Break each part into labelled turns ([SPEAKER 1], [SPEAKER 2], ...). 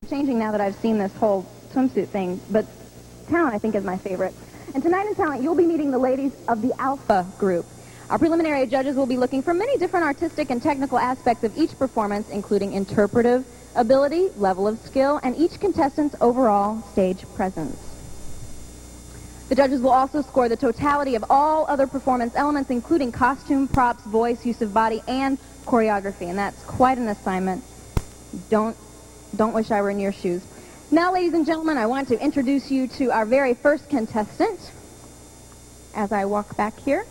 [SPEAKER 1] changing now that I've seen this whole swimsuit thing, but talent, I think, is my favorite. And tonight in talent, you'll be meeting the ladies of the Alpha group. Our preliminary judges will be looking for many different artistic and technical aspects of each performance, including interpretive ability, level of skill, and each contestant's overall stage presence. The judges will also score the totality of all other performance elements, including costume, props, voice, use of body, and choreography, and that's quite an assignment. Don't wish I were in your shoes. Now, ladies and gentlemen, I want to introduce you to our very first contestant as I walk back here.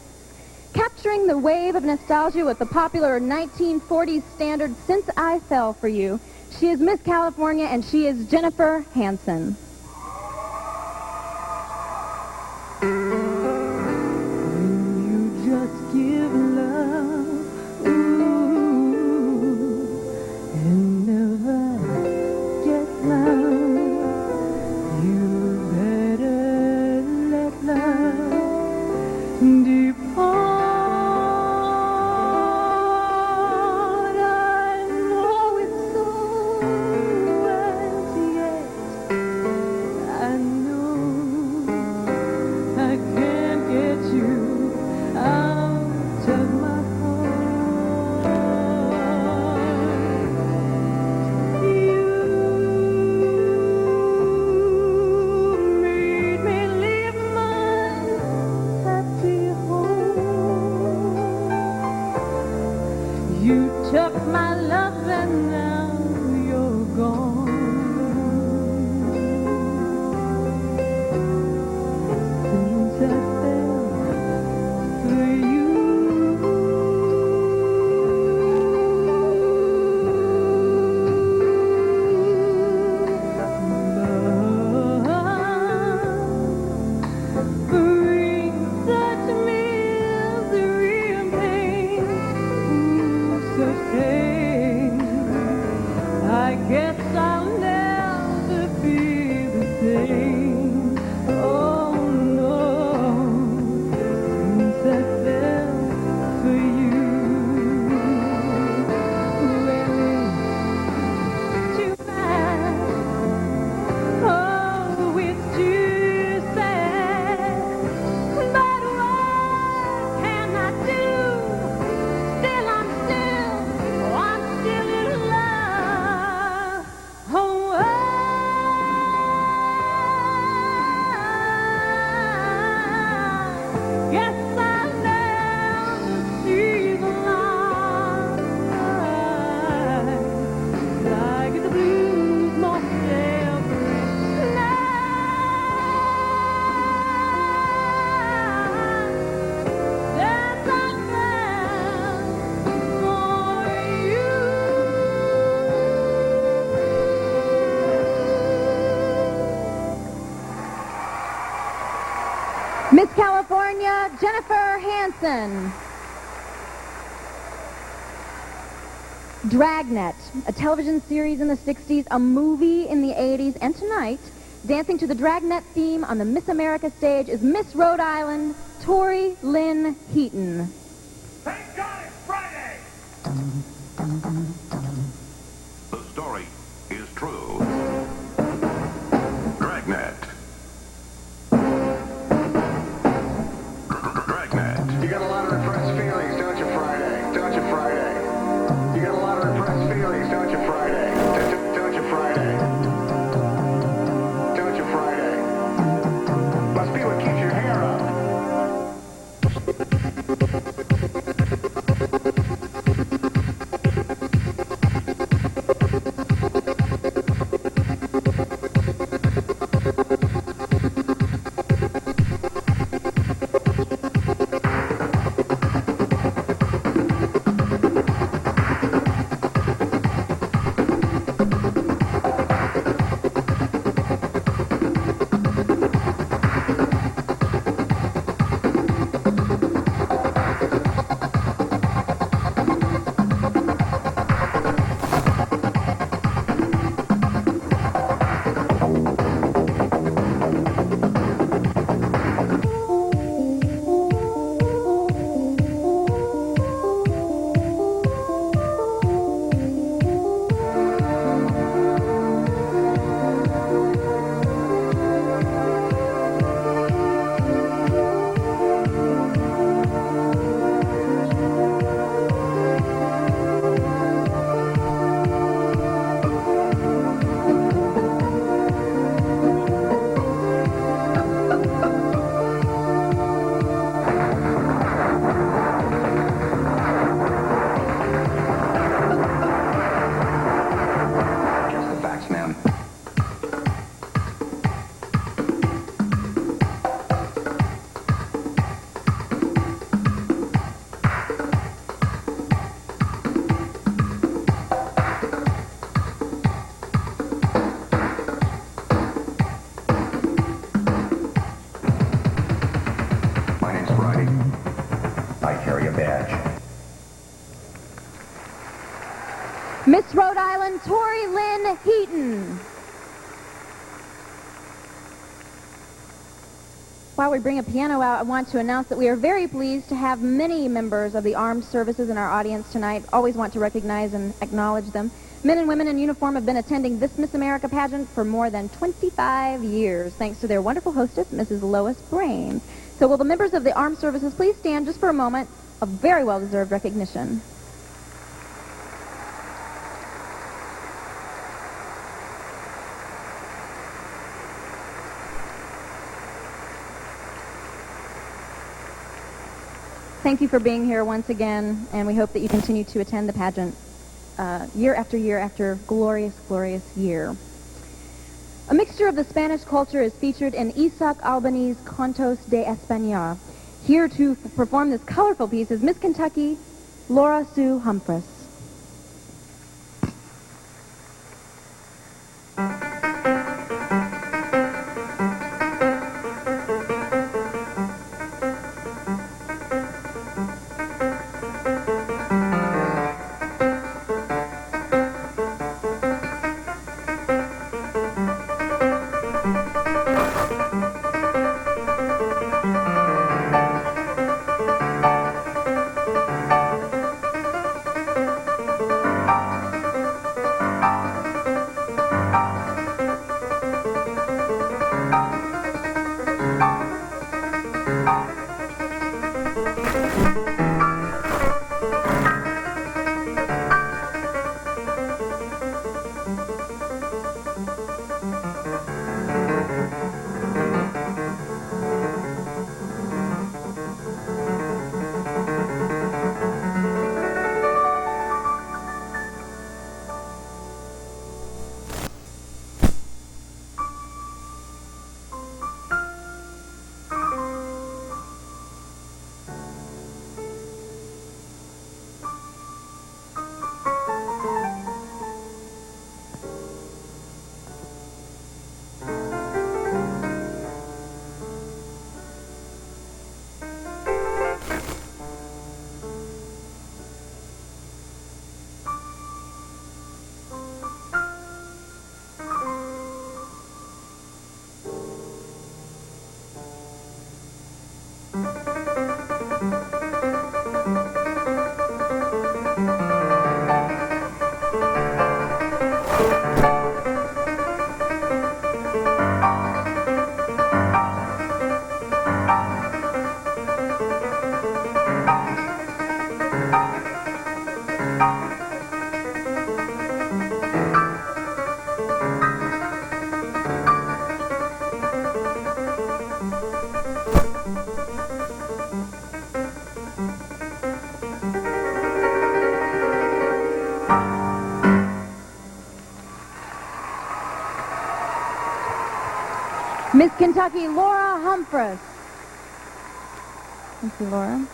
[SPEAKER 1] Capturing the wave of nostalgia with the popular 1940s standard Since I Fell for You, she is Miss California, and she is Jennifer Hansen.
[SPEAKER 2] You took my love and now you're gone. Since I fell for you, love brings such misery and pain. Such pain, I guess I'll never be the same. Oh no, since I fell for you. Well, it's too bad. Oh, it's too sad. But what can I do? Still I'm still in love. Oh, guess I'll never see the light, like the blues most every night. Since I fell for you.
[SPEAKER 1] Miss California, Jennifer Hansen. Dragnet, a television series in the 60s, a movie in the 80s, and tonight, dancing to the Dragnet theme on the Miss America stage is Miss Rhode Island, Tori Lynn Heaton.
[SPEAKER 3] Thank God it's Friday! The story is true. Dragnet. Dragnet.
[SPEAKER 4] You got a lot of repressed feelings, don't you, Friday? Don't you, Friday? You got a lot of repressed feelings, don't you, Friday? Don't you, Friday? Don't you, Friday? Must be what keeps your hair up.
[SPEAKER 1] Miss Rhode Island, Tori Lynn Heaton. While we bring a piano out, I want to announce that we are very pleased to have many members of the armed services in our audience tonight. Always want to recognize and acknowledge them. Men and women in uniform have been attending this Miss America pageant for more than 25 years, thanks to their wonderful hostess, Mrs. Lois Brain. So will the members of the armed services please stand just for a moment of very well-deserved recognition. Thank you for being here once again, and we hope that you continue to attend the pageant year after year after glorious, glorious year. A mixture of the Spanish culture is featured in Isaac Albany's Contos de España. Here to perform this colorful piece is Miss Kentucky, Laura Sue Humphreys. Miss Kentucky, Laura Humphreys. Thank you, Laura.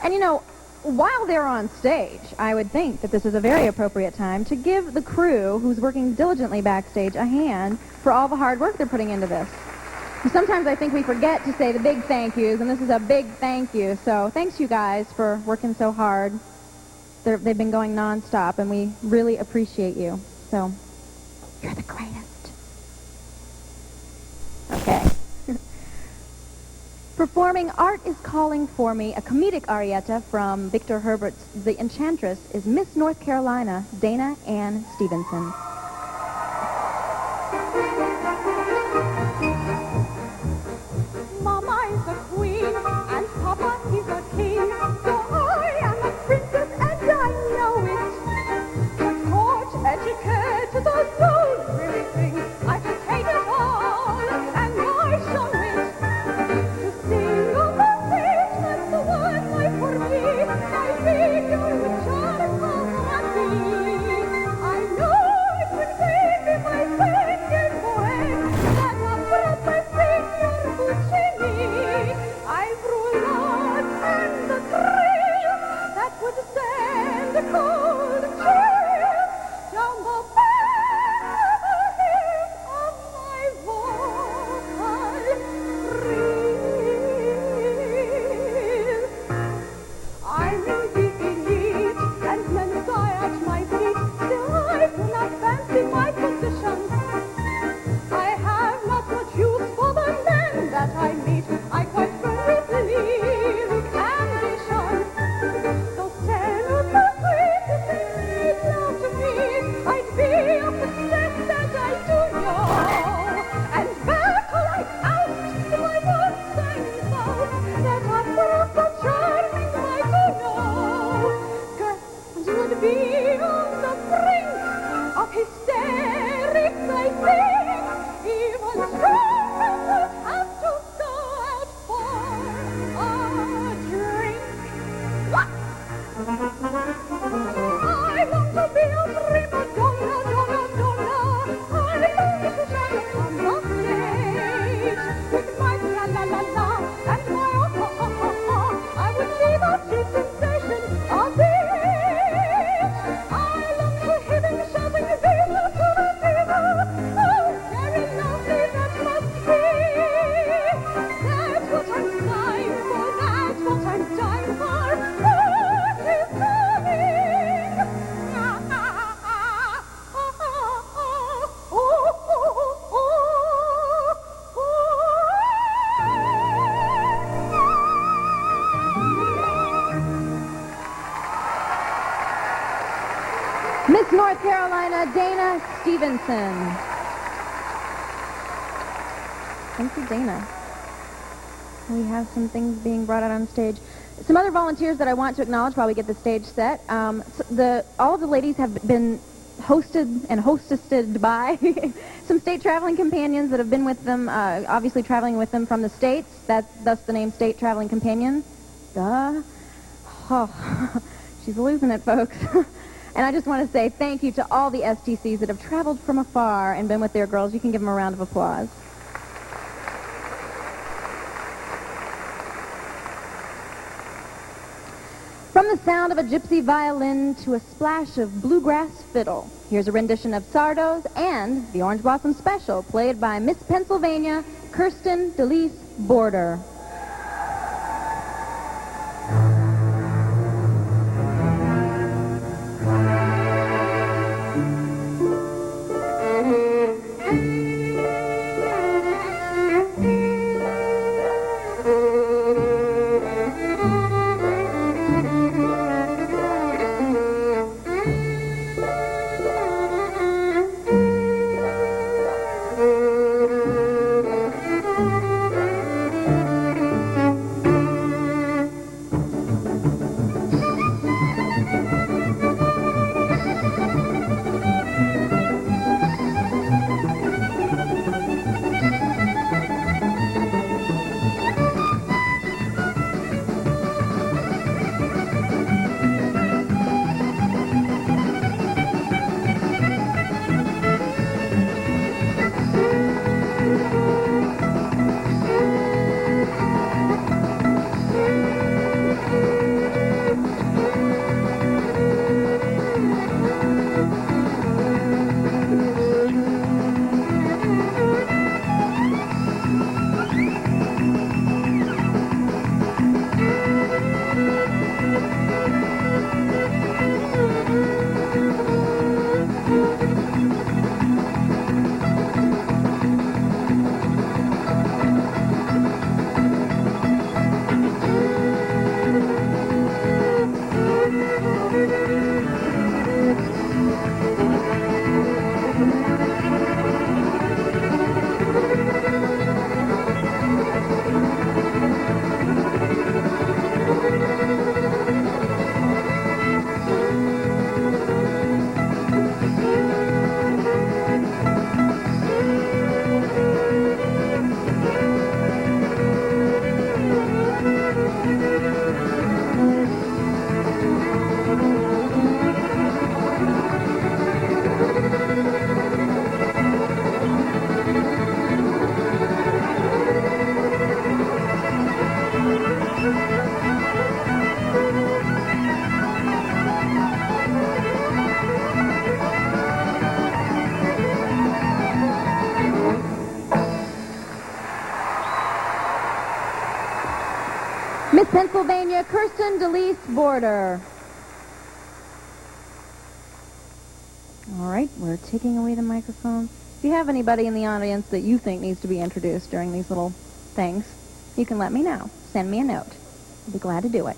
[SPEAKER 1] And you know, while they're on stage, I would think that this is a very appropriate time to give the crew who's working diligently backstage a hand for all the hard work they're putting into this. Sometimes I think we forget to say the big thank yous, and this is a big thank you. So thanks, you guys, for working so hard. They've been going nonstop, and we really appreciate you. So you're the greatest. Okay. Performing Art is Calling for Me, a comedic arietta from Victor Herbert's The Enchantress, is Miss North Carolina, Dana Ann Stevenson.
[SPEAKER 2] Mama is a queen and Papa is a king, so I am a princess and I know it. But court etiquette, those don't really things, I can hate it all and I show it. To sing on the stage, that's the one life for me. My figure would charm paparazzi. I know it would make if I sang it poet, that opera signor Puccini. I've roulade and the thrill that would send a cold chill down the back
[SPEAKER 1] Dana Stevenson. Thank you, Dana. We have some things being brought out on stage. Some other volunteers that I want to acknowledge while we get the stage set. All of the ladies have been hosted and hostessed by some state traveling companions that have been with them, obviously traveling with them from the States. Thus the name State Traveling Companion. Duh. Oh, she's losing it, folks. And I just want to say thank you to all the STCs that have traveled from afar and been with their girls. You can give them a round of applause. From the sound of a gypsy violin to a splash of bluegrass fiddle, here's a rendition of Sardo's and the Orange Blossom Special, played by Miss Pennsylvania, Kirsten DeLise Border. Miss Pennsylvania, Kirsten DeLise Border. All right, we're taking away the microphone. If you have anybody in the audience that you think needs to be introduced during these little things, you can let me know. Send me a note. I'll be glad to do it.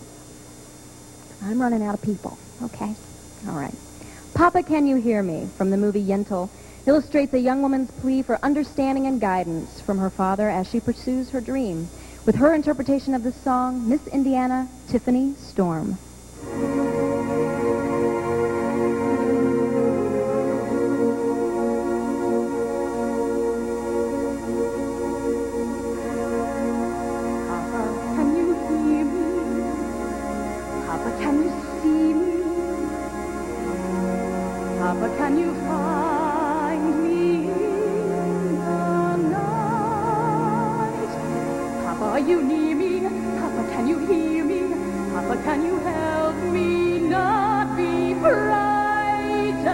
[SPEAKER 1] I'm running out of people, okay? All right. Papa, Can You Hear Me, from the movie Yentl, illustrates a young woman's plea for understanding and guidance from her father as she pursues her dream. With her interpretation of the song, Miss Indiana, Tiffany Storm.
[SPEAKER 2] Papa, can you find me in the night? Papa, are you near me? Papa, can you hear me? Papa, can you help me not be frightened?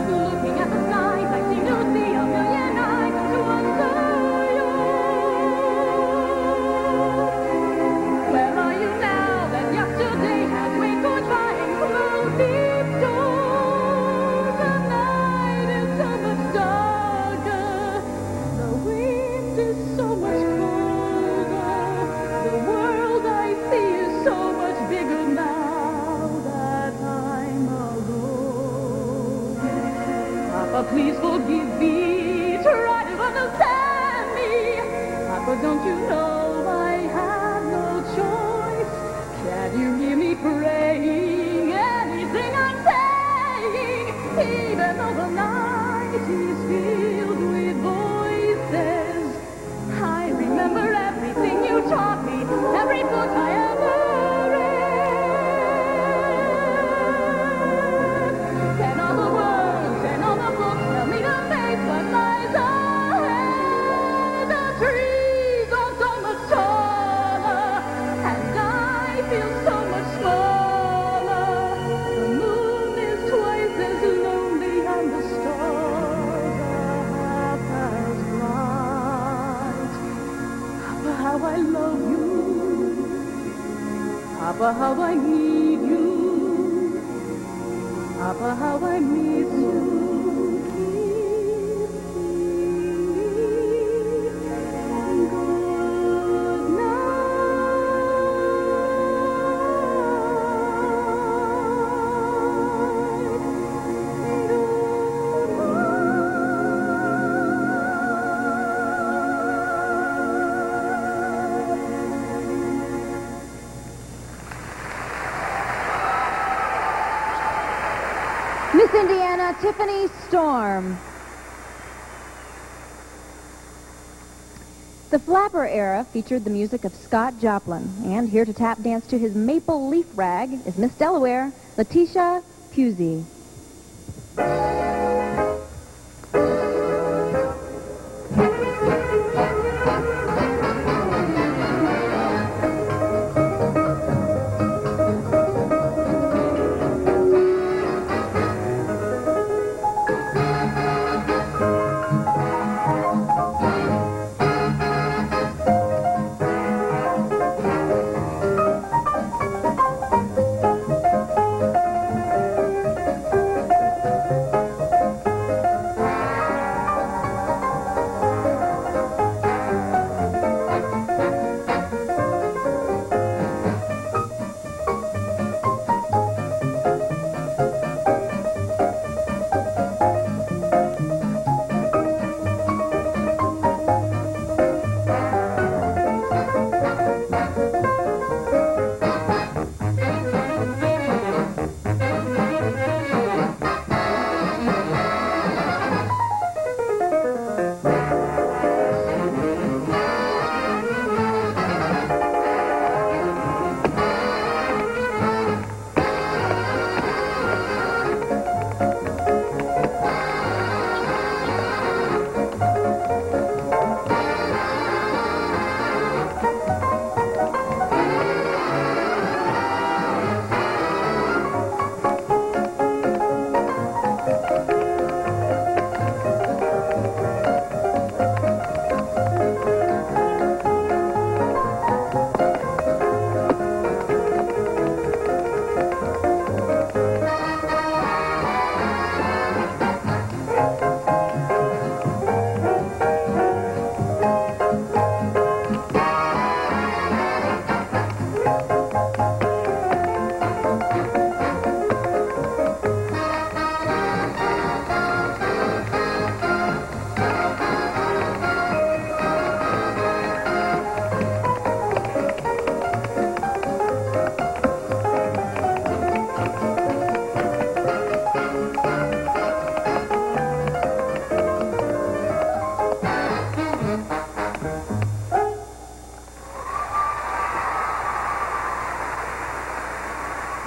[SPEAKER 2] Looking at the skies, I seem to see a million eyes to answer you. Where are you now that yesterday has waved goodbye and closed these doors? So much colder. please forgive me. Try to understand me. Papa, don't you know I have no choice? Can you hear me praying anything I'm saying? Even though the night is filled with voices, I remember everything you taught me, every book I ever read. And all the words and all the books tell me to face what lies ahead. The trees are so much taller, and I feel so much smaller. The moon is twice as lonely, and the stars are half as bright. Papa, how I love you. Papa, how I need you. Papa, how I miss you. Good
[SPEAKER 1] Miss Indiana, Tiffany Storm. The flapper era featured the music of Scott Joplin, and here to tap dance to his Maple Leaf Rag is Miss Delaware, Letitia Pusey.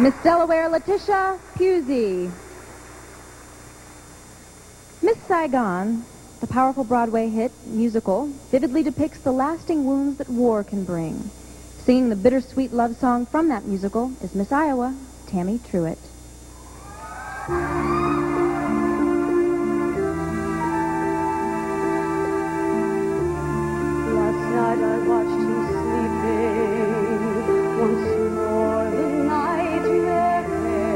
[SPEAKER 1] Miss Delaware, Letitia Pusey. Miss Saigon, the powerful Broadway hit musical, vividly depicts the lasting wounds that war can bring. Singing the bittersweet love song from that musical is Miss Iowa, Tammy Truitt.
[SPEAKER 2] Last night I watched him sleeping. Once more the nightmare came.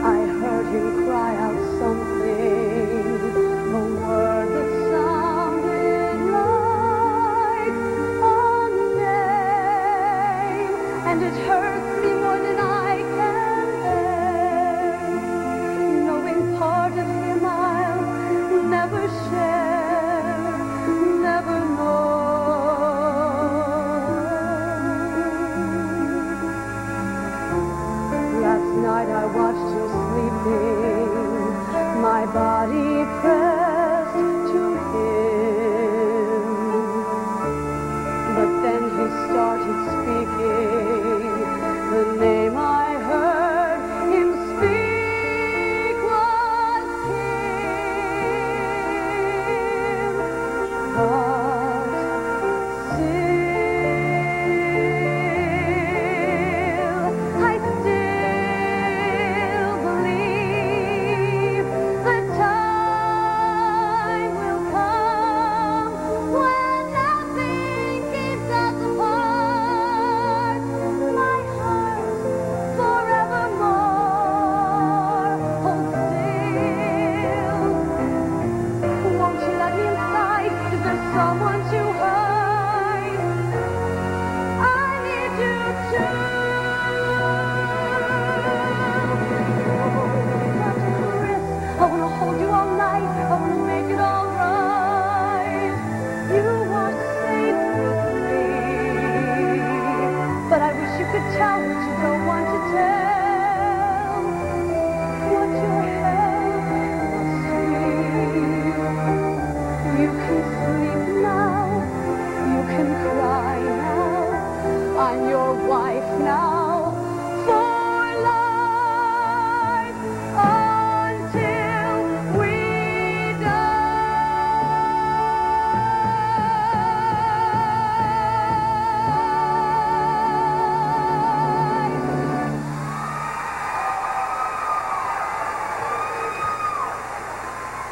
[SPEAKER 2] I heard him cry out something, a word that sounded like a name, and it hurt my body pressed to him. But then he started speaking. The name I heard him speak was Kim. But still, I still believe the time will come when nothing keeps us apart. My heart forevermore holds still. Won't you let me inside? Is there someone to hide? I need you to. Chris, I want to hold you all night. I want to make it all right. You are safe with me, but I wish you could tell what you don't want to tell. What your health must be. You can sleep now. You can cry now. I'm your wife now. For life until we die.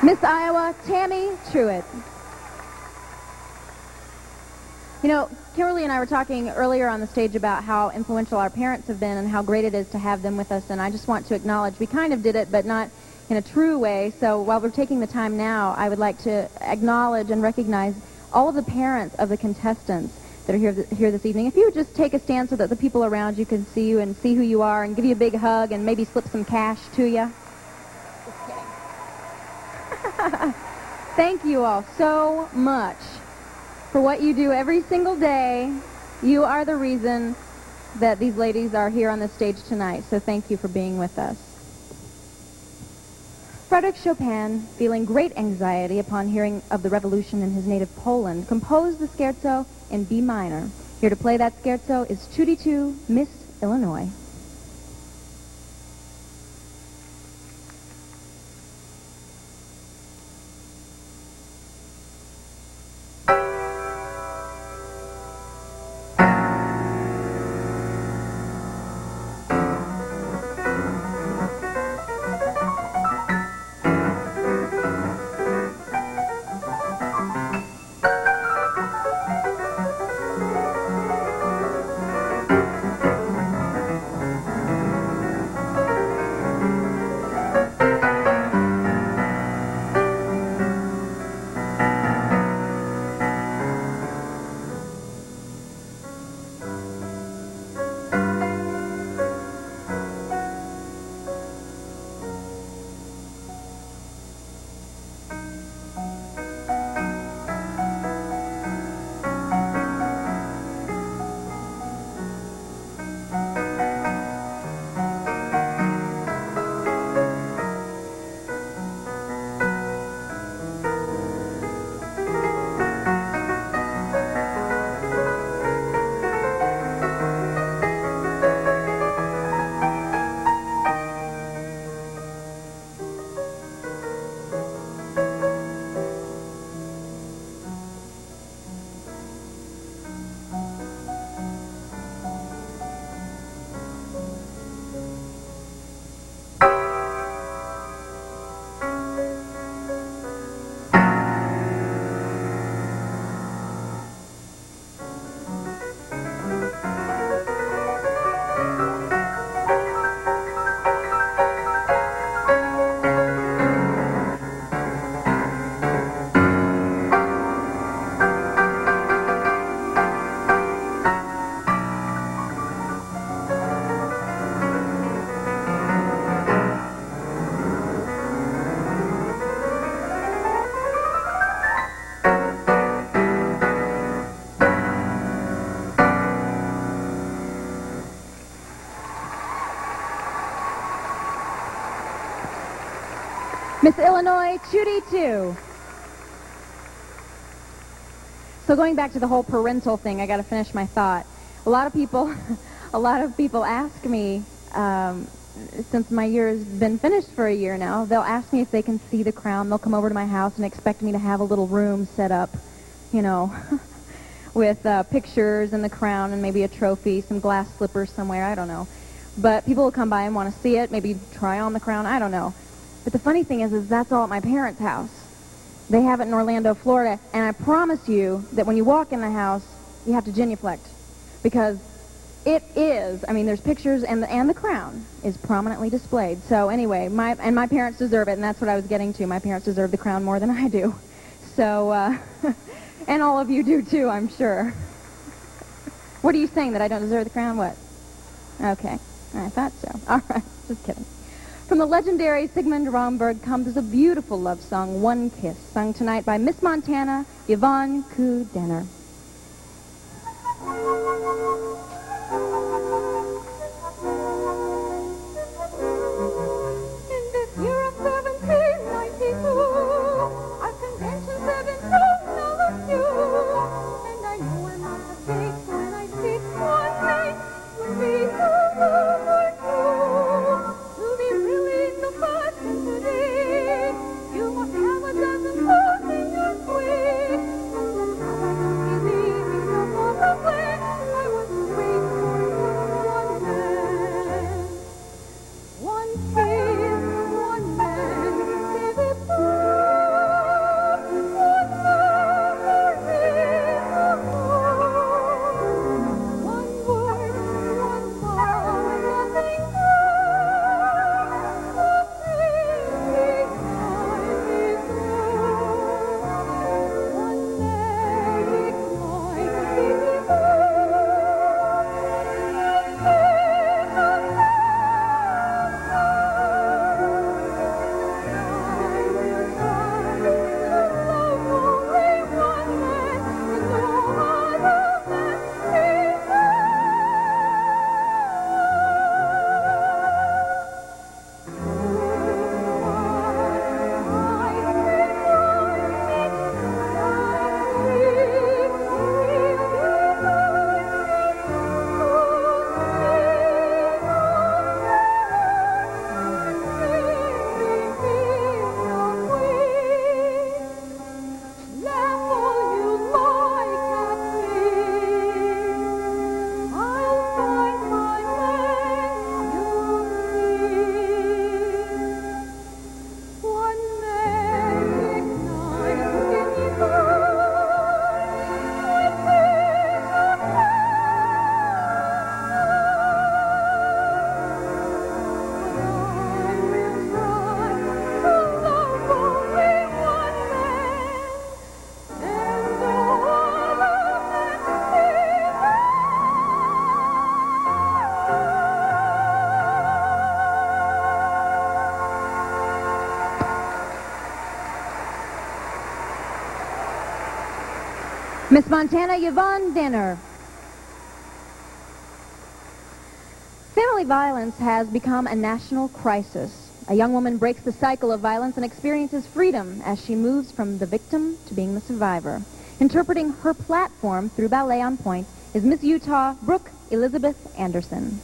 [SPEAKER 1] Miss Iowa, Tammy Truitt. You know, Kimberly and I were talking earlier on the stage about how influential our parents have been and how great it is to have them with us, and I just want to acknowledge we kind of did it, but not in a true way. So while we're taking the time now, I would like to acknowledge and recognize all of the parents of the contestants that are here this evening. If you would just take a stand so that the people around you can see you and see who you are and give you a big hug and maybe slip some cash to you. Just kidding. Thank you all so much for what you do every single day. You are the reason that these ladies are here on the stage tonight, so thank you for being with us. Frédéric Chopin, feeling great anxiety upon hearing of the revolution in his native Poland, composed the scherzo in B minor. Here to play that scherzo is Tutti 2, Miss Illinois. Miss Illinois, Judy 2. So going back to the whole parental thing, I got to finish my thought. A lot of people ask me, since my year's been finished for a year now, they'll ask me if they can see the crown. They'll come over to my house and expect me to have a little room set up, you know, with pictures and the crown and maybe a trophy, some glass slippers somewhere, I don't know. But people will come by and want to see it, maybe try on the crown, I don't know. But the funny thing is that's all at my parents' house. They have it in Orlando, Florida, and I promise you that when you walk in the house, you have to genuflect, because it is, I mean, there's pictures, and the crown is prominently displayed. So anyway, my parents deserve it, and that's what I was getting to. My parents deserve the crown more than I do. So, and all of you do too, I'm sure. What are you saying, that I don't deserve the crown? What? Okay, I thought so. All right, just kidding. From the legendary Sigmund Romberg comes a beautiful love song, One Kiss, sung tonight by Miss Montana, Yvonne Koo Denner.
[SPEAKER 2] In this year of 1792, our convention said in total of you. And I know I'm not a fake when I speak one night would be so good or true. To be really the fashion today, you must have a dozen clothes in your suite. And then have I not be leaving them all the way? I was wait for one man. One kiss, one man, give it all. One memory of love. One word, one vow, nothing more. The fading time is through. One magic night, give it
[SPEAKER 1] Miss Montana, Yvonne Denner. Family violence has become a national crisis. A young woman breaks the cycle of violence and experiences freedom as she moves from the victim to being the survivor. Interpreting her platform through Ballet on Point is Miss Utah, Brooke Elizabeth Anderson.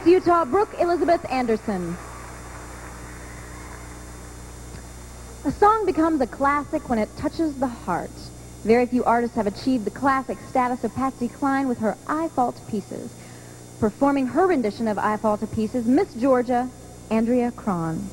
[SPEAKER 1] Miss Utah, Brooke Elizabeth Anderson. A song becomes a classic when it touches the heart. Very few artists have achieved the classic status of Patsy Cline with her I Fall to Pieces. Performing her rendition of I Fall to Pieces, Miss Georgia, Andrea Cron.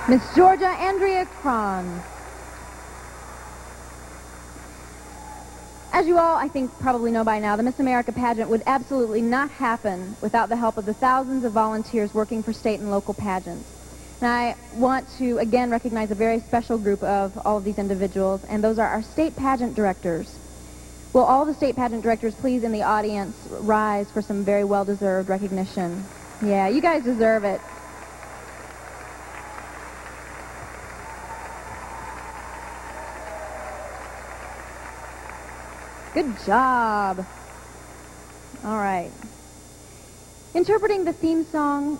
[SPEAKER 1] Miss Georgia Andrea Cron. As you all, I think, probably know by now, the Miss America pageant would absolutely not happen without the help of the thousands of volunteers working for state and local pageants. And I want to, again, recognize a very special group of all of these individuals, and those are our state pageant directors. Will all the state pageant directors please, in the audience, rise for some very well-deserved recognition? Yeah, you guys deserve it. Good job. All right. Interpreting the theme song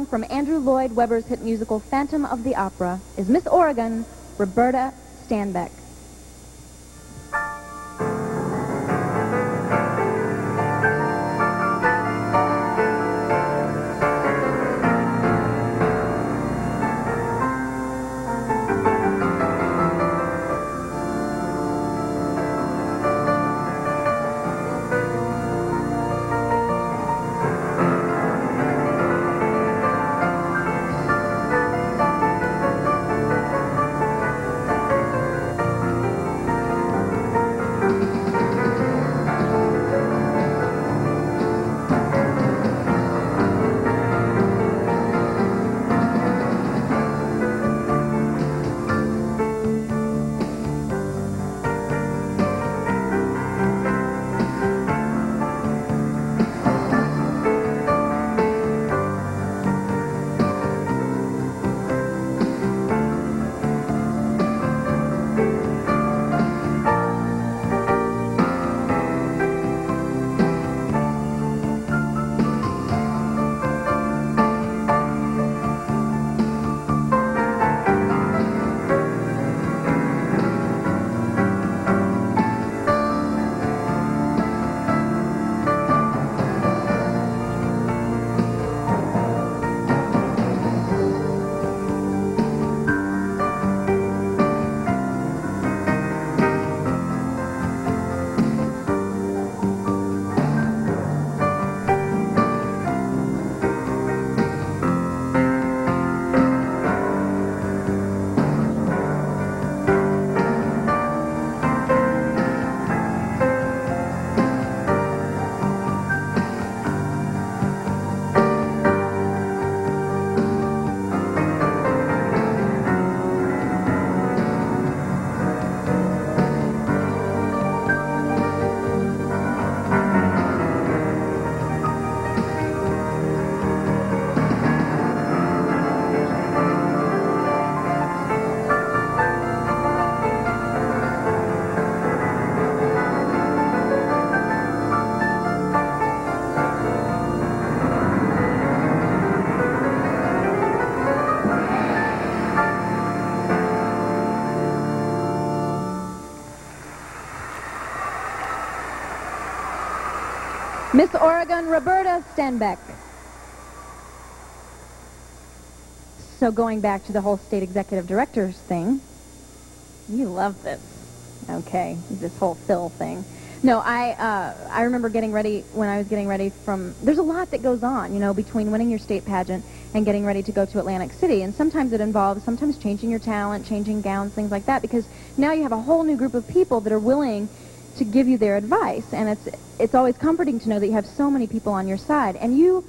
[SPEAKER 1] from Andrew Lloyd Webber's hit musical Phantom of the Opera is Miss Oregon, Roberta Stanbeck. Miss Oregon, Roberta Stenbeck. So going back to the whole state executive directors thing, you love this. Okay, this whole Phil thing. No, I remember getting ready, when I was getting ready from, there's a lot that goes on, you know, between winning your state pageant and getting ready to go to Atlantic City. And sometimes it involves sometimes changing your talent, changing gowns, things like that, because now you have a whole new group of people that are willing to give you their advice. And it's always comforting to know that you have so many people on your side. And you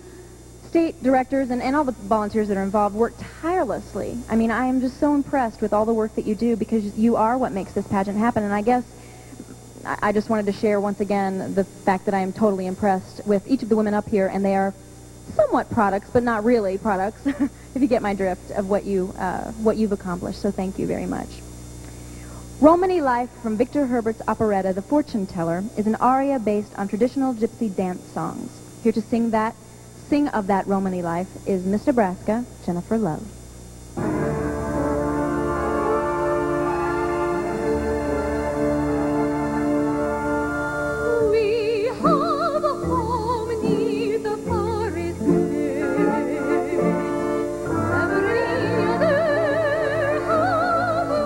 [SPEAKER 1] state directors and all the volunteers that are involved work tirelessly. I mean, I am just so impressed with all the work that you do, because you are what makes this pageant happen. And I guess I just wanted to share once again the fact that I am totally impressed with each of the women up here, and they are somewhat products, but not really products, if you get my drift, of what you've accomplished. So thank you very much. Romany Life from Victor Herbert's operetta The Fortune Teller is an aria based on traditional gypsy dance songs. Here to sing of that Romany Life is Miss Nebraska, Jennifer Love.
[SPEAKER 2] We have a home near the forest gate. Every other home wandering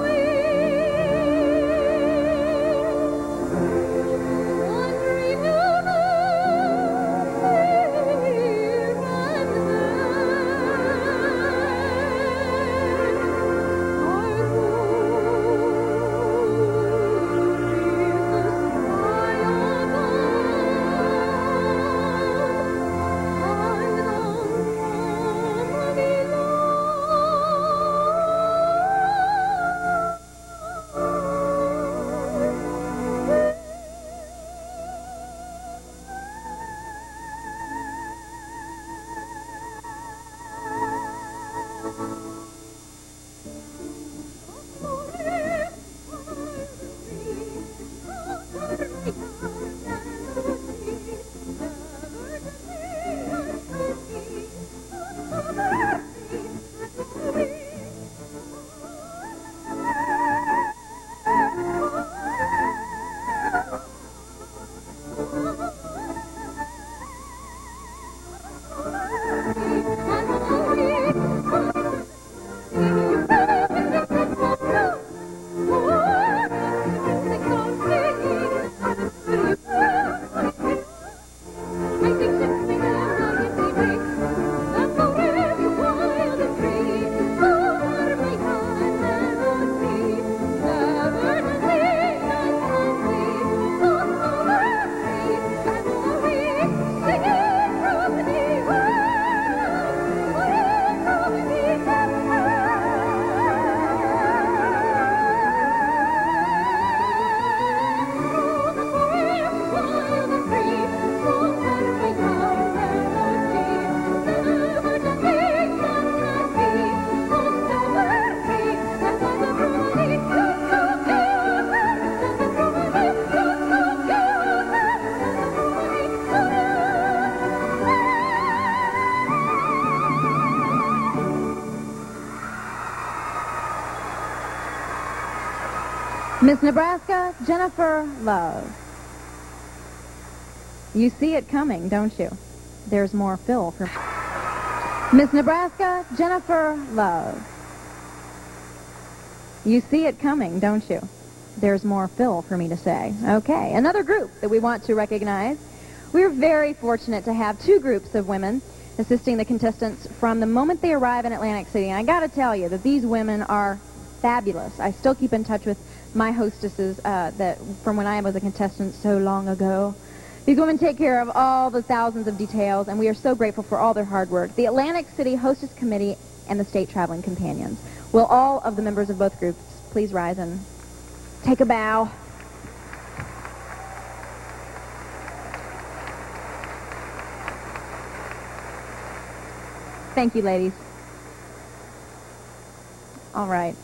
[SPEAKER 2] here and
[SPEAKER 1] Miss Nebraska, Jennifer Love. You see it coming, don't you? There's more Phil for Miss Nebraska, Jennifer Love. You see it coming, don't you? There's more Phil for me to say. Okay, another group that we want to recognize. We're very fortunate to have two groups of women assisting the contestants from the moment they arrive in Atlantic City. And I got to tell you that these women are fabulous. I still keep in touch with my hostesses that from when I was a contestant so long ago. These women take care of all the thousands of details, and we are so grateful for all their hard work. The Atlantic City Hostess Committee and the State Traveling Companions. Will all of the members of both groups please rise and take a bow? Thank you, ladies. All right.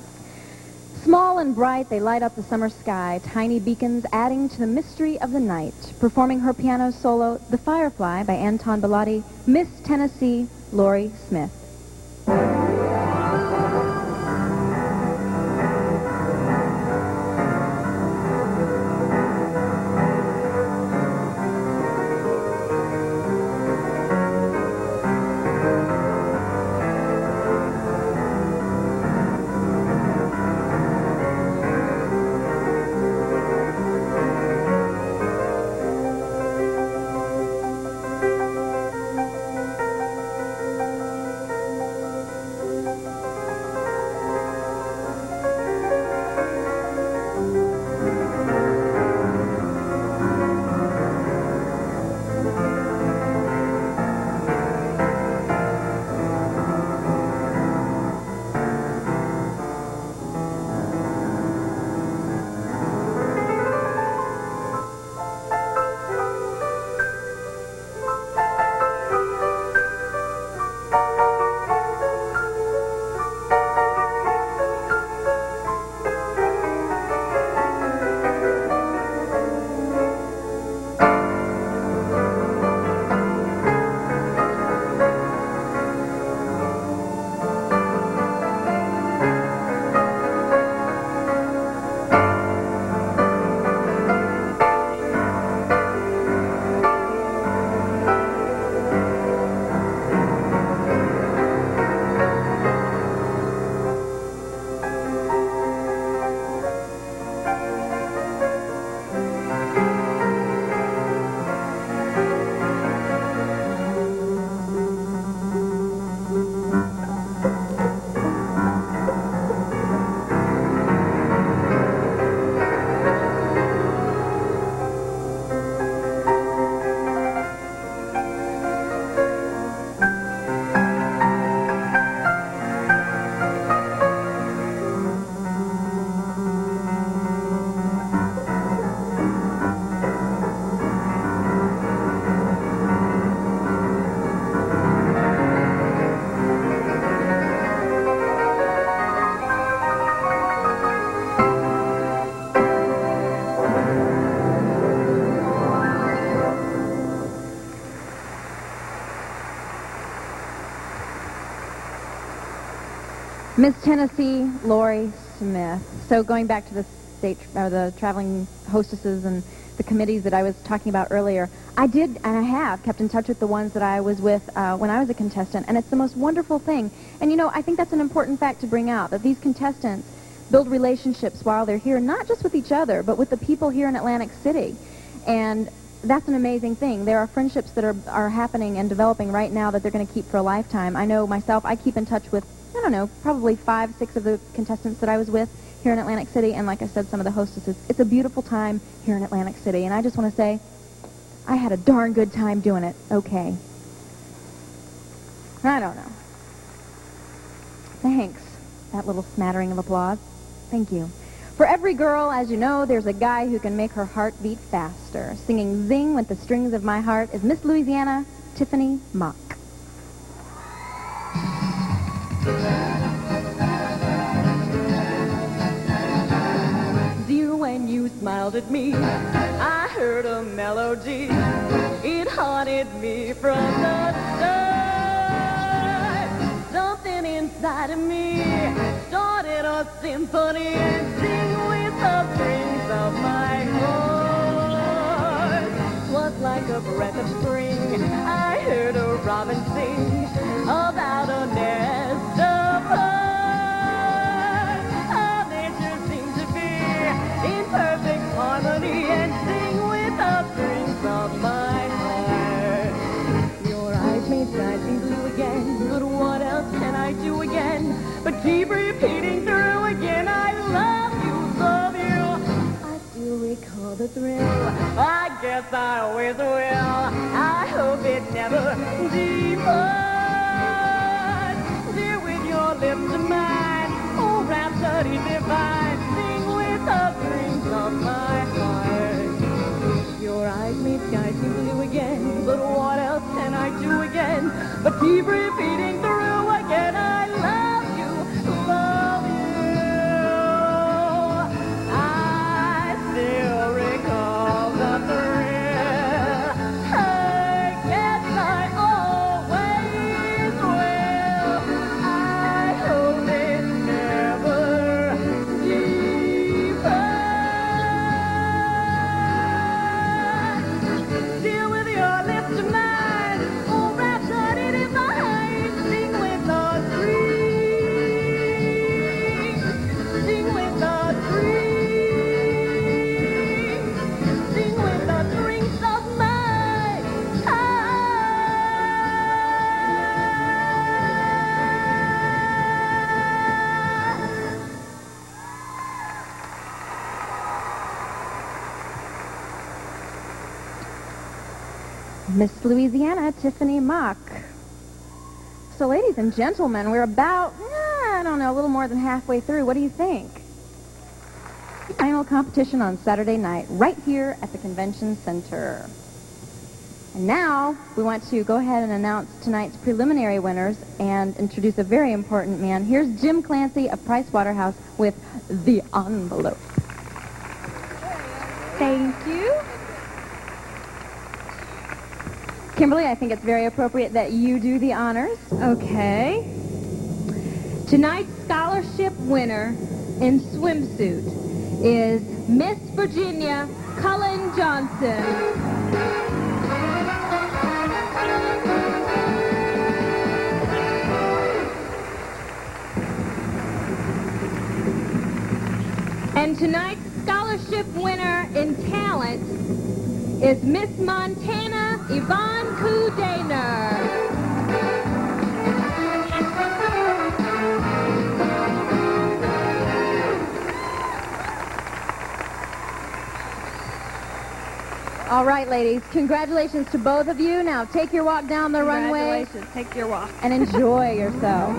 [SPEAKER 1] Small and bright, they light up the summer sky, tiny beacons adding to the mystery of the night. Performing her piano solo, The Firefly by Anton Bellotti, Miss Tennessee, Lori Smith. Miss Tennessee Lori Smith. So going back to the the traveling hostesses and the committees that I was talking about earlier, I did and I have kept in touch with the ones that I was with when I was a contestant, and it's the most wonderful thing. And you know, I think that's an important fact to bring out, that these contestants build relationships while they're here, not just with each other, but with the people here in Atlantic City. And that's an amazing thing. There are friendships that are happening and developing right now that they're going to keep for a lifetime. I know myself, I keep in touch with, I don't know, probably 5, 6 of the contestants that I was with here in Atlantic City, and like I said, some of the hostesses. It's a beautiful time here in Atlantic City, and I just want to say I had a darn good time doing it. Okay. I don't know. Thanks. That little smattering of applause. Thank you. For every girl, as you know, there's a guy who can make her heart beat faster. Singing Zing with the Strings of My Heart is Miss Louisiana, Tiffany Mock.
[SPEAKER 2] Dear, when you smiled at me, I heard a melody. It haunted me from the start. Something inside of me started a symphony and sing with the strings of my heart. 'Twas like a breath of spring. I heard a robin sing about a nest of birds. Our nature seemed to be in perfect harmony and sing with the strings of my heart. Your eyes made skies seem blue again, but what else can I do again but keep repeating through again? I love you, love you. I still recall the thrill. I guess I always will. I hope it never departs. Dear, with your lips to mine, oh, rhapsody divine, sing with the strings of my heart. Your eyes made skies seem blue again, but what else can I do again but keep repeating through again? I love you, love you. I still recall the thrill. I guess I always will. I hope it never departs. Deal with your lips to mine, oh, rhapsody divine, sing with the strings, sing with the strings, sing with the strings of my
[SPEAKER 1] Miss Louisiana, Tiffany Mock. So, ladies and gentlemen, we're about, I don't know, a little more than halfway through. What do you think? Final competition on Saturday night, right here at the Convention Center. And now, we want to go ahead and announce tonight's preliminary winners and introduce a very important man. Here's Jim Clancy of Price Waterhouse with The Envelope. Thank you. Kimberly, I think it's very appropriate that you do the honors.
[SPEAKER 5] Okay. Tonight's scholarship winner in swimsuit is Miss Virginia Cullen Johnson. And tonight's scholarship winner in talent is Miss Montana Yvonne Kudaner.
[SPEAKER 1] All right, ladies, congratulations to both of you. Now take your walk down the runway
[SPEAKER 5] Congratulations. Take your walk.
[SPEAKER 1] and enjoy yourself.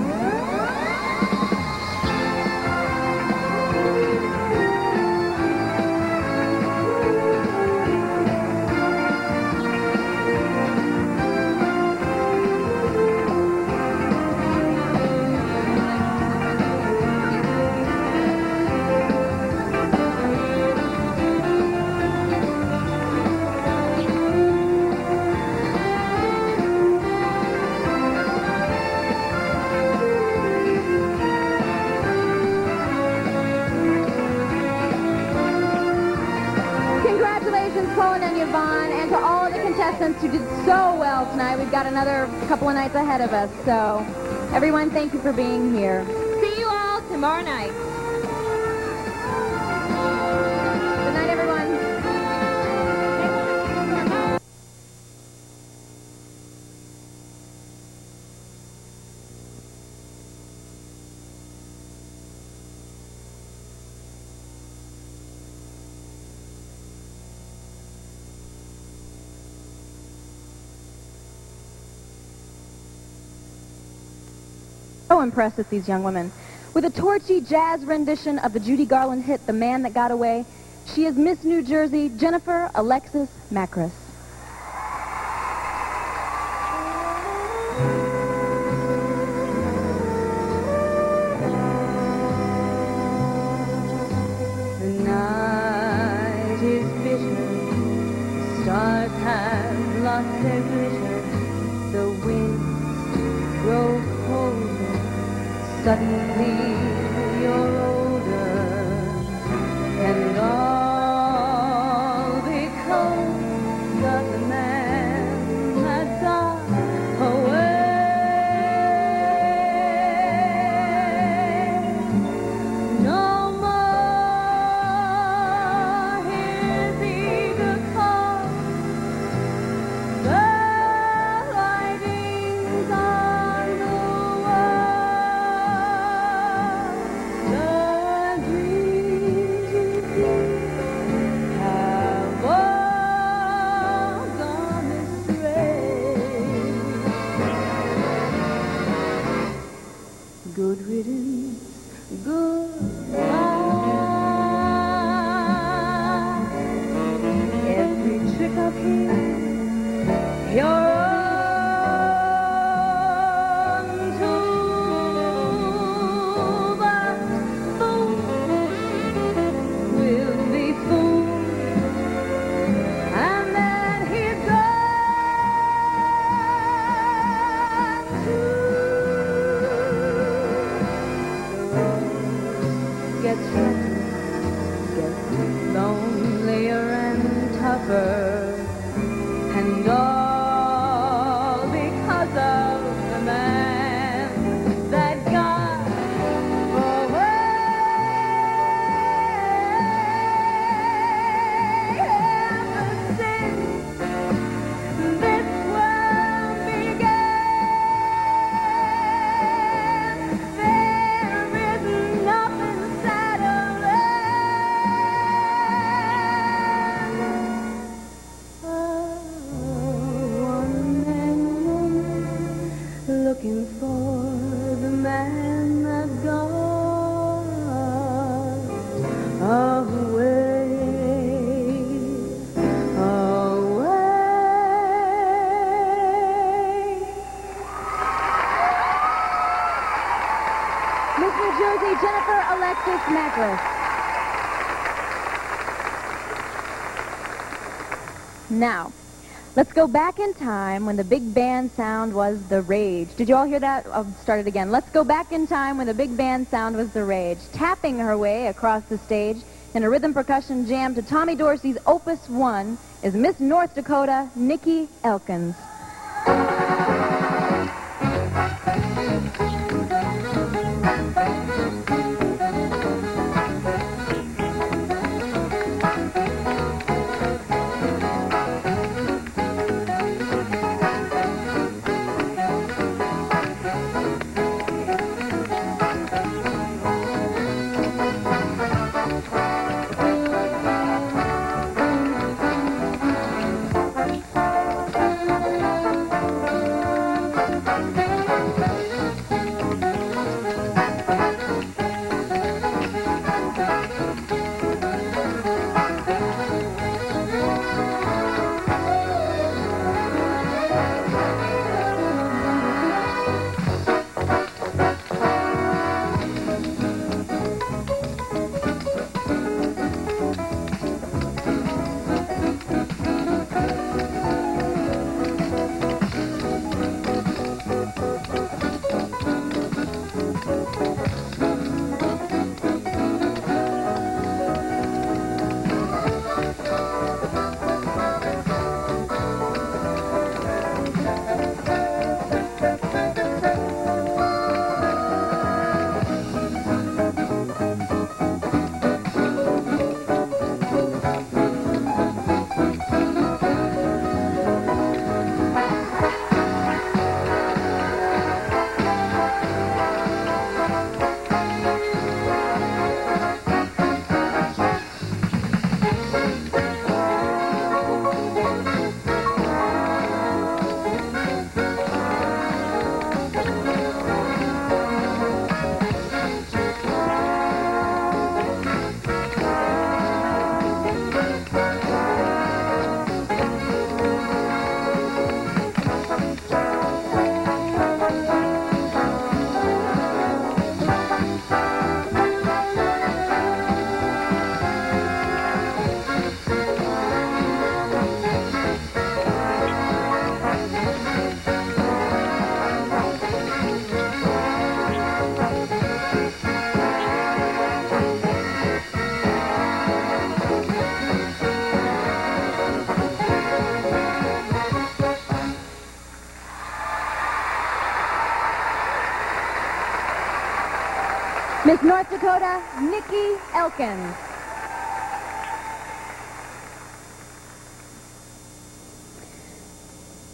[SPEAKER 1] Yvonne, and to all of the contestants who did so well tonight. We've got another couple of nights ahead of us, so everyone, thank you for being here.
[SPEAKER 5] See you all tomorrow night.
[SPEAKER 1] Good night, everyone. So impressed with these young women. With a torchy jazz rendition of the Judy Garland hit, The Man That Got Away, she is Miss New Jersey, Jennifer Alexis Macris.
[SPEAKER 2] The night is bitter, stars have lost their glitter, the winds grow colder, suddenly you're older, and all because of the man that got away. No more his eager call, the writings on the wall, the dreams you dream have all gone astray. Good riddance, goodbye. Every trick of his, your own too, but fools will be fools, and then he's gone too. The road gets rougher, gets lonelier and tougher, and all because of the man that got away. Ever since this world began, there is nothing sadder than one man woman looking for the man that got away.
[SPEAKER 1] Miss New Jersey, Jennifer Alexis Macris. Now, let's go back in time when the big band sound was the rage. Did you all hear that? I'll start it again. Let's go back in time when the big band sound was the rage. Tapping her way across the stage in a rhythm percussion jam to Tommy Dorsey's Opus 1 is Miss North Dakota, Nikki Elkins. Miss North Dakota, Nikki Elkins.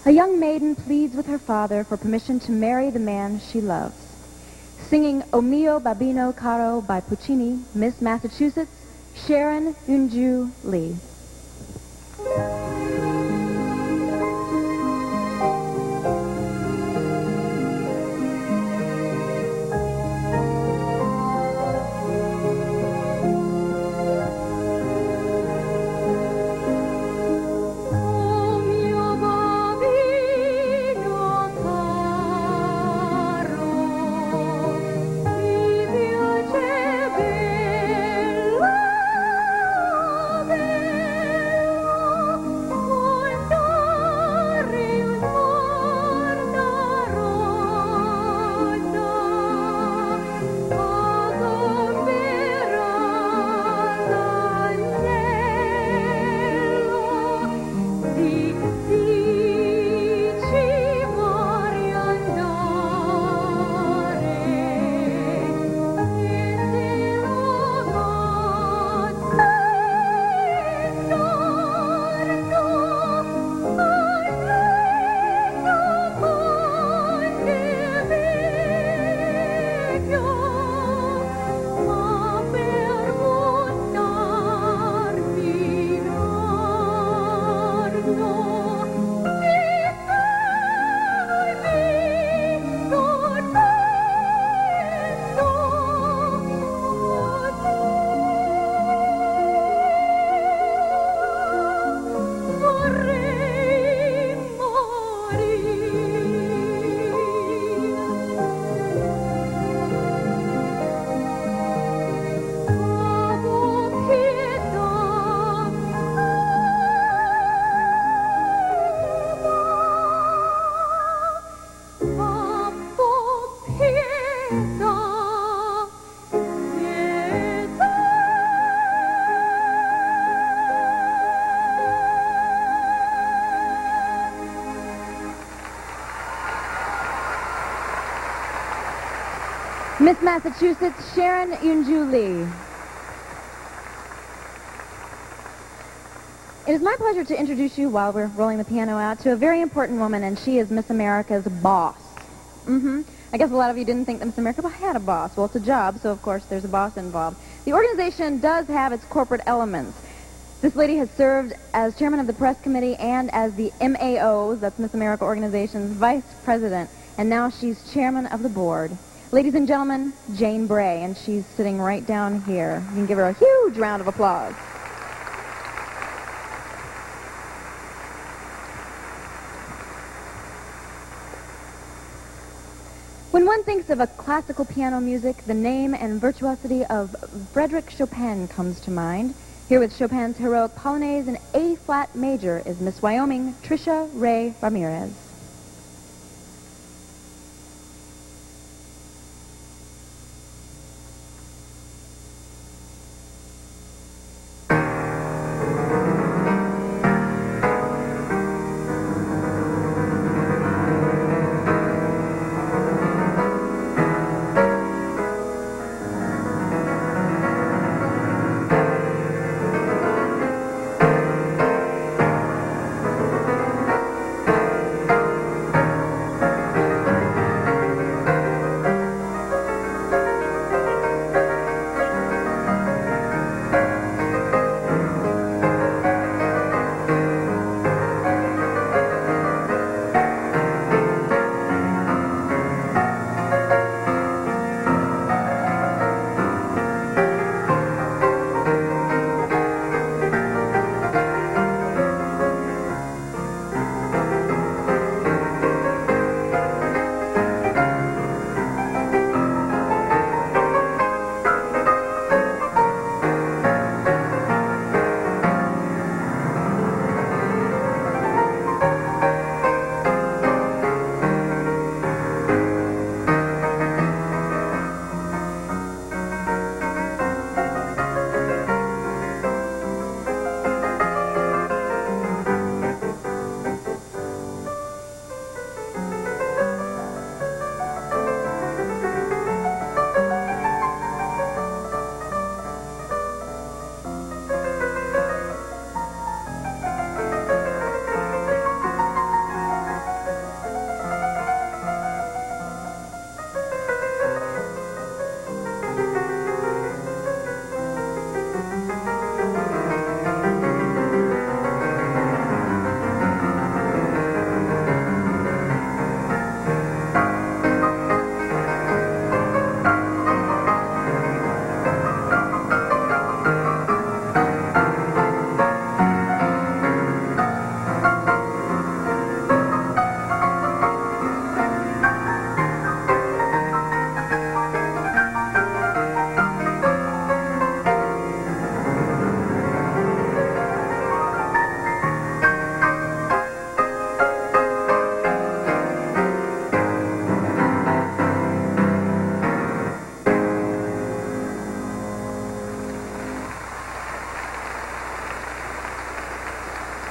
[SPEAKER 1] A young maiden pleads with her father for permission to marry the man she loves. Singing O Mio Babino Caro by Puccini, Miss Massachusetts, Sharon Unju Lee. Miss Massachusetts, Sharon Unju Lee. It is my pleasure to introduce you, while we're rolling the piano out, to a very important woman, and she is Miss America's boss. I guess a lot of you didn't think that Miss America had a boss. Well, it's a job, so of course there's a boss involved. The organization does have its corporate elements. This lady has served as chairman of the press committee and as the MAO's, that's Miss America Organization's, vice president, and now she's chairman of the board. Ladies and gentlemen, Jane Bray, and she's sitting right down here. You can give her a huge round of applause. When one thinks of a classical piano music, the name and virtuosity of Frédéric Chopin comes to mind. Here with Chopin's heroic Polonaise in A-flat major is Miss Wyoming, Tricia Ray Ramirez.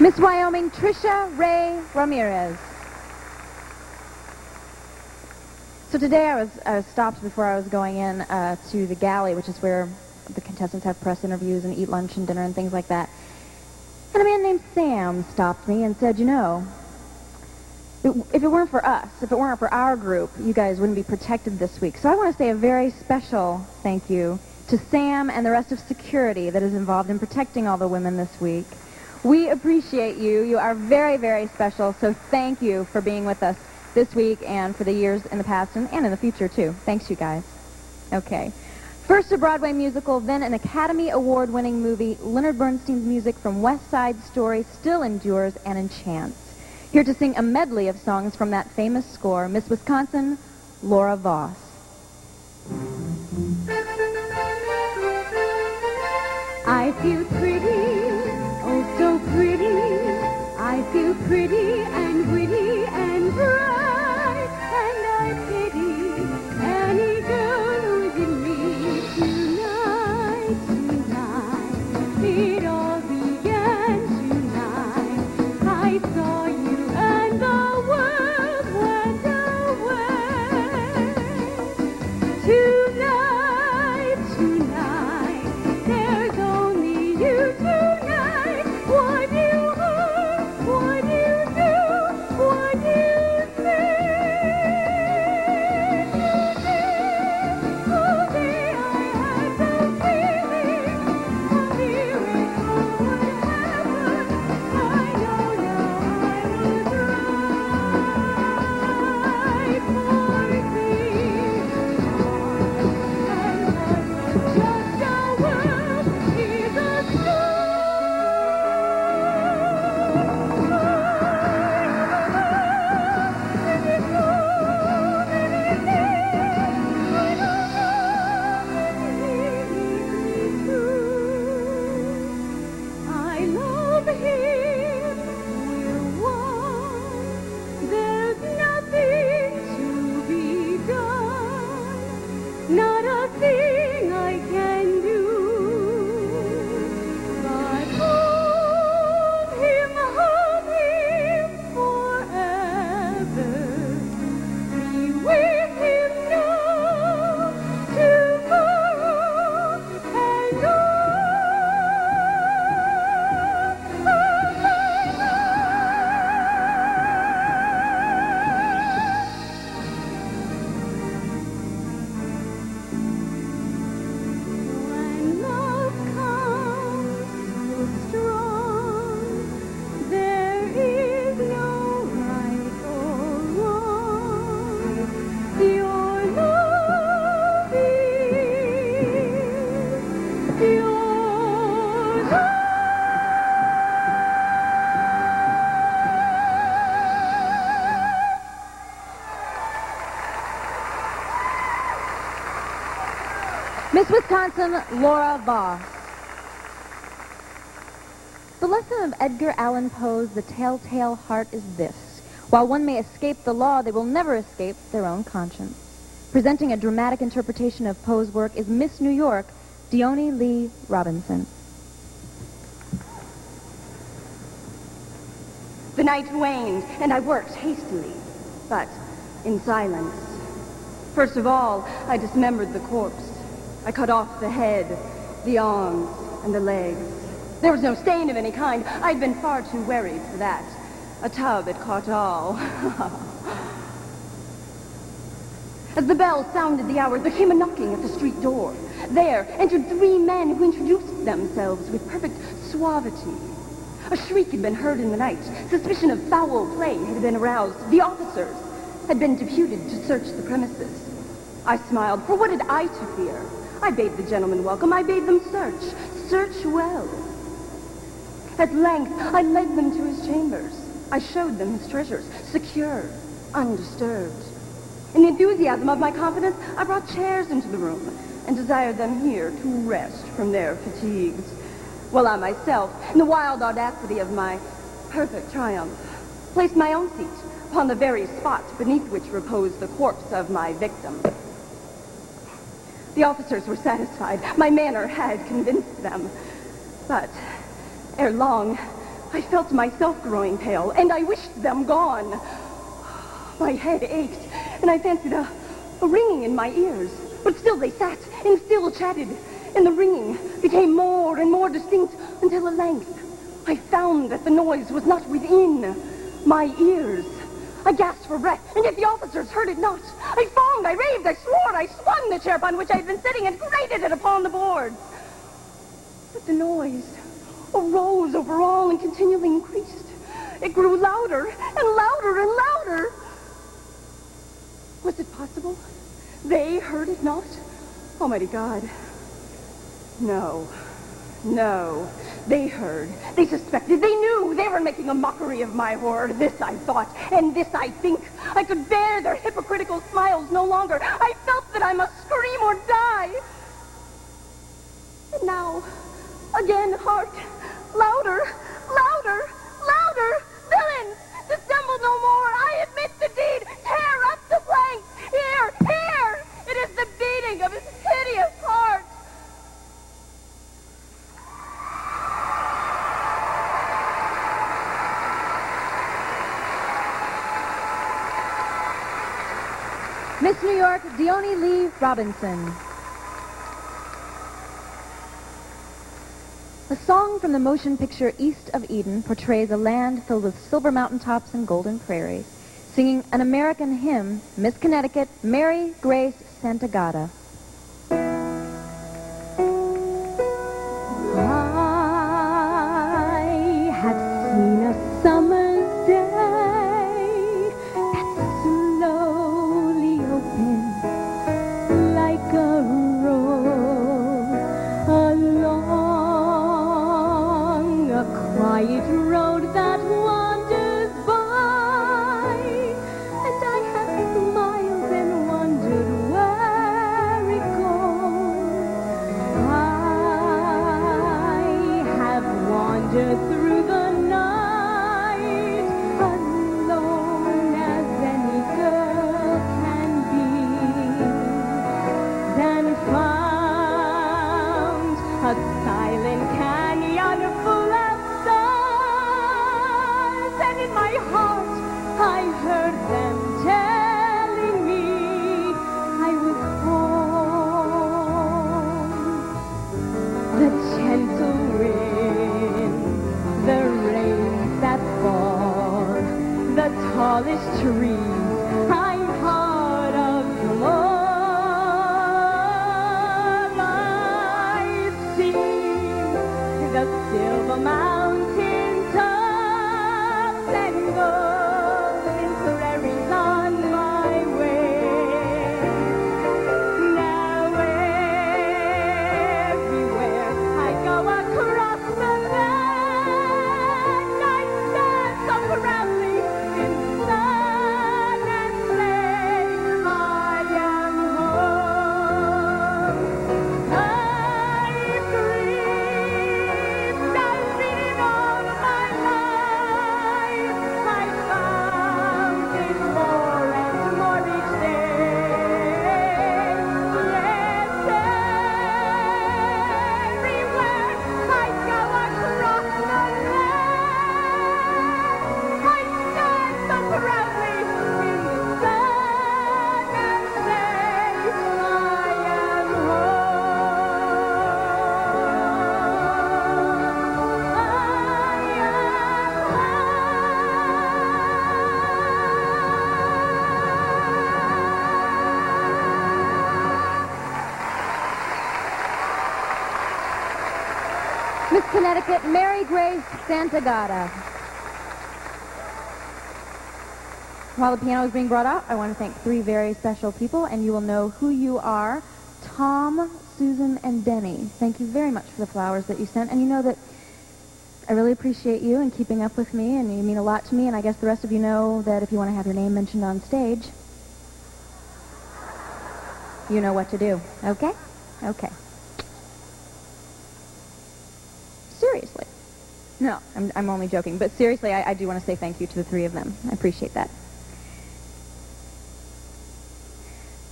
[SPEAKER 1] Miss Wyoming, Trisha Ray Ramirez. So today I was stopped before I was going in to the galley, which is where the contestants have press interviews and eat lunch and dinner and things like that. And a man named Sam stopped me and said, you know, if it weren't for us, if it weren't for our group, you guys wouldn't be protected this week. So I want to say a very special thank you to Sam and the rest of security that is involved in protecting all the women this week. We appreciate you. You are very, very special. So thank you for being with us this week and for the years in the past and in the future, too. Thanks, you guys. Okay. First a Broadway musical, then an Academy Award-winning movie. Leonard Bernstein's music from West Side Story still endures and enchants. Here to sing a medley of songs from that famous score, Miss Wisconsin, Laura Voss.
[SPEAKER 2] I feel pretty, oh so pretty. I feel pretty and witty and bright, and I pity any girl who's in me tonight, tonight. It all began tonight. I saw you and the world went away. Tonight, tonight, there's only you tonight. What you are, what you do, what you say. All day I had the feeling a miracle would happen. I know now I was right for thee. And just a world is a I love him, we're one. There's nothing to be done, not a thing I can do. But hold him forever. Be with him now, tomorrow, and all. When love comes so strong, there is no right or wrong. Your love is your love.
[SPEAKER 1] Miss Wisconsin, Laura Voss. The lesson of Edgar Allan Poe's The Telltale Heart is this. While one may escape the law, they will never escape their own conscience. Presenting a dramatic interpretation of Poe's work is Miss New York, Dione Lee Robinson.
[SPEAKER 6] The night waned, and I worked hastily, but in silence. First of all, I dismembered the corpse. I cut off the head, the arms, and the legs. There was no stain of any kind. I'd been far too wary for that. A tub had caught all. As the bell sounded the hour, there came a knocking at the street door. There entered 3 men who introduced themselves with perfect suavity. A shriek had been heard in the night. Suspicion of foul play had been aroused. The officers had been deputed to search the premises. I smiled, for what had I to fear? I bade the gentlemen welcome. I bade them search. Search well. At length, I led them to his chambers. I showed them his treasures, secure, undisturbed. In the enthusiasm of my confidence, I brought chairs into the room and desired them here to rest from their fatigues, while I myself, in the wild audacity of my perfect triumph, placed my own seat upon the very spot beneath which reposed the corpse of my victim. The officers were satisfied. My manner had convinced them. But ere long, I felt myself growing pale, and I wished them gone. My head ached, and I fancied a ringing in my ears. But still they sat and still chatted, and the ringing became more and more distinct until at length I found that the noise was not within my ears. I gasped for breath, and yet the officers heard it not. I foamed, I raved, I swore, I swung the chair upon which I had been sitting and grated it upon the boards. But the noise arose over all and continually increased. It grew louder and louder and louder. Was it possible? They heard it not? Almighty God. No. No. They heard. They suspected. They knew. They were making a mockery of my horror. This I thought, and this I think. I could bear their hypocritical smiles no longer. I felt that I must scream or die. And now, again, hark. Louder, louder, louder. Villains, dissemble no more. I admit the deed. Tear up the planks. Here, here. It is the beating of his hideous heart.
[SPEAKER 1] Miss New York, Dione Lee Robinson. A song from the motion picture East of Eden portrays a land filled with silver mountaintops and golden prairies. Singing an American hymn, Miss Connecticut, Mary Grace Santagata.
[SPEAKER 2] I have seen a summer's day that slowly opened like a rose along a quiet road that wanders by, and I have smiled and wondered where it goes. I have wandered through the night alone as any girl can be, then found a silent canyon full of stars, and in my heart I heard them telling me I was home. The gentle wind, the rains that fall, the tallest trees, I'm part of them all. I've seen the silver mountain tops and golden prairies on my way. Now everywhere I go across the land, I stand so proudly in the sun and say, I am home. I've dreamed, I've dreamed all my life. I found it more and more each day. Yes, everywhere I go across the land, I stand so proudly in the sun and say, I am
[SPEAKER 1] Miss Connecticut, Mary Grace Santagata. While the piano is being brought out, I want to thank three very special people, and you will know who you are. Tom, Susan, and Denny. Thank you very much for the flowers that you sent, and you know that I really appreciate you and keeping up with me, and you mean a lot to me, and I guess the rest of you know that if you want to have your name mentioned on stage, you know what to do. Okay? Okay. Seriously. No, I'm only joking, but seriously, I do want to say thank you to the three of them. I appreciate that.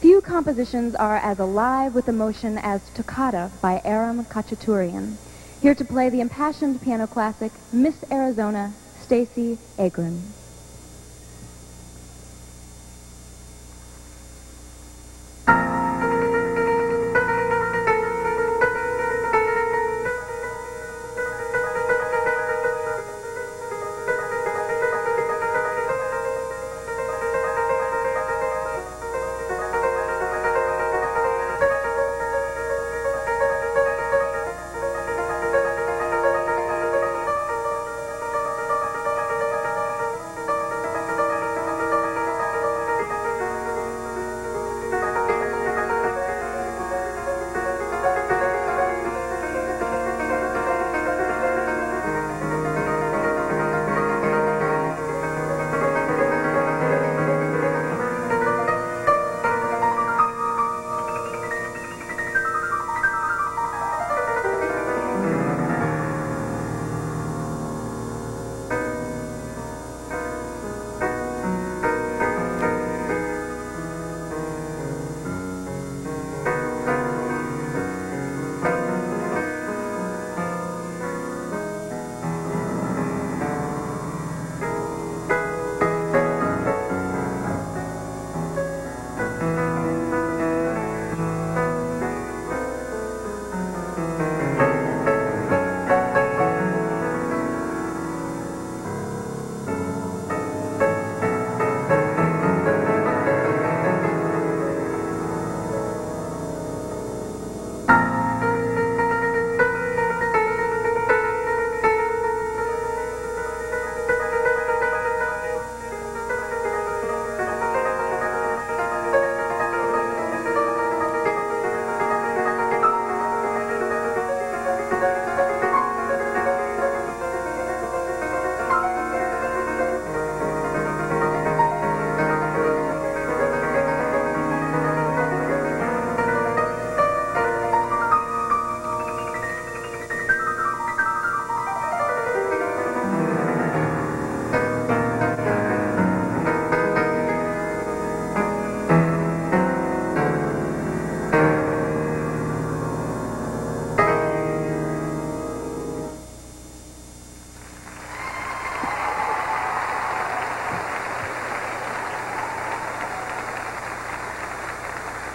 [SPEAKER 1] Few compositions are as alive with emotion as Toccata by Aram Khachaturian. Here to play the impassioned piano classic, Miss Arizona, Stacey Agron.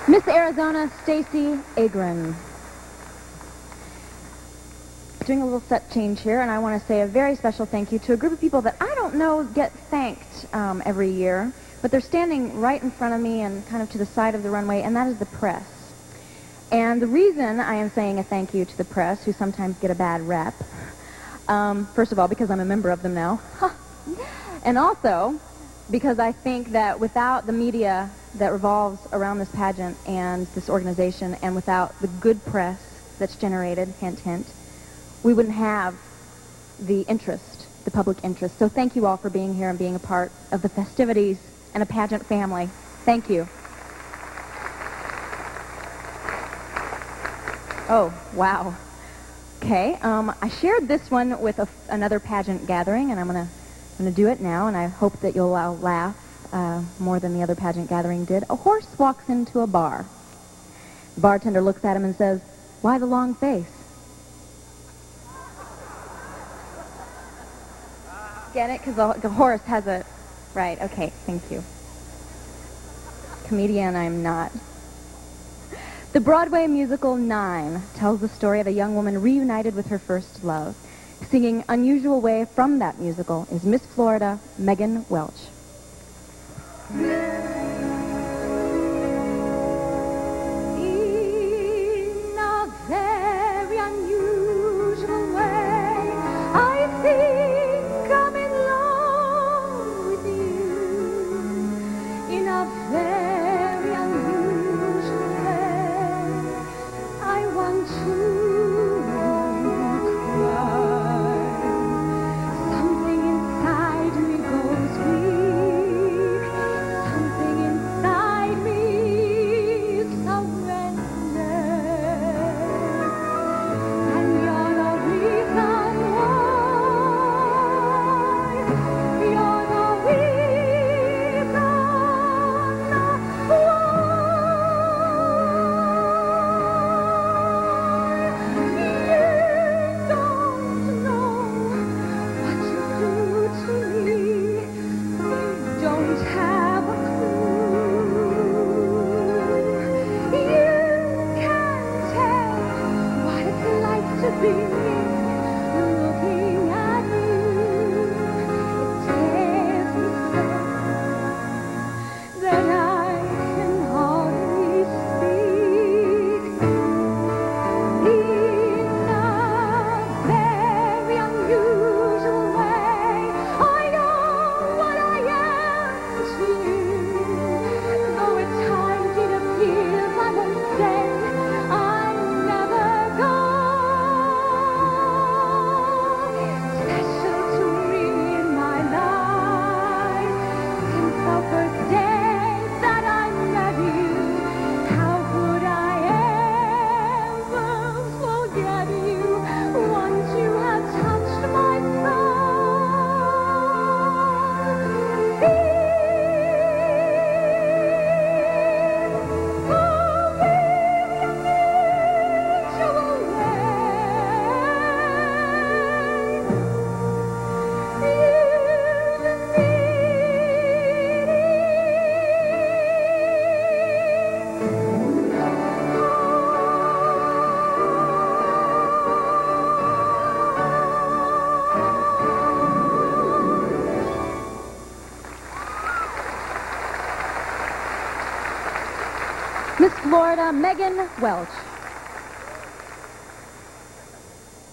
[SPEAKER 1] Miss Arizona, Stacey Agron. Doing a little set change here, and I want to say a very special thank you to a group of people that I don't know get thanked every year, but they're standing right in front of me and kind of to the side of the runway, and that is the press. And the reason I am saying a thank you to the press, who sometimes get a bad rep, first of all, because I'm a member of them now, and also because I think that without the media that revolves around this pageant and this organization, and without the good press that's generated, hint, hint, we wouldn't have the interest, the public interest. So thank you all for being here and being a part of the festivities and a pageant family. Thank you. Oh, wow. Okay, I shared this one with another pageant gathering, and I'm gonna do it now, and I hope that you'll all laugh more than the other pageant gathering did. A horse walks into a bar. The bartender looks at him and says, "Why the long face?" Get it? Because the horse has a... Right, okay, thank you. Comedian I'm not. The Broadway musical 9 tells the story of a young woman reunited with her first love. Singing Unusual Way from that musical is Miss Florida, Megan Welch.
[SPEAKER 2] In a very unusual way, I think I'm in love with you. In a very unusual way, I want to cry. Something inside me goes weak.
[SPEAKER 1] Miss Florida, Megan Welch.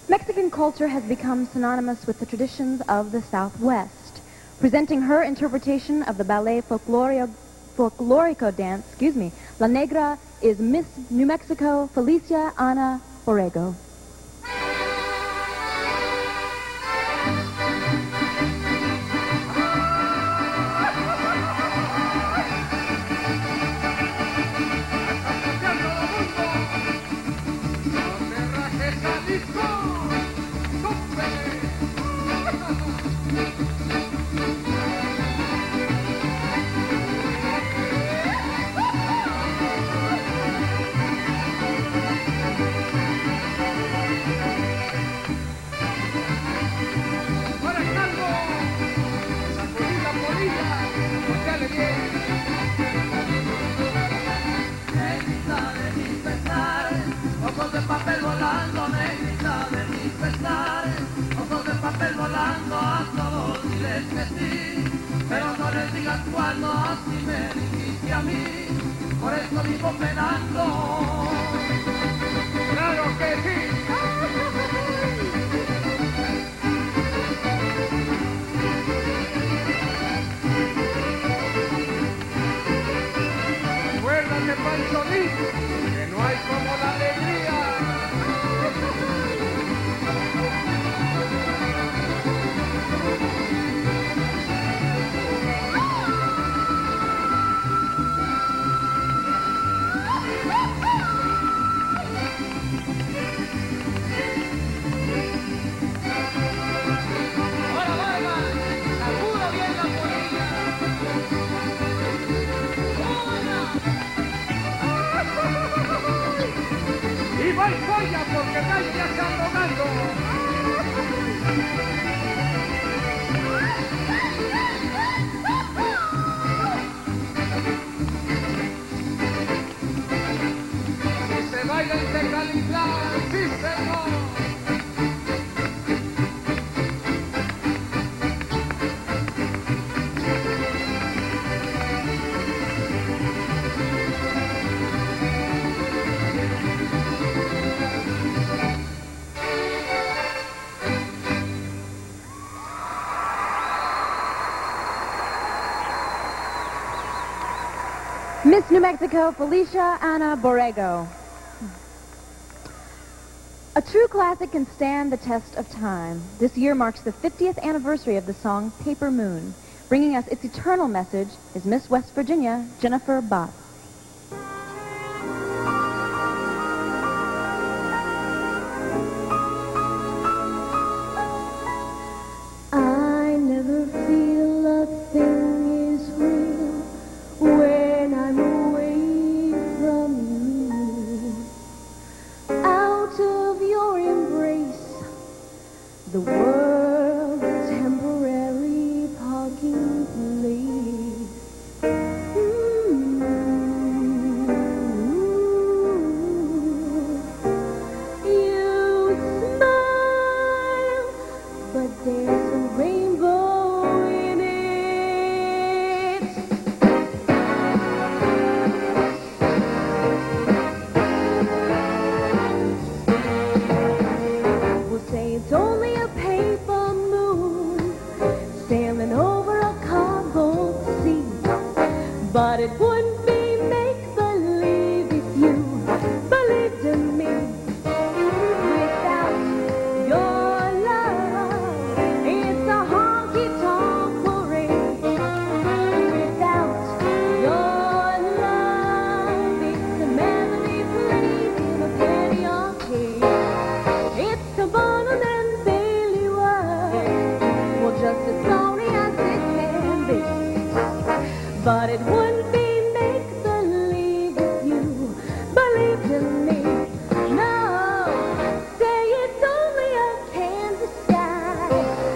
[SPEAKER 1] Mexican culture has become synonymous with the traditions of the Southwest. Presenting her interpretation of the ballet folklorico dance, La Negra, is Miss New Mexico, Felicia Ana Borrego.
[SPEAKER 2] Pero no les digas cuando así me dijiste a mí, por eso vivo penando. ¡Claro que sí! Acuérdate, Pancholín, que no hay como la alegría. Y vaya porque nadie ya está rogando. Y se baila en Tecalitlán, sí señor.
[SPEAKER 1] Miss New Mexico, Felicia Ana Borrego. A true classic can stand the test of time. This year marks the 50th anniversary of the song Paper Moon. Bringing us its eternal message is Miss West Virginia, Jennifer Bott.
[SPEAKER 7] I never feel a thing is real when I'm away from you. Out of your embrace, the world's a temporary parking place. You smile, but there's a rainbow in it. We'll say it's only a paper moon sailing over a cobbled sea, but it wouldn't be make-believe if you believed in me. Without your love, it's a honky-tonk parade. Without your love, it's a melody played in a penny arcade. It's a Bonham and Bailey world, well, just as phony as it can be. But it wouldn't be make-believe if you believed in me. No, say it's only a Kansas sky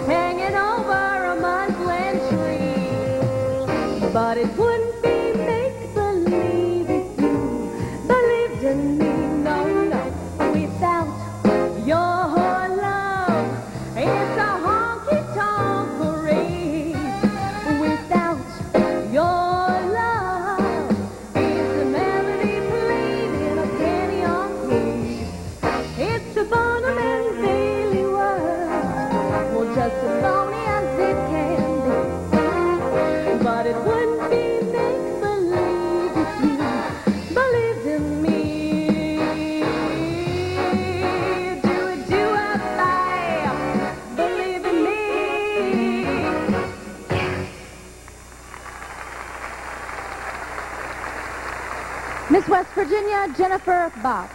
[SPEAKER 7] hanging over a muslin tree. But it wouldn't be make-believe if you believed in me. No, no, without your love, it's a honky-tonk parade. Without your love, it's a melody played
[SPEAKER 1] Miss West Virginia, Jennifer Bopp.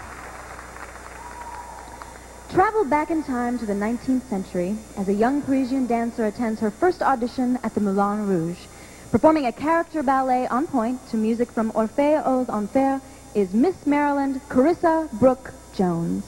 [SPEAKER 1] Traveled back in time to the 19th century as a young Parisian dancer attends her first audition at the Moulin Rouge. Performing a character ballet on point to music from Orphée aux Enfers is Miss Maryland Carissa Brooke Jones.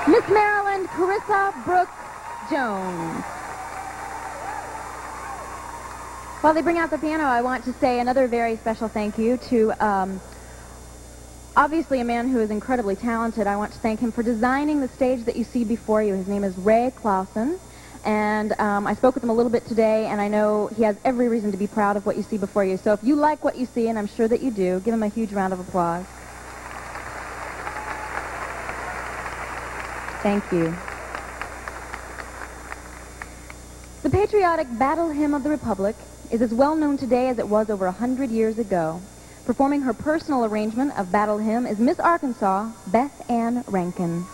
[SPEAKER 1] Miss Maryland Carissa Brooke Jones. While they bring out the piano, I want to say another very special thank you to obviously a man who is incredibly talented. I want to thank him for designing the stage that you see before you. His name is Ray Clausen, and I spoke with him a little bit today, and I know he has every reason to be proud of what you see before you. So if you like what you see, and I'm sure that you do, give him a huge round of applause. Thank you. The patriotic Battle Hymn of the Republic is as well known today as it was over 100 years ago. Performing her personal arrangement of Battle Hymn is Miss Arkansas, Beth Ann Rankin.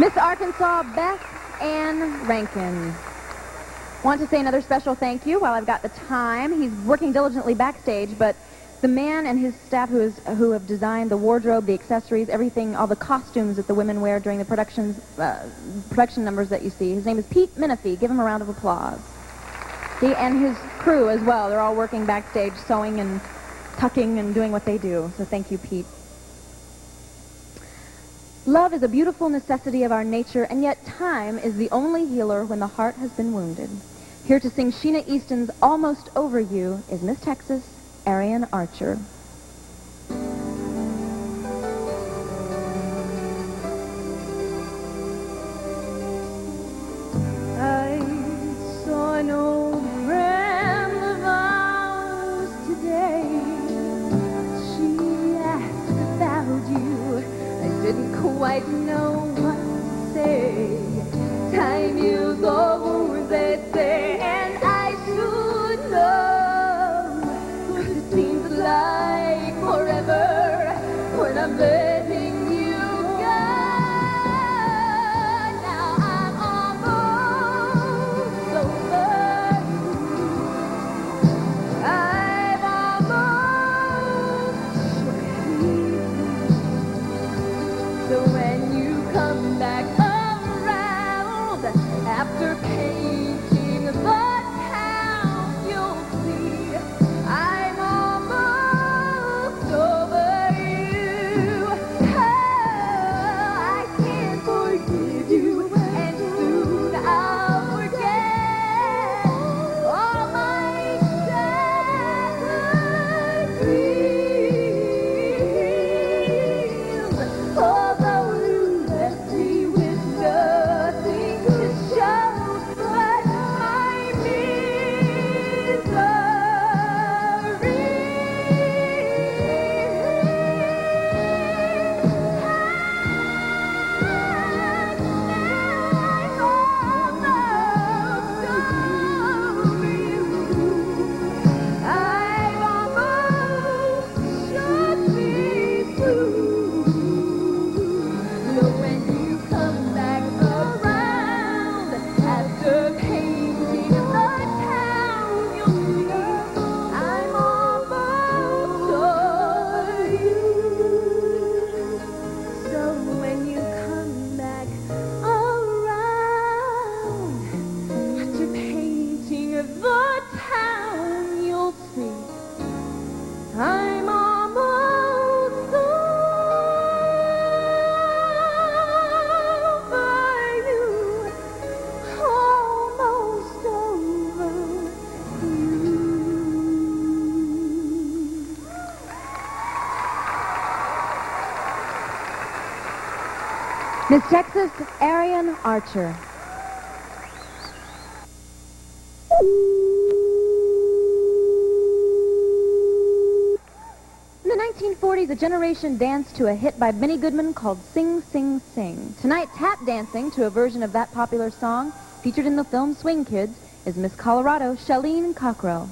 [SPEAKER 1] Miss Arkansas, Beth Ann Rankin. Want to say another special thank you while I've got the time. He's working diligently backstage, but the man and his staff who have designed the wardrobe, the accessories, everything, all the costumes that the women wear during the production numbers that you see. His name is Pete Menifee. Give him a round of applause. He and his crew as well. They're all working backstage, sewing and tucking and doing what they do. So thank you, Pete. Love is a beautiful necessity of our nature, and yet time is the only healer when the heart has been wounded. Here to sing Sheena Easton's Almost Over You is Miss Texas, Arian Archer.
[SPEAKER 7] I saw an old friend of ours today. She asked about you. I didn't quite know what to say. Time heals all wounds, they say, and I should know. 'Cause it seems like forever when I'm letting you go. Now I'm almost over you. I've almost shook you. So when you come back around after painting the town, you'll see I'm almost over you. Oh, I can't forgive you, and soon I'll forget all my shattered dreams. Although you left me with nothing to show but my I'm almost over you, almost over you.
[SPEAKER 1] Miss Texas, Arian Archer. In the 1940s, a generation danced to a hit by Benny Goodman called Sing, Sing, Sing. Tonight, tap dancing to a version of that popular song, featured in the film Swing Kids, is Miss Colorado, Shalene Cockrell.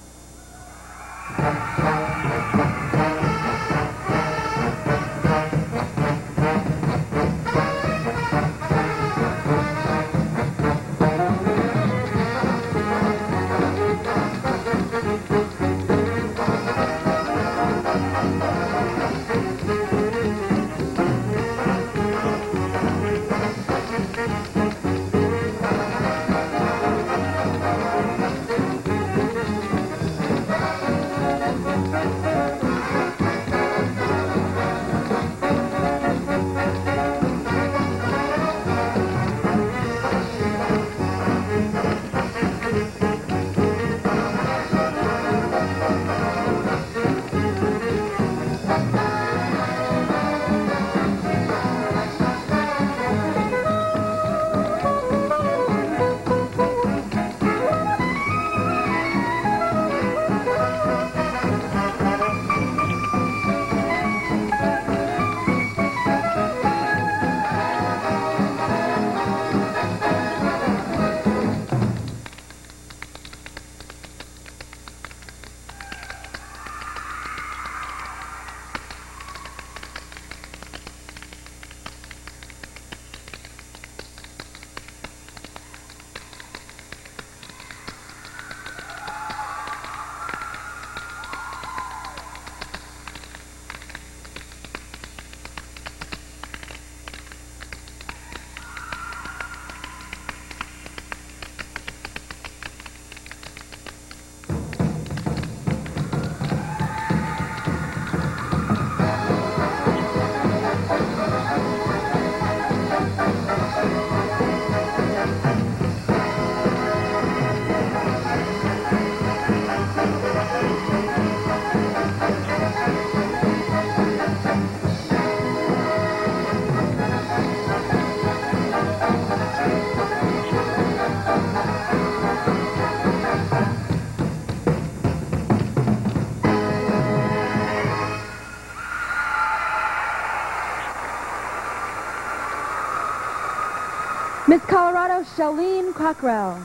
[SPEAKER 1] Charlene Cockrell.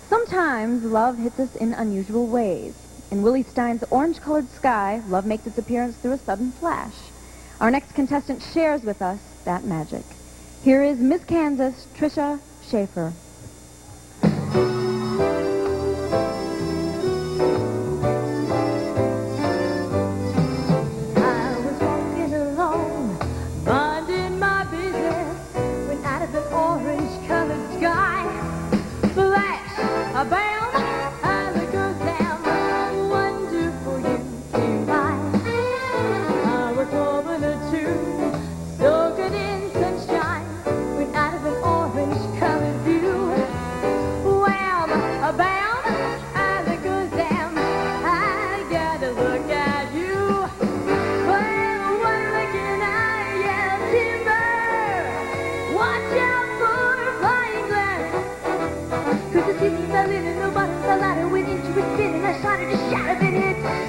[SPEAKER 1] Sometimes love hits us in unusual ways. In Willie Stein's orange-colored sky, love makes its appearance through a sudden flash. Our next contestant shares with us that magic. Here is Miss Kansas, Tricia Schaefer.
[SPEAKER 7] I was walking along, minding my business, when out of an orange-colored sky, flash, a bam, and the girl down, wonderful you came by. I was woman or two, soaking in sunshine, when out of an orange-colored view, wham, a bam, and the girl down. I gotta look at you. Well, one look and I yell timber. Watch out for flying glass. 'Cause the city fell in and the bottom fell out and went into a spin and I started to shout a bit.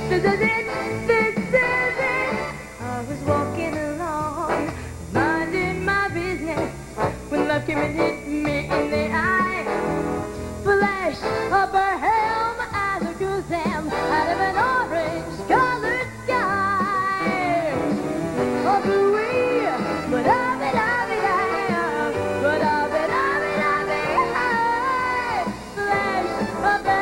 [SPEAKER 7] This is it. This is it. I was walking along, minding my business, when love came and hit me in the eye. Flash of a helm and a gazam out of an orange-colored sky. Oh, boo-wee, ba-da-ba-da-ba-da, ba-da-ba-da-ba-da-ba, flash of the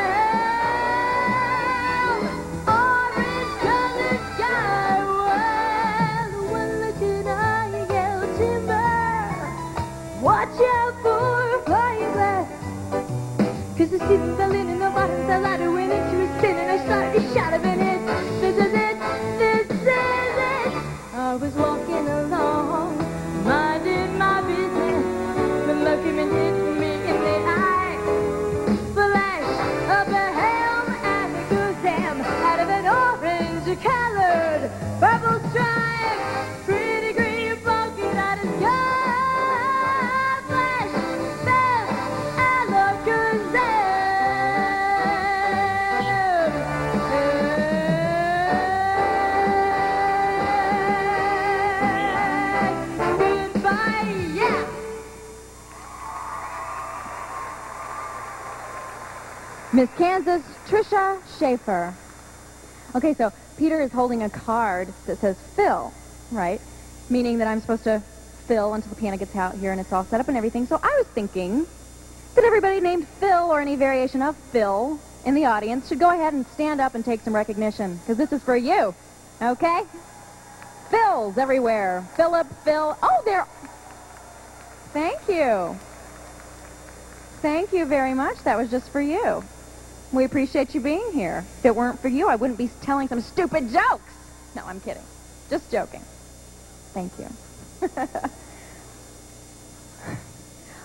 [SPEAKER 7] helm, orange-colored sky. Well, one look and I yell timber. Watch out for flying glass. 'Cause the ceiling fell in and the bottom fell out and went into a spin and I started to shout a minute. This is it, this is it. I was walking along, minding my business, when love came and hit me in the eye. Flash of a helm and a gazam out of an orange-colored purple stripe. Pretty green polka dot sky. Flash, bam, alakazam. Goodbye, yeah.
[SPEAKER 1] Miss Kansas, Tricia Schaefer. Okay, so Peter is holding a card that says fill, right? Meaning that I'm supposed to fill until the piano gets out here and it's all set up and everything. So I was thinking that everybody named Phil or any variation of Phil in the audience should go ahead and stand up and take some recognition, because this is for you, okay? Phils everywhere. Philip, Phil. Oh, there. Thank you. Thank you very much. That was just for you. We appreciate you being here. If it weren't for you, I wouldn't be telling some stupid jokes. No, I'm kidding. Just joking. Thank you.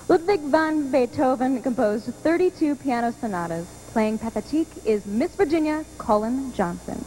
[SPEAKER 1] Ludwig van Beethoven composed 32 piano sonatas. Playing Pathetique is Miss Virginia Cullen Johnson.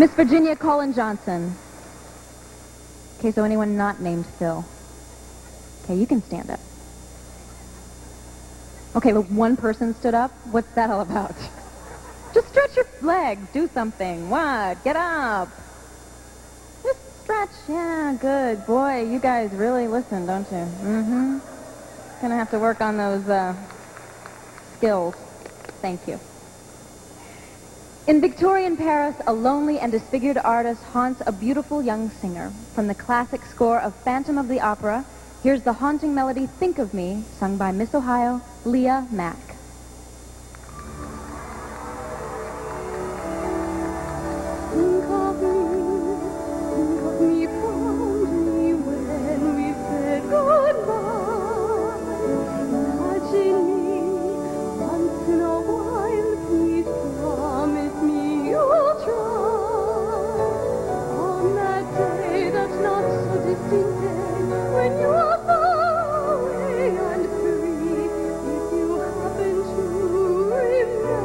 [SPEAKER 1] Miss Virginia Colin Johnson. Okay, so anyone not named Phil. Okay, you can stand up. Okay, but one person stood up? What's that all about? Just stretch your legs. Do something. What? Get up. Just stretch. Yeah, good. Boy, you guys really listen, don't you? Mm-hmm. Gonna have to work on those skills. Thank you. In Victorian Paris, a lonely and disfigured artist haunts a beautiful young singer. From the classic score of Phantom of the Opera, here's the haunting melody Think of Me, sung by Miss Ohio, Leah Mack.
[SPEAKER 2] Think of me fondly when we said goodbye. Imagine me once in a while, please promise me you'll try. On that day that's not so distant day, when you are far away and free, if you happen to remember,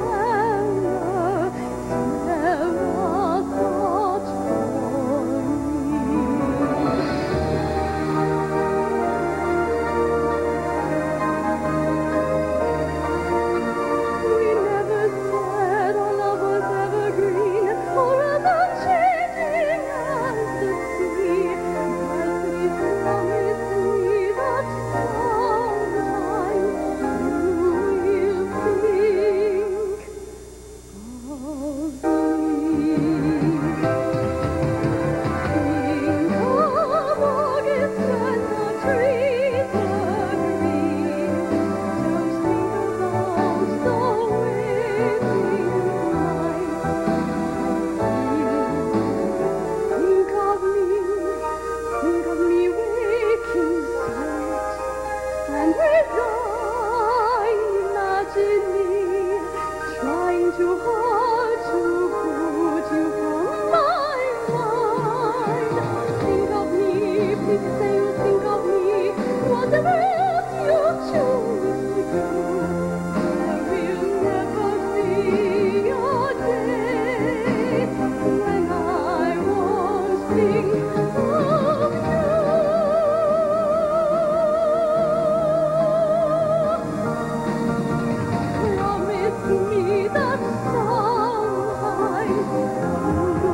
[SPEAKER 2] tell a thought for me. We never said our love was evergreen, or ever changing as the sea. But please promise me that sometime you will think of me. Think of August and the trees are green. Don't think about the waiting nights. Think of me waking silent and resigned. Imagine me trying too hard to put you from my mind. Think of me, please say you'll think of me, whatever else you choose to do. There will never be a day when I won't think of you. Promise me that sometime you will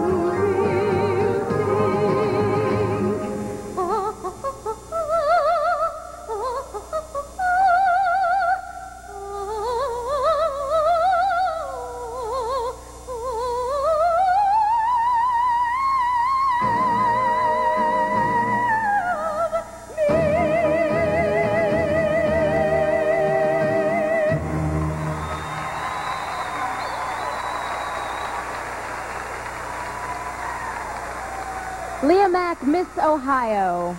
[SPEAKER 1] Leah Mack, Miss Ohio.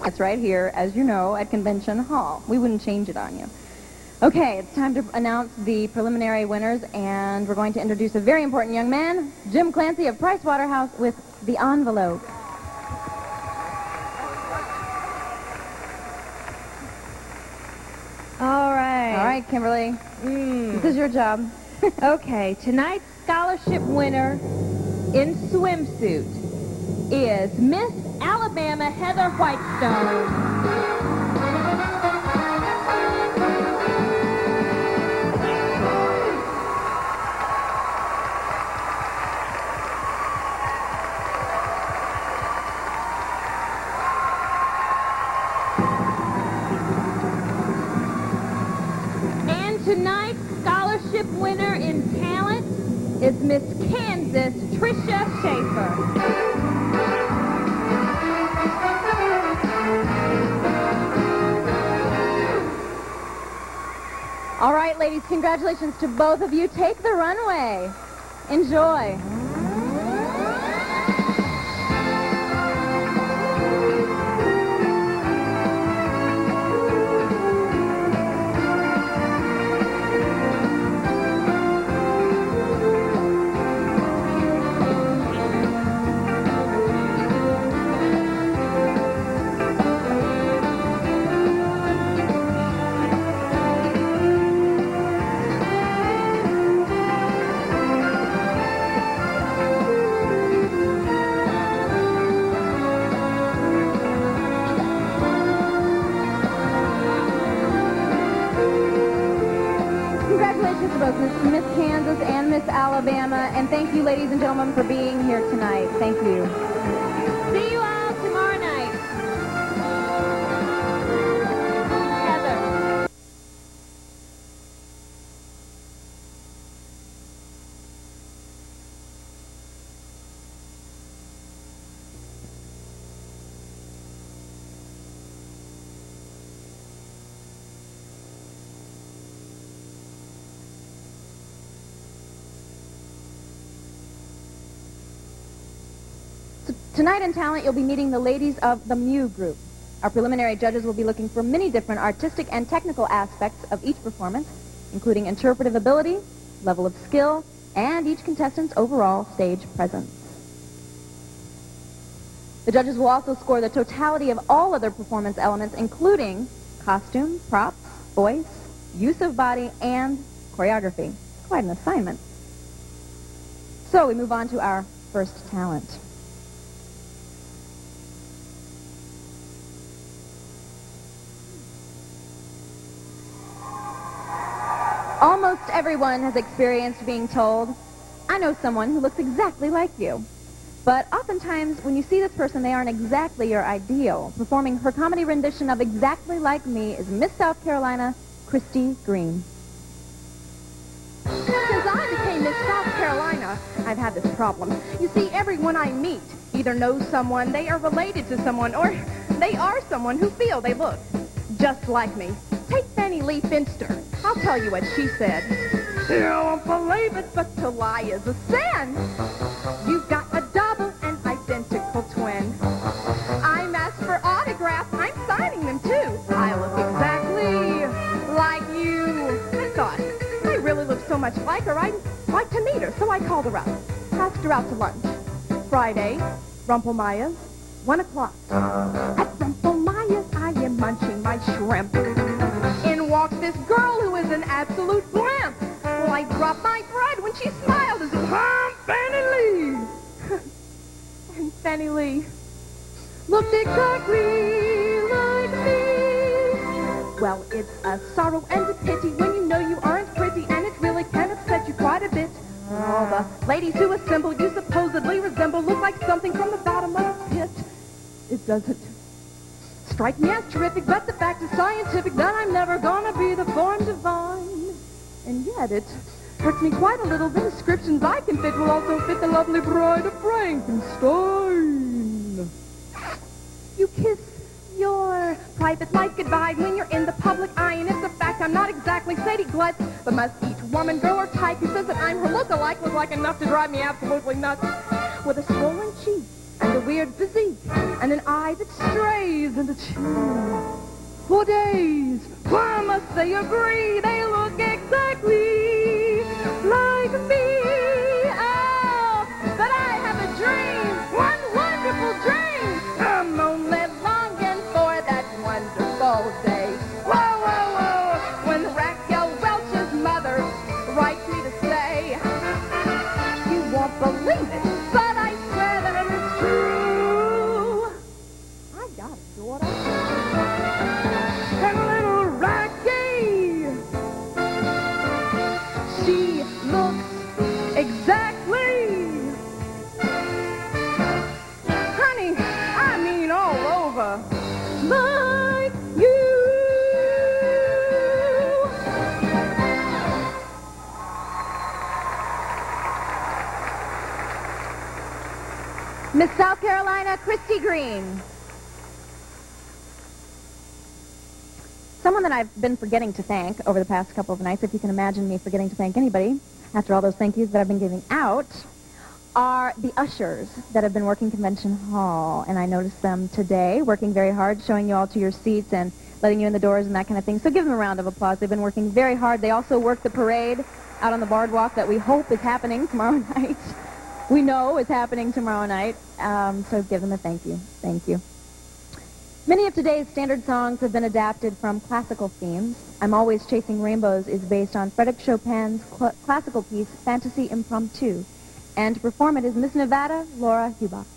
[SPEAKER 1] It's right here, as you know, at Convention Hall. We wouldn't change it on you. Okay, it's time to announce the preliminary winners, and we're going to introduce a very important young man, Jim Clancy of Price Waterhouse, with the envelope.
[SPEAKER 5] All right.
[SPEAKER 1] All right, Kimberly. This is your job.
[SPEAKER 5] Okay, tonight's scholarship winner in swimsuit is Miss Alabama Heather Whitestone. And tonight's scholarship winner in talent is Miss Kansas Tricia Schaefer.
[SPEAKER 1] All right, ladies, congratulations to both of you. Take the runway. Enjoy. And thank you, ladies and gentlemen, for being here tonight. Thank you.
[SPEAKER 5] See you all tomorrow night. Heather.
[SPEAKER 1] Tonight in Talent, you'll be meeting the ladies of the Mew Group. Our preliminary judges will be looking for many different artistic and technical aspects of each performance, including interpretive ability, level of skill, and each contestant's overall stage presence. The judges will also score the totality of all other performance elements, including costume, props, voice, use of body, and choreography. Quite an assignment. So we move on to our first talent. Almost everyone has experienced being told, I know someone who looks exactly like you. But oftentimes, when you see this person, they aren't exactly your ideal. Performing her comedy rendition of Exactly Like Me is Miss South Carolina, Christy Green.
[SPEAKER 8] Since I became Miss South Carolina, I've had this problem. You see, everyone I meet either knows someone, they are related to someone, or they are someone who feel they look just like me. Take Fannie Lee Finster. I'll tell you what she said. You won't believe it, but to lie is a sin. You've got a double and identical twin. I'm asked for autographs. I'm signing them, too. I look exactly like you. I thought, I really look so much like her, I'd like to meet her. So I called her up, asked her out to lunch. Friday, Rumpelmeyer's, 1 o'clock. At Rumpelmeyer's, I am munching my shrimp. In walks this girl who is an absolute blimp. Well, I dropped my bread when she smiled and said, I'm Fannie Lee. And Fannie Lee looked exactly like me. Well, it's a sorrow and a pity when you know you aren't pretty, and it really can upset you quite a bit. All the ladies who assemble you supposedly resemble look like something from the bottom of a pit. It doesn't strike me as terrific, but the fact is scientific that I'm never gonna be the form divine. And yet it hurts me quite a little. The descriptions I can fit will also fit the lovely bride of Frankenstein. You kiss your private life goodbye when you're in the public eye, and it's a fact I'm not exactly Sadie Glutz, but must each woman, girl, or type who says that I'm her look-alike look like enough to drive me absolutely nuts. With a swollen cheek and a weird physique and an eye that strays in the chin. For days, I must say agree, they look exactly like me. Oh, but I have a dream, one wonderful dream. I'm only longing for that wonderful day. Whoa, whoa, whoa, when Raquel Welch's mother writes me to say, you won't believe it, but I swear that it's true. I got a daughter. And little Rocky, she looks exactly, honey, I mean all over, like you.
[SPEAKER 1] Miss South Carolina, Christy Green. Someone that I've been forgetting to thank over the past couple of nights, if you can imagine me forgetting to thank anybody after all those thank yous that I've been giving out, are the ushers that have been working Convention Hall. And I noticed them today working very hard, showing you all to your seats and letting you in the doors and that kind of thing. So give them a round of applause. They've been working very hard. They also work the parade out on the boardwalk that we hope is happening tomorrow night. We know is happening tomorrow night. So give them a thank you. Thank you. Many of today's standard songs have been adapted from classical themes. I'm Always Chasing Rainbows is based on Frédéric Chopin's classical piece, Fantasy Impromptu. And to perform it is Miss Nevada, Laura Hubach.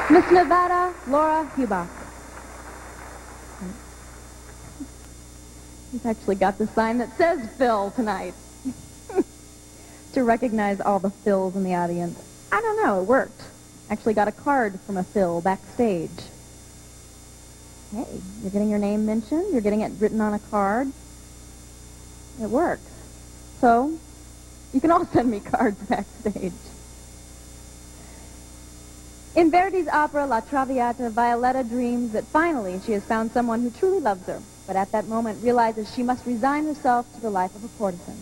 [SPEAKER 1] Miss Nevada Laura Hubach. He's actually got the sign that says Phil tonight. To recognize all the Phils in the audience. I don't know, it worked. Actually got a card from a Phil backstage. Hey, you're getting your name mentioned, you're getting it written on a card. It works. So, you can all send me cards backstage. In Verdi's opera La Traviata, Violetta dreams that finally she has found someone who truly loves her, but at that moment realizes she must resign herself to the life of a courtesan.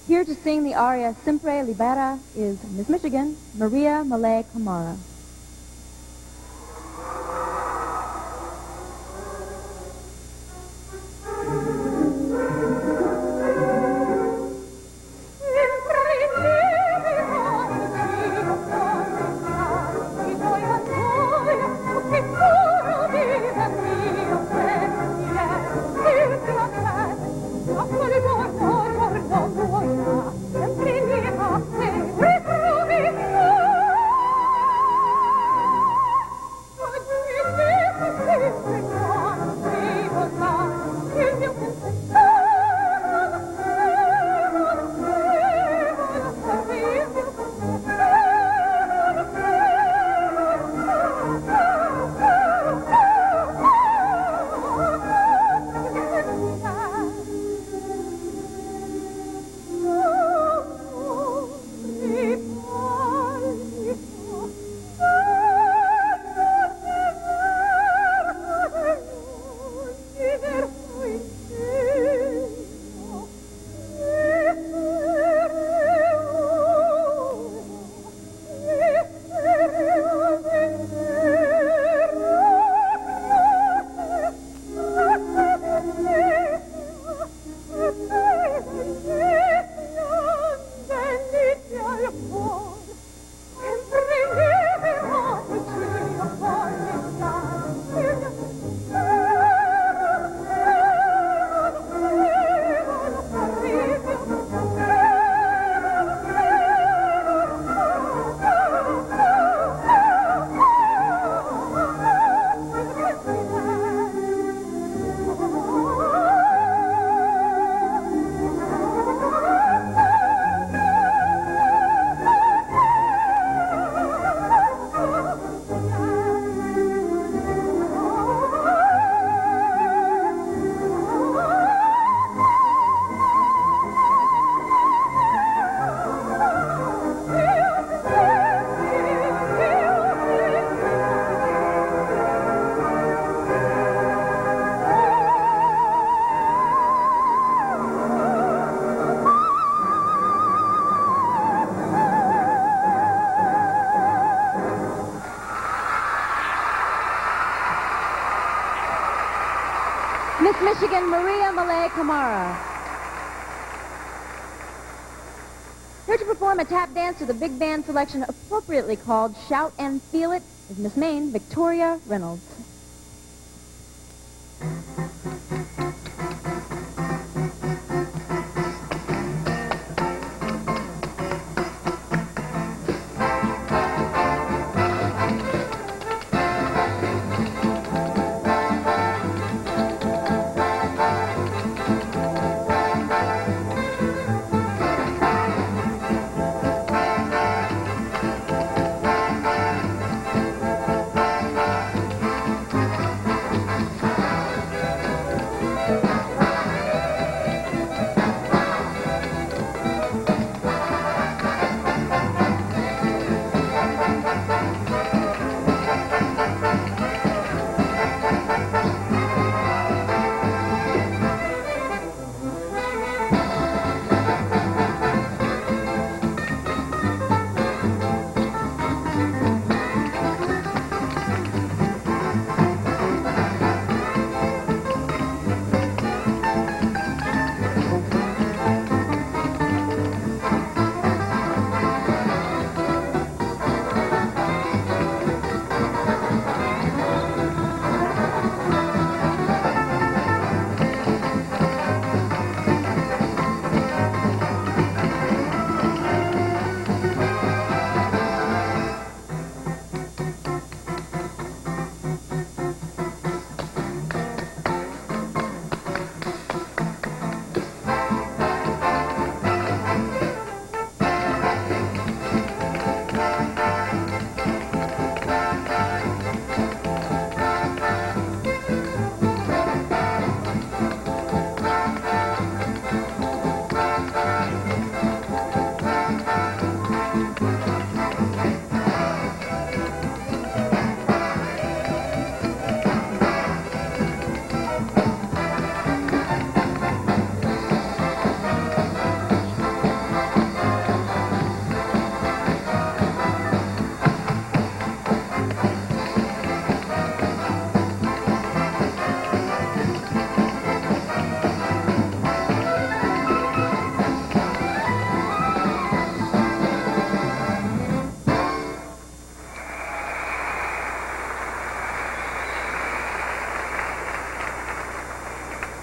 [SPEAKER 1] Here to sing the aria Sempre Libera is Miss Michigan, Maria Malay Camara. Miss Michigan, Maria Malay Camara. Here to perform a tap dance to the big band selection appropriately called Shout and Feel It is Miss Maine, Victoria Reynolds.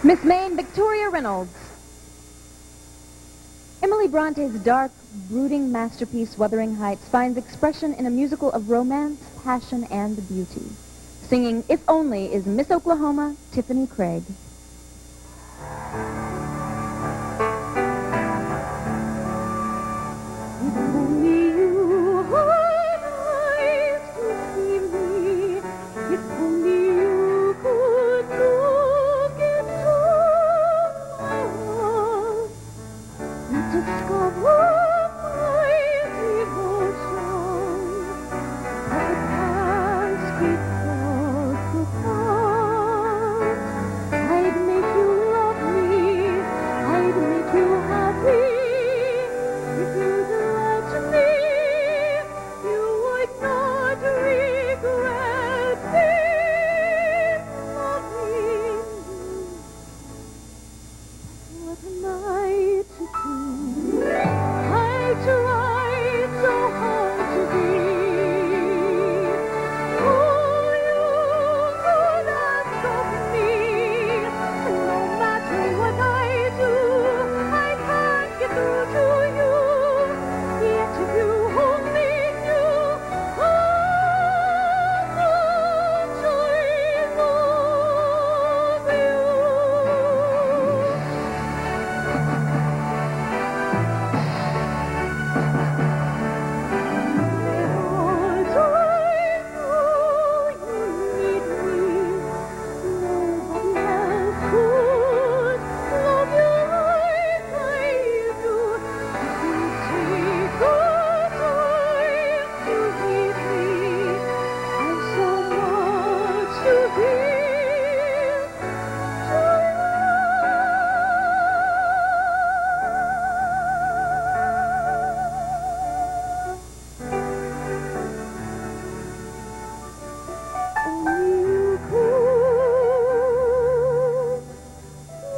[SPEAKER 1] Miss Maine Victoria Reynolds. Emily Bronte's dark, brooding masterpiece, Wuthering Heights, finds expression in a musical of romance, passion, and beauty. Singing If Only is Miss Oklahoma, Tiffany Craig.
[SPEAKER 7] If only you had eyes to see me, if only you could look into my heart and discover my devotion, that the past keep us apart. I'd make you love me, I'd make you happy. If you'd let me, you would not regret being loving me. What am I to do? I tried so hard to be who you could ask of me. No matter what I do, I can't get through to you. Yet if you only knew how much I love you.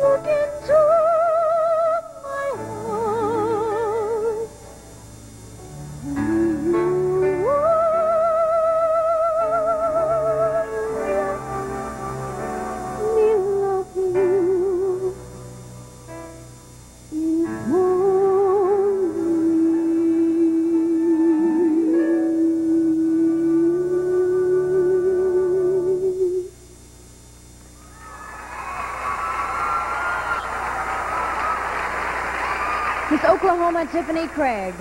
[SPEAKER 7] Look into my heart. Me love you. If only.
[SPEAKER 1] Miss Oklahoma, Tiffany Craig.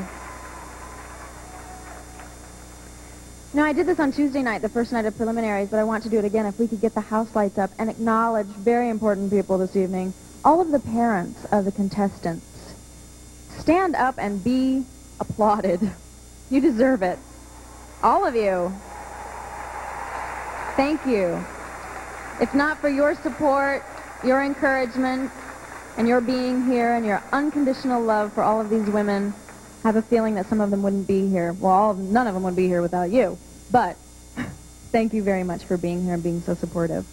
[SPEAKER 1] Now, I did this on Tuesday night, the first night of preliminaries, but I want to do it again if we could get the house lights up and acknowledge very important people this evening. All of the parents of the contestants. Stand up and be applauded. You deserve it. All of you. Thank you. If not for your support, your encouragement, and your being here and your unconditional love for all of these women, I have a feeling that some of them wouldn't be here. Well, none of them would be here without you. But thank you very much for being here and being so supportive.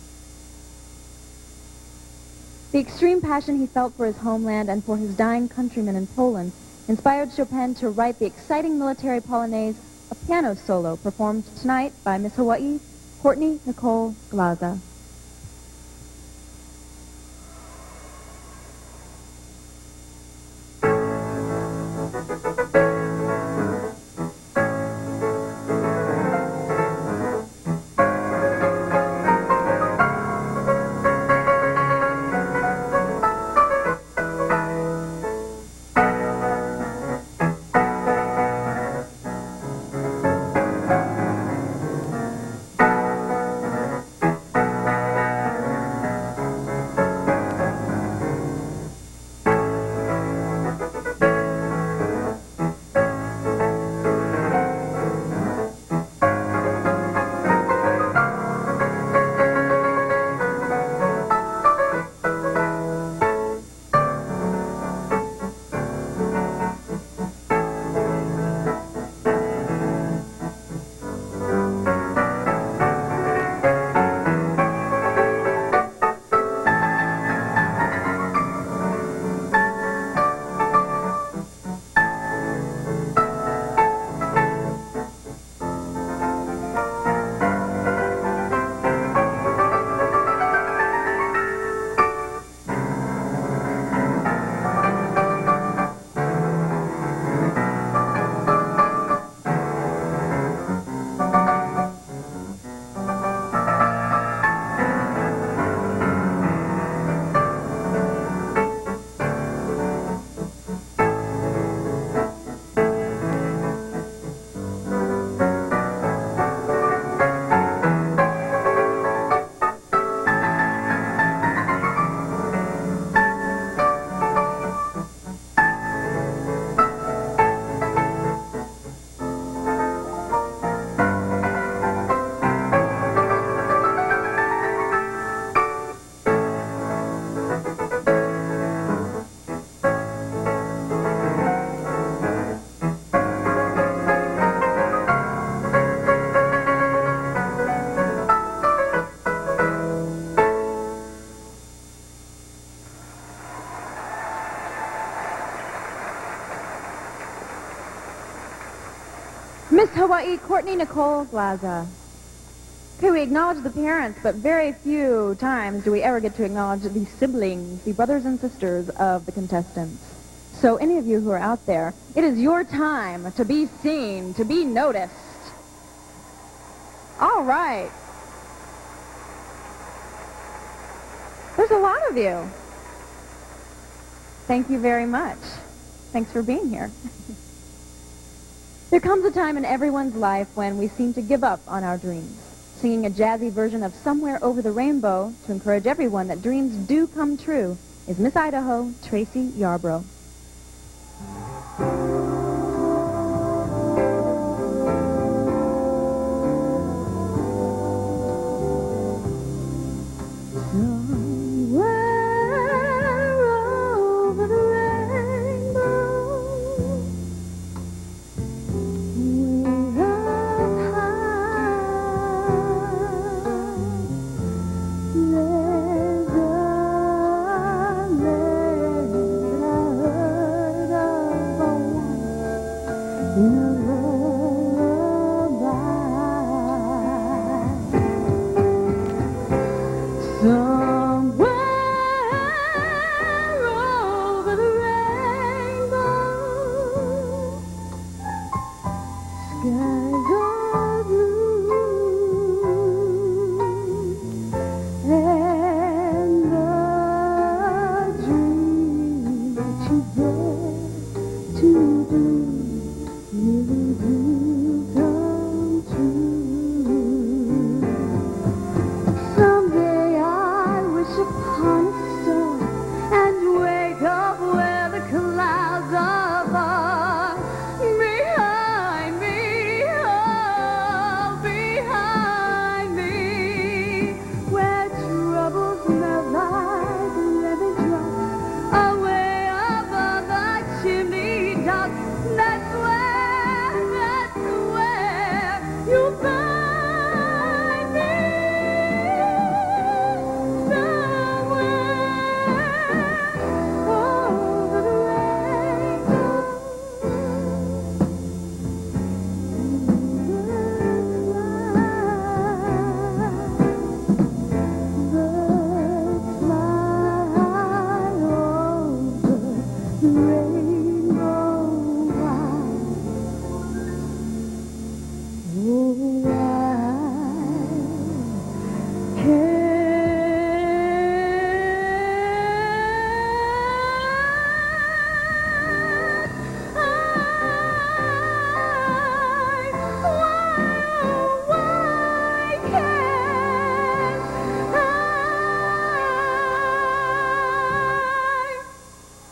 [SPEAKER 1] The extreme passion he felt for his homeland and for his dying countrymen in Poland inspired Chopin to write the exciting military polonaise, a piano solo performed tonight by Miss Hawaii, Courtney Nicole Glaza. Hawaii, Courtney Nicole Glaza. Okay, we acknowledge the parents, but very few times do we ever get to acknowledge the siblings, the brothers and sisters of the contestants. So any of you who are out there, it is your time to be seen, to be noticed. All right. There's a lot of you. Thank you very much. Thanks for being here. There comes a time in everyone's life when we seem to give up on our dreams. Singing a jazzy version of Somewhere Over the Rainbow to encourage everyone that dreams do come true is Miss Idaho, Tracy Yarbrough.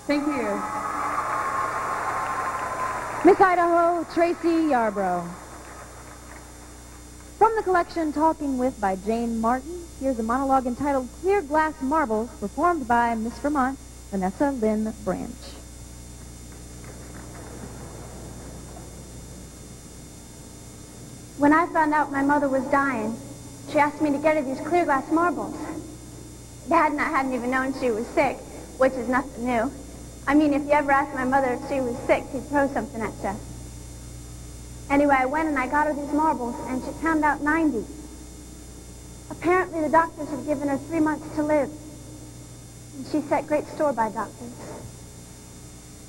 [SPEAKER 1] Thank you. Miss Idaho, Tracy Yarbrough. From the collection Talking With by Jane Martin, here's a monologue entitled Clear Glass Marbles, performed by Miss Vermont, Vanessa Lynn Branch.
[SPEAKER 9] When I found out my mother was dying, she asked me to get her these clear glass marbles. Dad and I hadn't even known she was sick, which is nothing new. I mean, if you ever asked my mother if she was sick, she'd throw something at you. Anyway, I went and I got her these marbles, and she turned out 90. Apparently, the doctors had given her 3 months to live. And she set great store by doctors.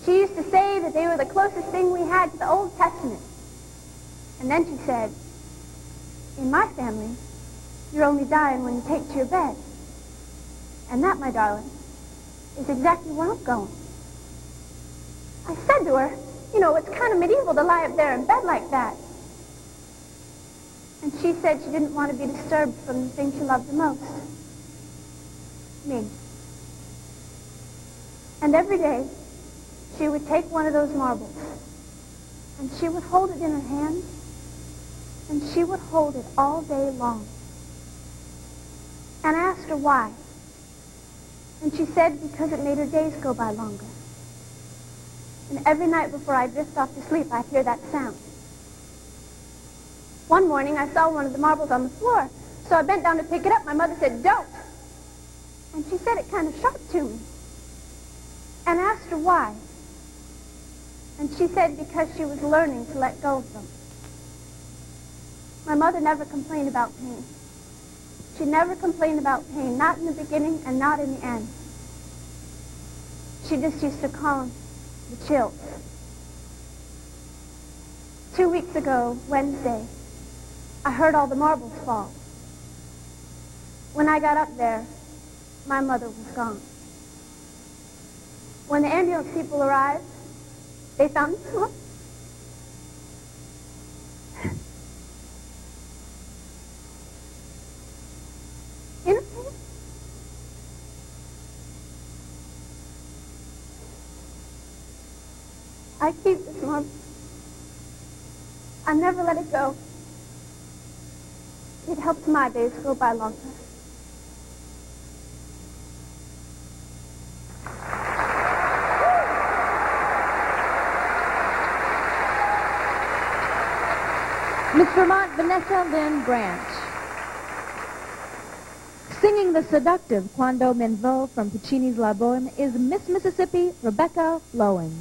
[SPEAKER 9] She used to say that they were the closest thing we had to the Old Testament. And then she said, in my family, you're only dying when you take to your bed. And that, my darling, is exactly where I'm going. I said to her, you know, it's kind of medieval to lie up there in bed like that. And she said she didn't want to be disturbed from the thing she loved the most. Me. And every day, she would take one of those marbles, and she would hold it in her hand, and she would hold it all day long. And I asked her why. And she said because it made her days go by longer. And every night before I drift off to sleep, I'd hear that sound. One morning, I saw one of the marbles on the floor, so I bent down to pick it up. My mother said, don't. And she said it kind of sharp to me. And I asked her why. And she said because she was learning to let go of them. My mother never complained about pain. She never complained about pain, not in the beginning and not in the end. She just used to call them the chills. 2 weeks ago, Wednesday, I heard all the marbles fall. When I got up there, my mother was gone. When the ambulance people arrived, they found me in a pit. I keep this marble. I never let it go. It helps my days go by longer.
[SPEAKER 1] Miss Vermont Vanessa Lynn Branch. Singing the seductive Quando Menvo from Puccini's La Boheme is Miss Mississippi Rebecca Lowen.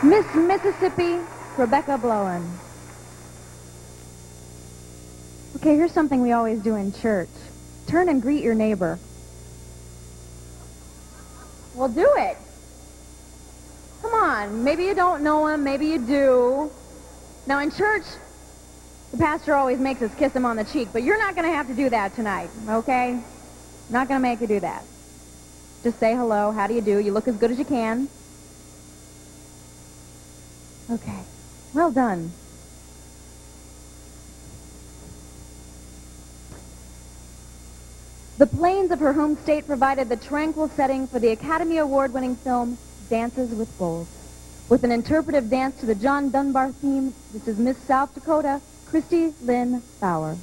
[SPEAKER 1] Miss Mississippi Rebecca Blowen. Okay, here's something we always do in church. Turn and greet your neighbor. Well, do it. Come on. Maybe you don't know him. Maybe you do. Now, in church, the pastor always makes us kiss him on the cheek, but you're not going to have to do that tonight, okay? Not going to make you do that. Just say hello. How do you do? You look as good as you can. Okay. Well done. The plains of her home state provided the tranquil setting for the Academy Award-winning film Dances with Wolves. With an interpretive dance to the John Dunbar theme, this is Miss South Dakota, Christy Lynn Bauer.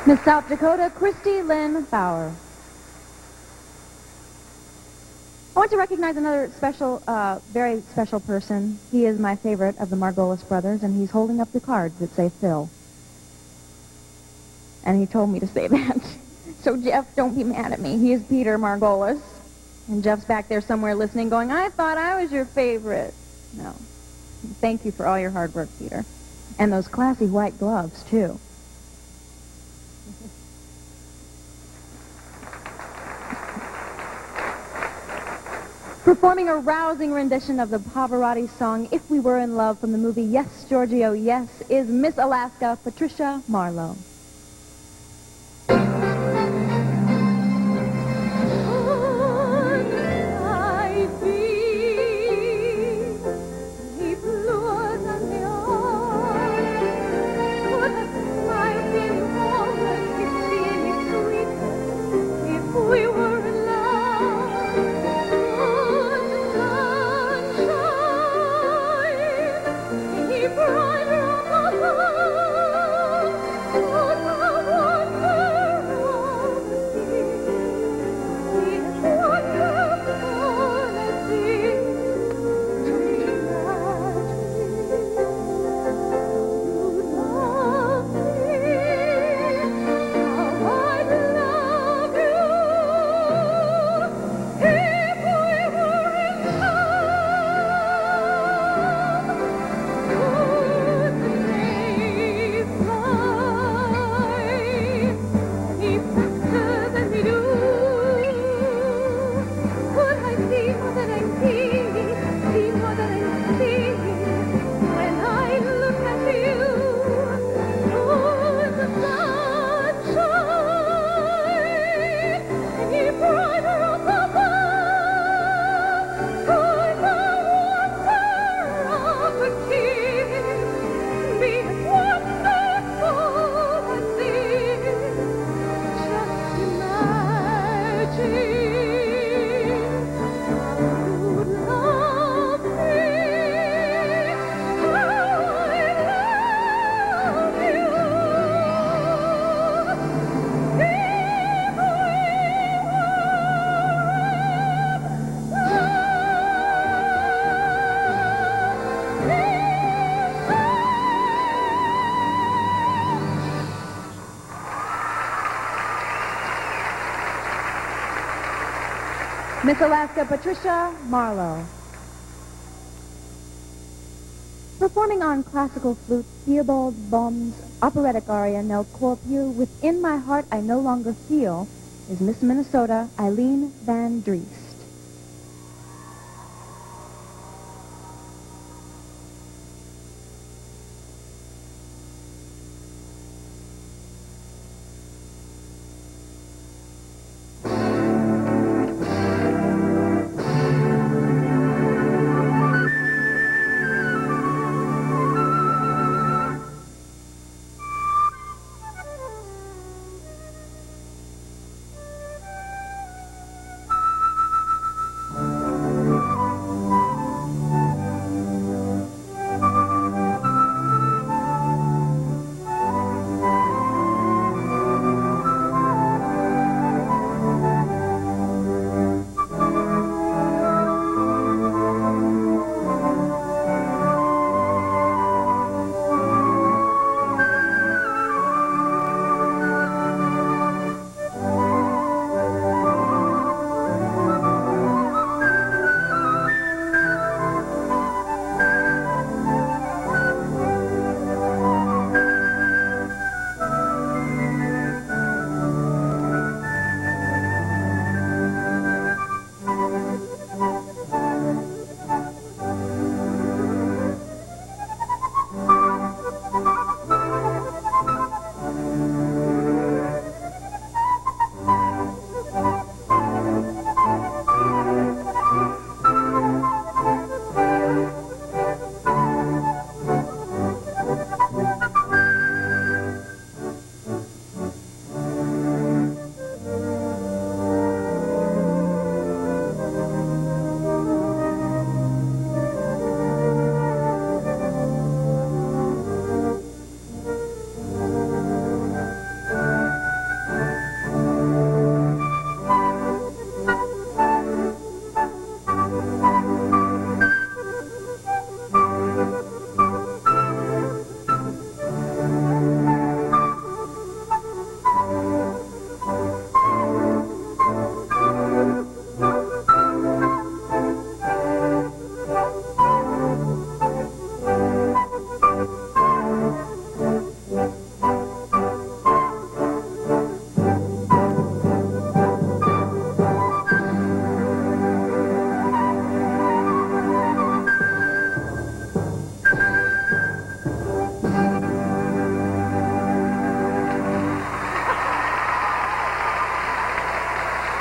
[SPEAKER 1] Miss South Dakota, Christy Lynn Bauer. I want to recognize another special, very special person. He is my favorite of the Margolis brothers, and he's holding up the cards that say Phil. And he told me to say that. So, Jeff, don't be mad at me. He is Peter Margolis. And Jeff's back there somewhere listening, going, I thought I was your favorite. No. Thank you for all your hard work, Peter. And those classy white gloves, too. Performing a rousing rendition of the Pavarotti song, If We Were in Love, from the movie Yes, Giorgio, Yes, is Miss Alaska, Patricia Marlowe. Miss Alaska, Patricia Marlowe. Performing on classical flute, Theobald Baum's operatic aria, Nel Corpus, Within My Heart I No Longer Feel, is Miss Minnesota, Eileen Van Driest.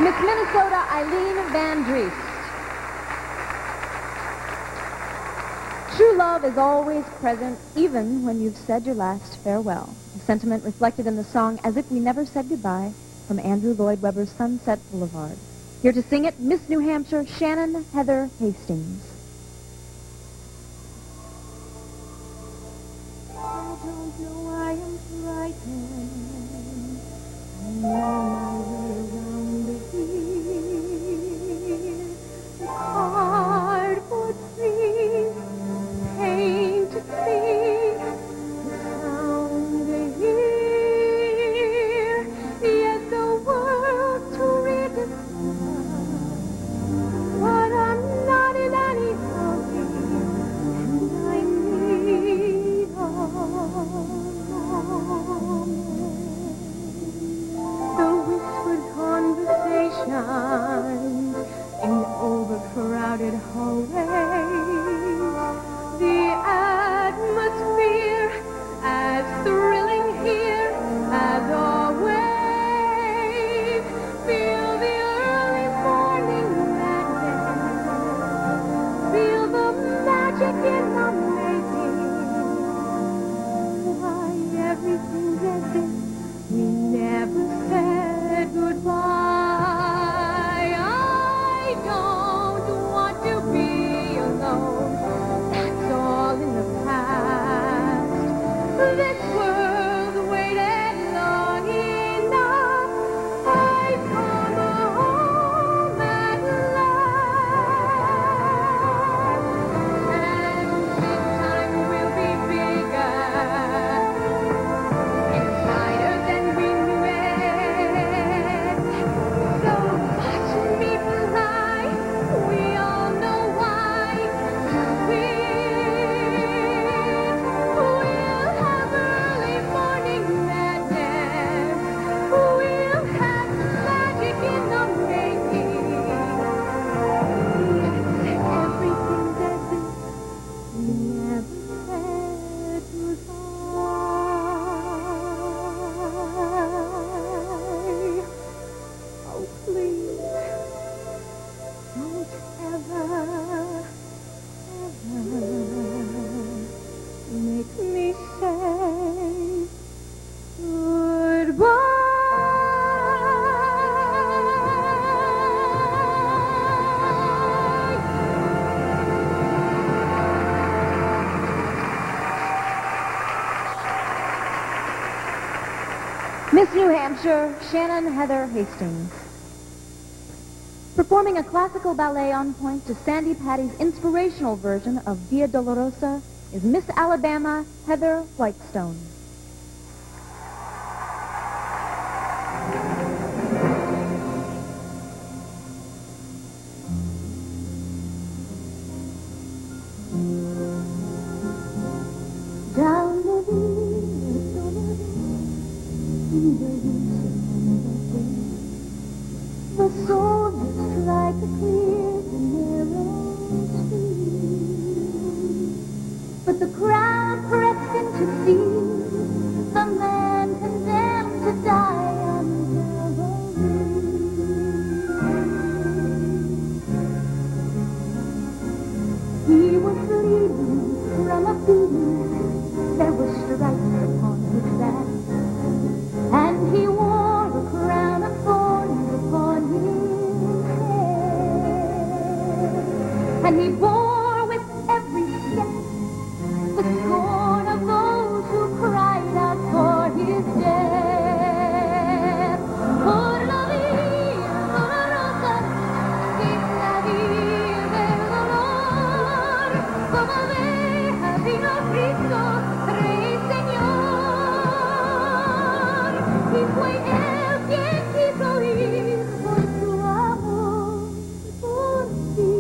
[SPEAKER 1] Miss Minnesota Eileen Van Driest. True love is always present, even when you've said your last farewell. A sentiment reflected in the song As If We Never Said Goodbye from Andrew Lloyd Webber's Sunset Boulevard. Here to sing it, Miss New Hampshire, Shannon Heather Hastings.
[SPEAKER 7] I don't know why I'm frightened. I know my way around the hill. The cardboard trees, painted trees, the sound they hear. Yes, the world to rediscover. But I'm not in any hurry, and I need a the whispered conversations in overcrowded hallways. The atmosphere as thrilling here as always. Feel the early morning madness. Feel the magic in the making. Why everything's as if we never said goodbye. I don't want to be alone. That's all in the past. This world waited long enough. I've come home at last. And this time will be bigger and brighter than we knew it. So watch me fly. We all know why. We'll have early morning madness. We'll have magic in the making. Yes, everything's as if we never said goodbye. Oh, please, don't ever, ever make me say goodbye.
[SPEAKER 1] Miss New Hampshire, Shannon Heather Hastings. Performing a classical ballet on point to Sandy Patty's inspirational version of Via Dolorosa is Miss Alabama, Heather Whitestone.
[SPEAKER 7] Down the the soldiers try to clear the narrow street, but the crowd pressed in to see the man condemned to die on Calvary. He was bleeding from a beating. There were stripes upon his back, and he wore a crown of thorns upon his head. And he bore with every step the scorn of those who cried out for his death. Por la via dolorosa, sin la via del dolor, como abeja vino Cristo, Rey Señor. Y fue él quien quiso ir por su amor, por ti.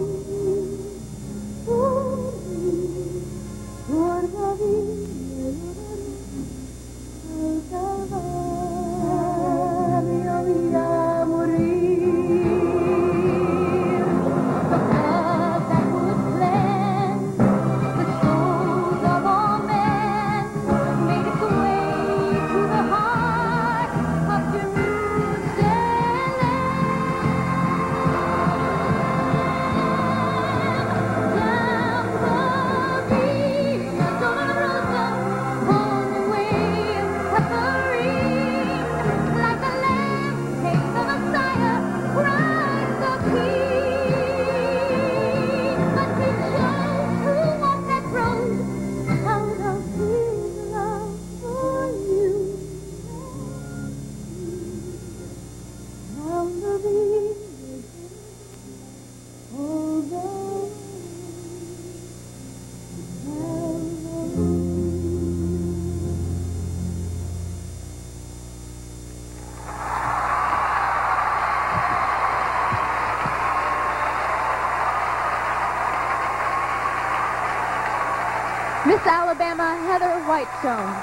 [SPEAKER 1] Miss Alabama, Heather Whitestone.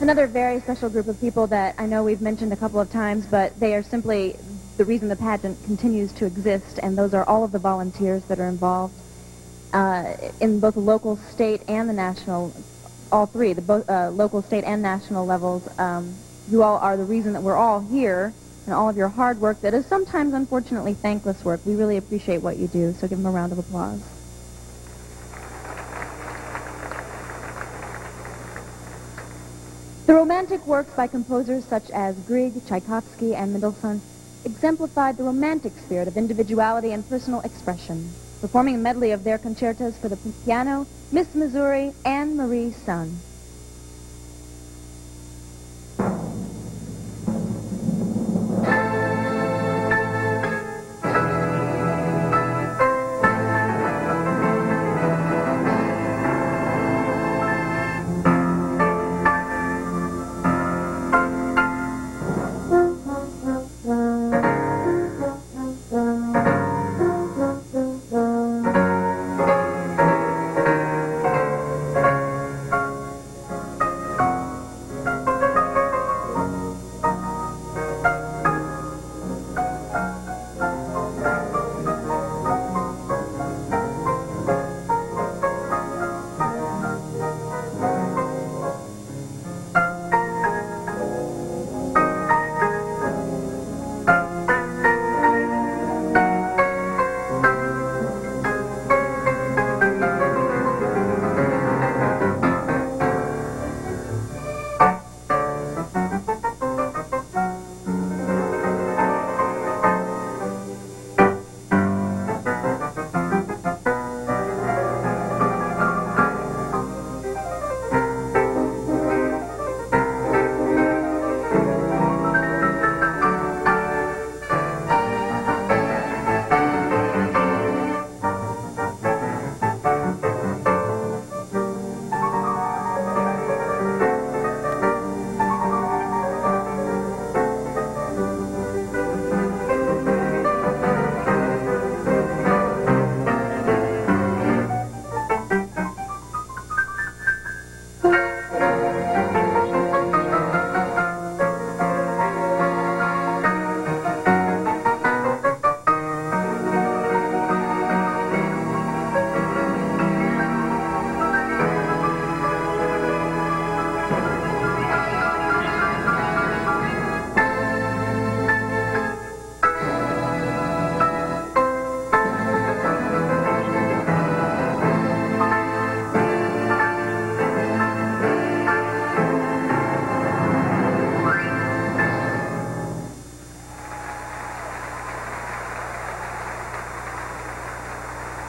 [SPEAKER 1] Another very special group of people that I know we've mentioned a couple of times, but they are simply the reason the pageant continues to exist, and those are all of the volunteers that are involved in both the local, state, and the national, all three, the local, state, and national levels. You all are the reason that we're all here, and all of your hard work that is sometimes, unfortunately, thankless work. We really appreciate what you do, so give them a round of applause. The romantic works by composers such as Grieg, Tchaikovsky, and Mendelssohn exemplified the romantic spirit of individuality and personal expression. Performing a medley of their concertos for the piano, Miss Missouri, Anne Marie Sun.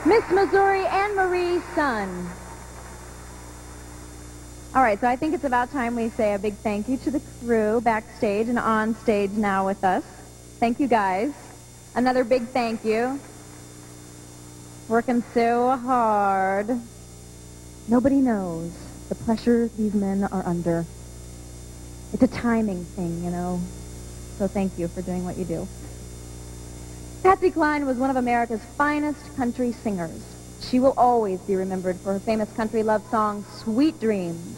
[SPEAKER 1] Miss Missouri, Anne Marie Sun. All right, so I think it's about time we say a big thank you to the crew backstage and on stage now with us. Thank you, guys. Another big thank you. Working so hard. Nobody knows the pressure these men are under. It's a timing thing, you know. So thank you for doing what you do. Patsy Cline was one of America's finest country singers. She will always be remembered for her famous country love song, Sweet Dreams.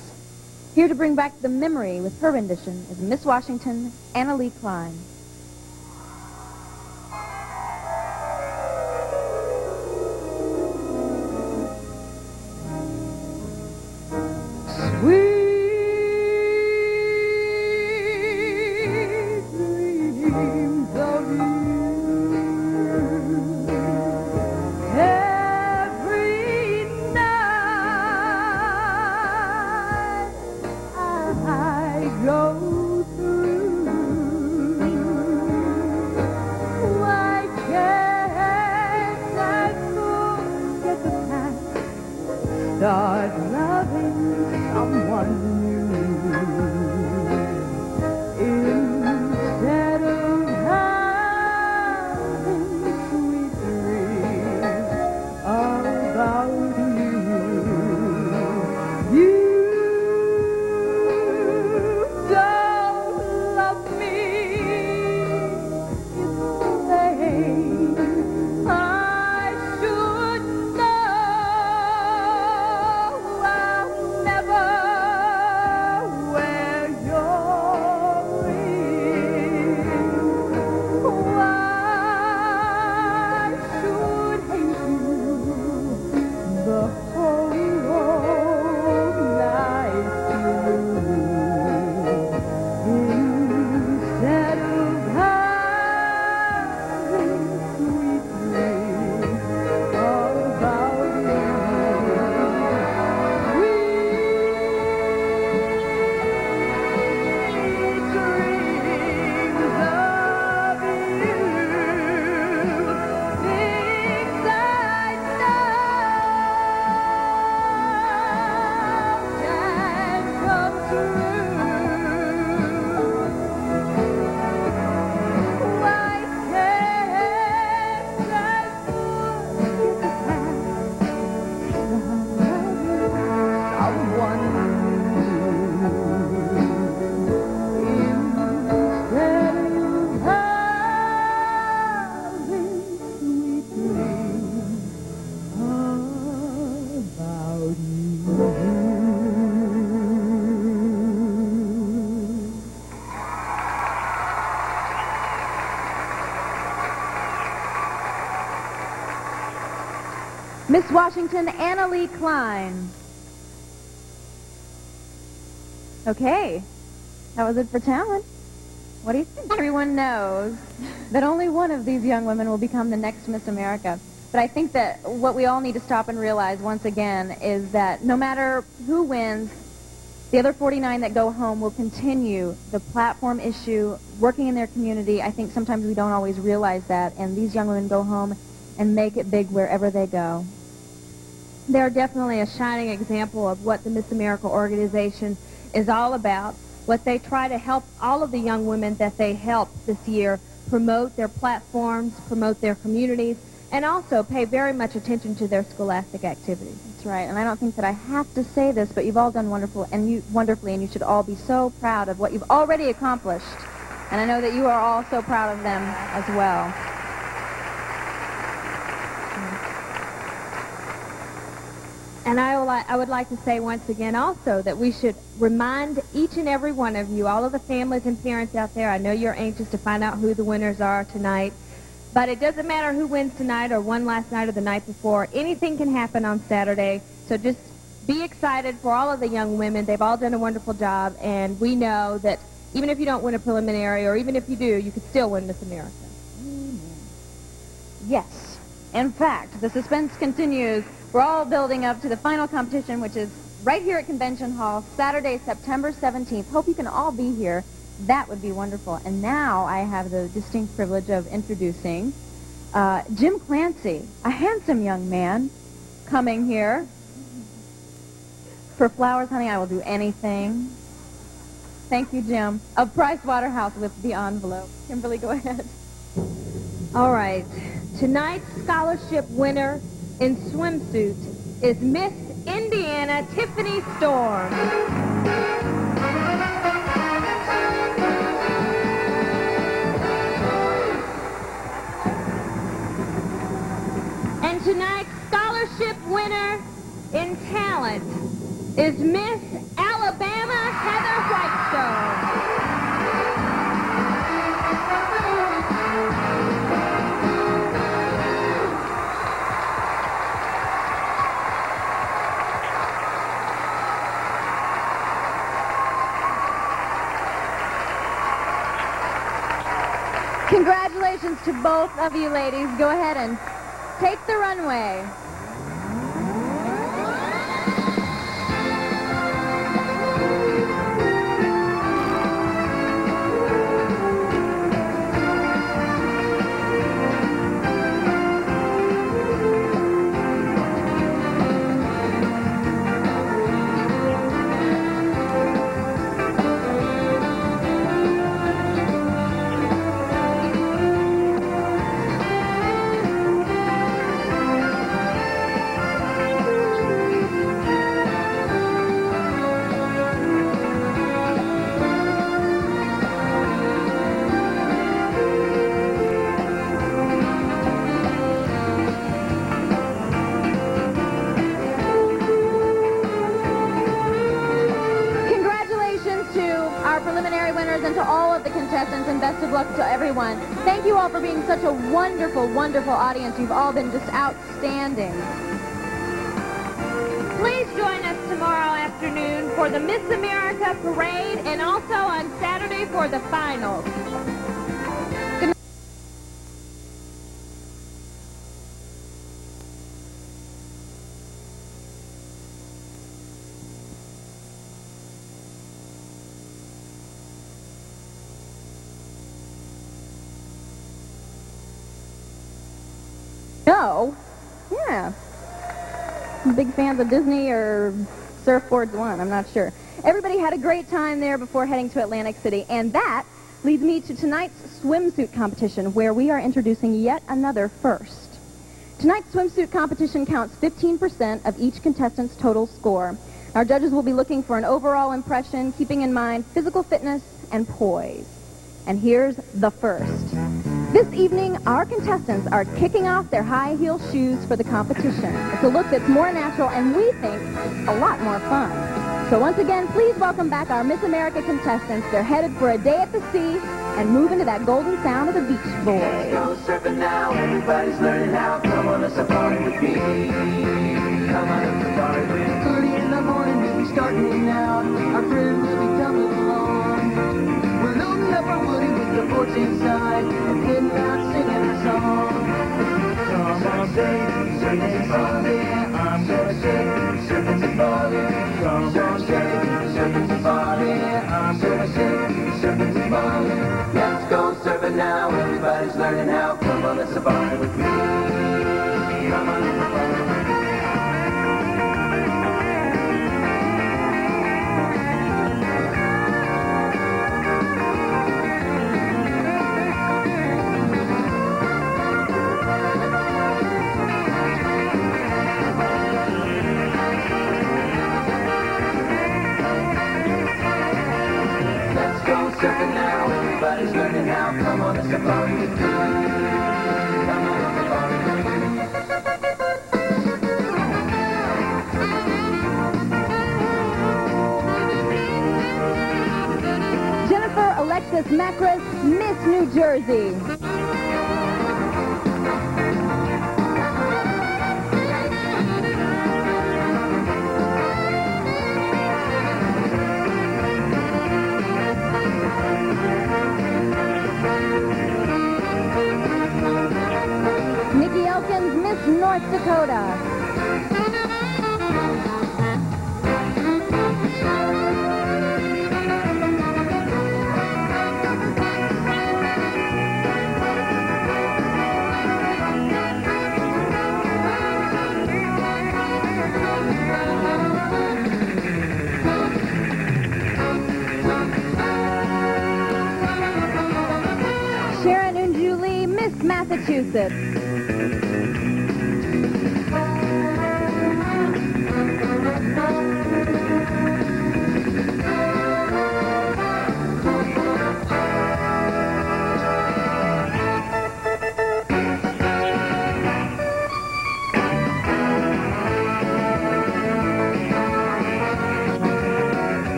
[SPEAKER 1] Here to bring back the memory with her rendition is Miss Washington, Anna Lee Cline.
[SPEAKER 2] Start loving someone new instead of having sweet dreams about you. You don't love me. It's
[SPEAKER 1] Miss Washington, Anna Lee Klein. Okay, that was it for talent. What do you think? Everyone knows that only one of these young women will become the next Miss America. But I think that what we all need to stop and realize once again is that no matter who wins, the other 49 that go home will continue the platform issue, working in their community. I think sometimes we don't always realize that, and these young women go home and make it big wherever they go.
[SPEAKER 5] They're definitely a shining example of what the Miss America organization is all about, what they try to help all of the young women that they help this year promote their platforms, promote their communities, and also pay very much attention to their scholastic activities.
[SPEAKER 1] That's right, and I don't think that I have to say this, but you've all done wonderfully, and you should all be so proud of what you've already accomplished. And I know that you are all so proud of them as well.
[SPEAKER 5] And I would like to say once again also that we should remind each and every one of you, all of the families and parents out there, I know you're anxious to find out who the winners are tonight, but it doesn't matter who wins tonight or won last night or the night before. Anything can happen on Saturday, so just be excited for all of the young women. They've all done a wonderful job, and we know that even if you don't win a preliminary, or even if you do, you could still win Miss America.
[SPEAKER 1] Yes. In fact, the suspense continues. We're all building up to the final competition, which is right here at Convention Hall, Saturday, September 17th. Hope you can all be here. That would be wonderful. And now I have the distinct privilege of introducing Jim Clancy, a handsome young man, coming here. For flowers, honey, I will do anything. Thank you, Jim. Of Price Waterhouse with the envelope. Kimberly, go ahead.
[SPEAKER 5] All right. Tonight's scholarship winner in swimsuit is Miss Indiana Tiffany Storm. And tonight's scholarship winner in talent is Miss Alabama Heather Whitestone.
[SPEAKER 1] Congratulations to both of you ladies. Go ahead and take the runway. Preliminary winners and to all of the contestants, and best of luck to everyone. Thank you all for being such a wonderful, wonderful audience. You've all been just outstanding.
[SPEAKER 5] Please join us tomorrow afternoon for the Miss America Parade and also on Saturday for the finals.
[SPEAKER 1] No. Yeah. Big fans of Disney or Surfboards 1, I'm not sure. Everybody had a great time there before heading to Atlantic City, and that leads me to tonight's swimsuit competition, where we are introducing yet another first. Tonight's swimsuit competition counts 15% of each contestant's total score. Our judges will be looking for an overall impression, keeping in mind physical fitness and poise. And here's the first. This evening, our contestants are kicking off their high heel shoes for the competition. It's a look that's more natural and we think a lot more fun. So once again, please welcome back our Miss America contestants. They're headed for a day at the sea and move into that golden sound of the Beach Boys.
[SPEAKER 10] Go surfing now, everybody's learning how. Come on a safari with me. Come on a safari with me. Early in the morning, we'll be starting out. Our friends will be coming along. We're loading up our woody with the boards inside and heading out singing a song. Come on, say, surfing safari. I'm gonna say, surfing safari. Come on, say, surfing safari. I'm gonna say, surfing safari. Let's go surfing now, everybody's learning how. Come on a safari with me. Come on a safari with me. Let's go surfing now, everybody's learning how. Come on a safari with me. Come on a safari with me.
[SPEAKER 1] Jennifer Alexis Macris, Miss New Jersey. Nikki Elkins, Miss North Dakota. Sharon Unjuli, Miss Massachusetts.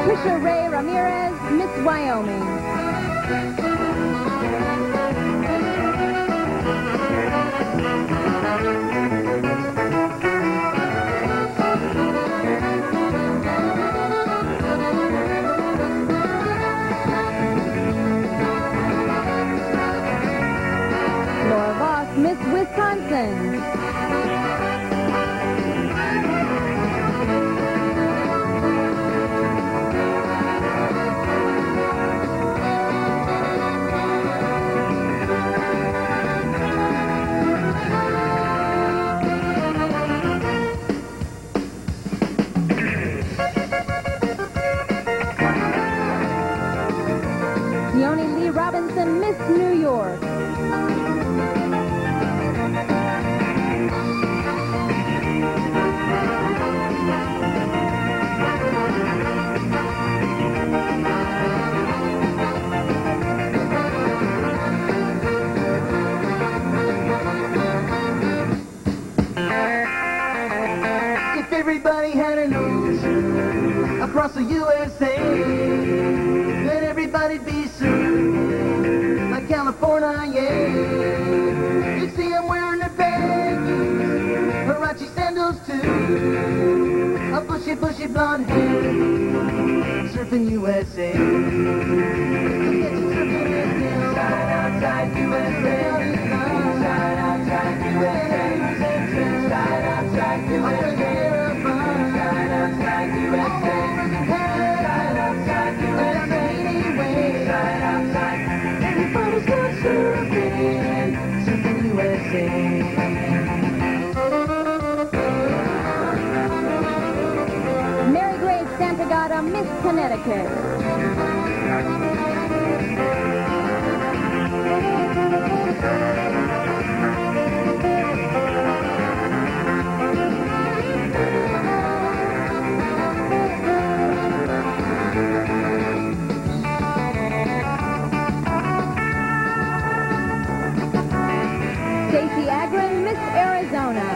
[SPEAKER 1] Trisha Ray Ramirez, Miss Wyoming. Laura Voss, Miss Wisconsin. Leonie Lee Robinson, Miss New York.
[SPEAKER 10] If everybody had an ocean across the USA, then everybody'd be surfing like California, yeah. You'd see them wearing their baggies, Huarache sandals too, a bushy, bushy blonde hair, surfing USA. Get you surfing inside, outside USA, inside, outside USA, inside, outside USA.
[SPEAKER 1] Mary Grace Santagata, Miss Connecticut. Stacey Agron, Miss Arizona.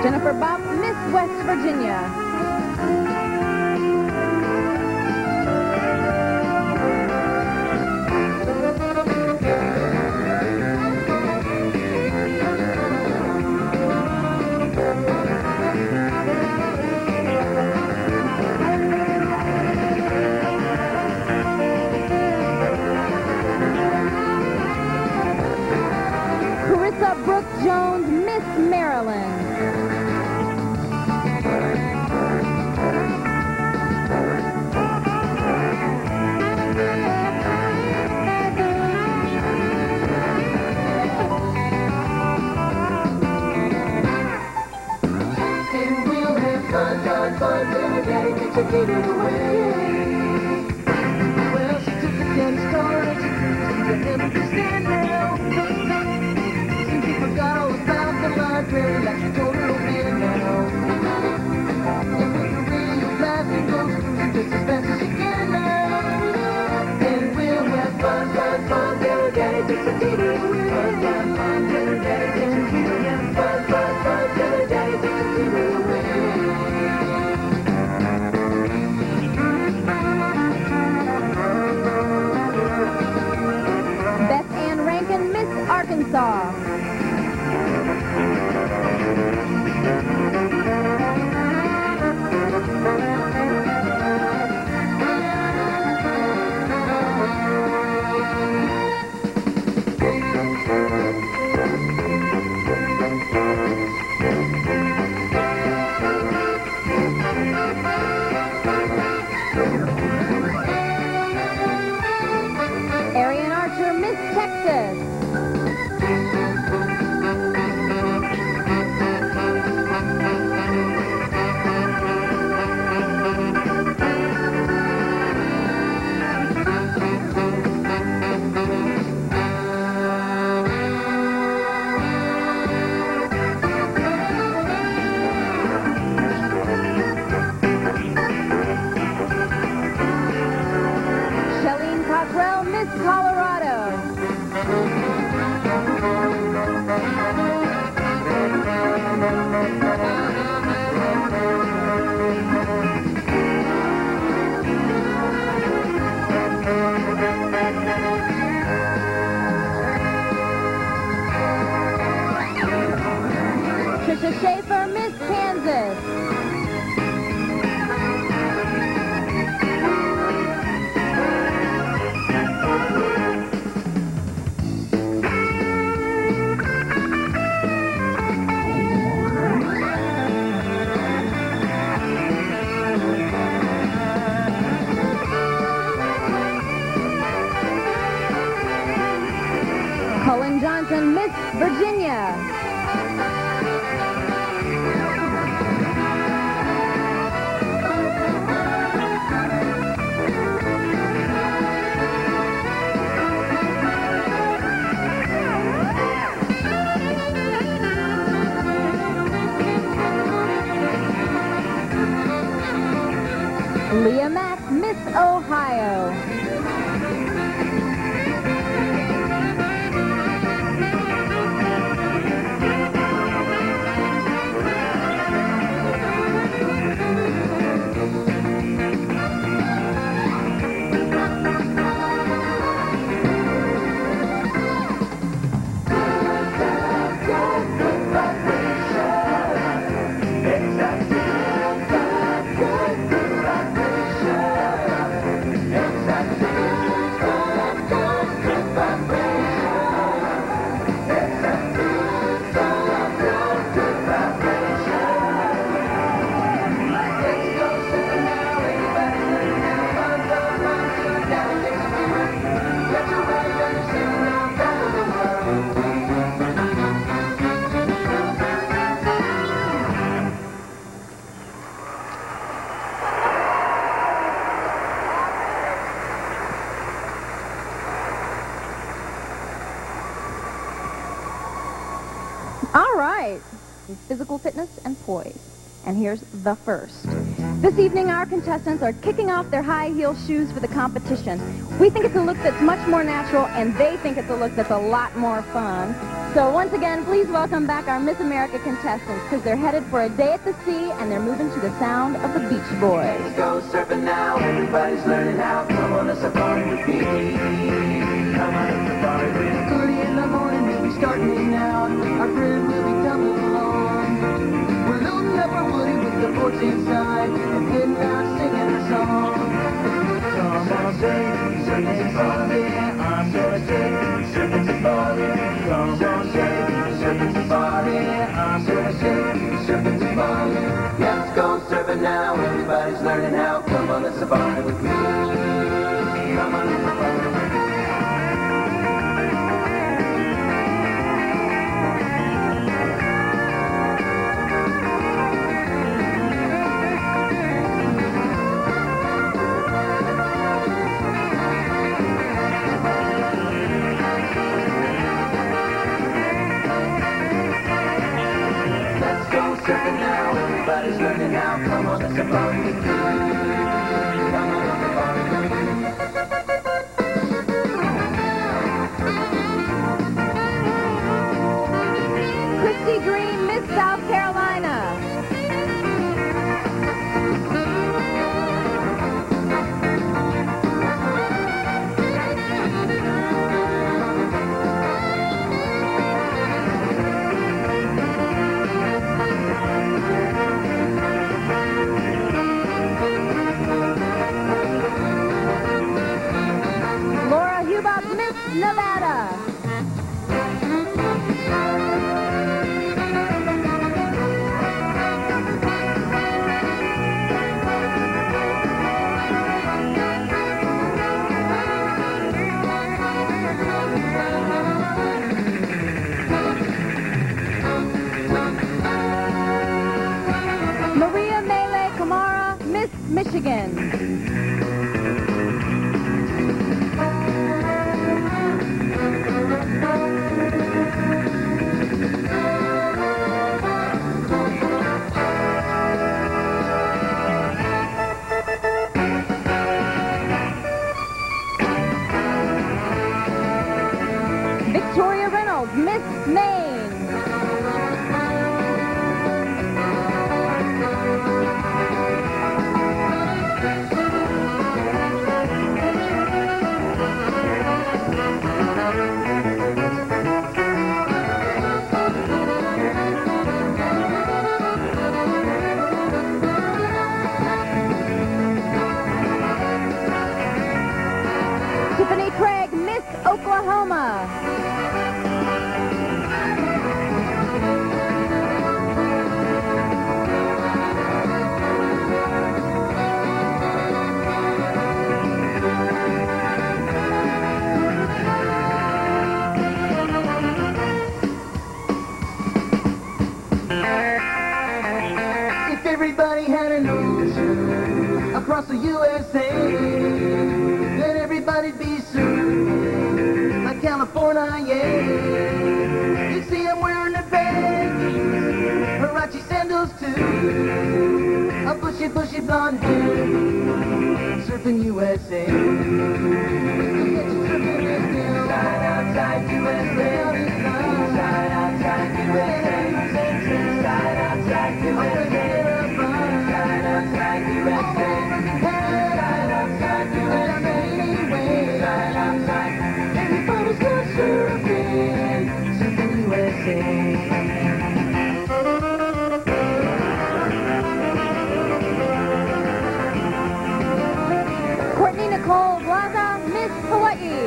[SPEAKER 1] Jennifer Bopp, Miss West Virginia. Brooke Jones, Miss Maryland.
[SPEAKER 10] And we'll have fun, fun, fun till Daddy gets a kid away. Well, she took the candy store and she took the empty stand now. Seems she forgot all about the library like she told her old man now. And with the radio blasting goes through just as fast as she can now. And we'll have fun, fun, fun till Daddy takes a kid away. Fun, fun, fun till Daddy takes a kid away. Fun, fun, fun till Daddy takes a kid away.
[SPEAKER 1] Beth Ann Rankin, Miss Arkansas. Arian Archer, Miss Texas. Shelleen Cockrell, Miss Colorado. Trisha Schaefer, Miss Kansas. Cullen Johnson, Miss Virginia. Leah Mack, Miss Ohio. All right. Physical fitness and poise. And here's the first. This evening, our contestants are kicking off their high heel shoes for the competition. We think it's a look that's much more natural, and they think it's a look that's a lot more fun. So once again, please welcome back our Miss America contestants, because they're headed for a day at the sea, and they're moving to the sound of the Beach Boys.
[SPEAKER 10] Let's go surfing now. Everybody's learning how. Come on a safari with me. Come on a safari with me. Early in the morning, we'll be starting it out. Our friends will be coming along. We're loading up our woody with the boards inside and heading out singing a song. Come on, say, surfing safari. I'm gonna say, surfing safari. Come on, say, surfing safari. I'm gonna say, surfing safari. Let's go surfing now. Everybody's learning how. Come on a safari with me. Come on a safari with me. Surfing now, everybody's learning how. Come on a safari with me. Come on a safari with me.
[SPEAKER 1] Christy Green, Miss South Carolina. Laura Hubert, Miss Nevada. Maria Mele Kamara, Miss Michigan. Victoria Reynolds, Miss Maine. Tiffany Craig, Miss Oklahoma.
[SPEAKER 10] If everybody had an ocean across the USA, then everybody'd be surfing like California, yeah. You'd see them wearing their baggies, Huarache sandals too, a bushy, bushy blonde hair, surfing USA. Inside, outside USA, inside, outside USA, inside, outside USA, inside, outside USA, inside, outside USA, inside, outside. Everybody's going surfing, surfing USA.
[SPEAKER 1] Courtney Nicole Blaza, Miss Hawaii.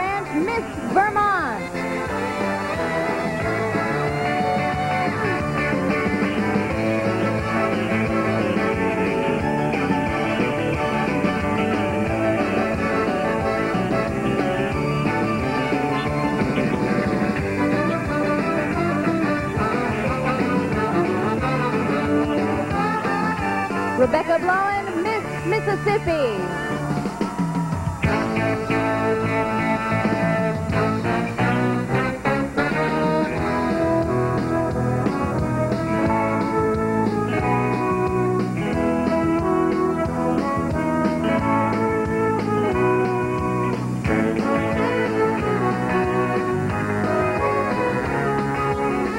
[SPEAKER 1] Branch, Miss Vermont. Rebecca Blowen, Miss Mississippi.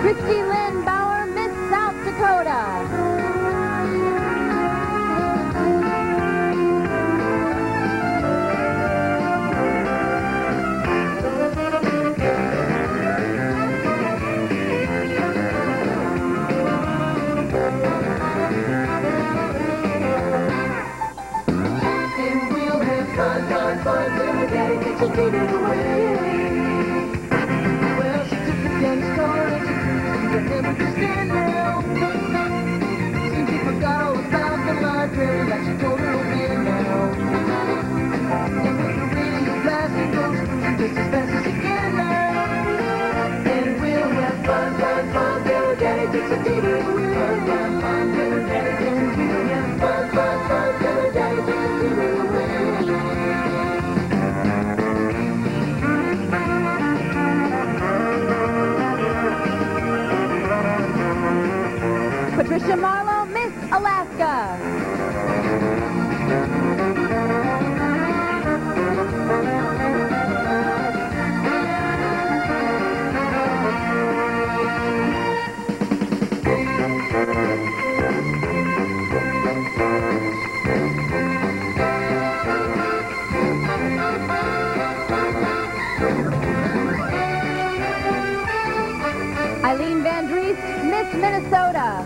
[SPEAKER 1] Christy Lynn Bauer, Miss South Dakota.
[SPEAKER 10] And we'll have fun, fun, fun till the day that you give it away. Well, she took the dance car and she cruised and never to stand now. Seems she forgot all about the library like she told her old man now. And with the radio blasting goes cruising just as fast as she can now. And we'll have fun, fun, fun till her daddy takes the TV away. Fun, fun, fun till her daddy takes the TV away. Fun, fun, fun till her daddy takes the TV away.
[SPEAKER 1] Patricia Marlowe, Miss Alaska. Eileen Van Driest, Miss Minnesota.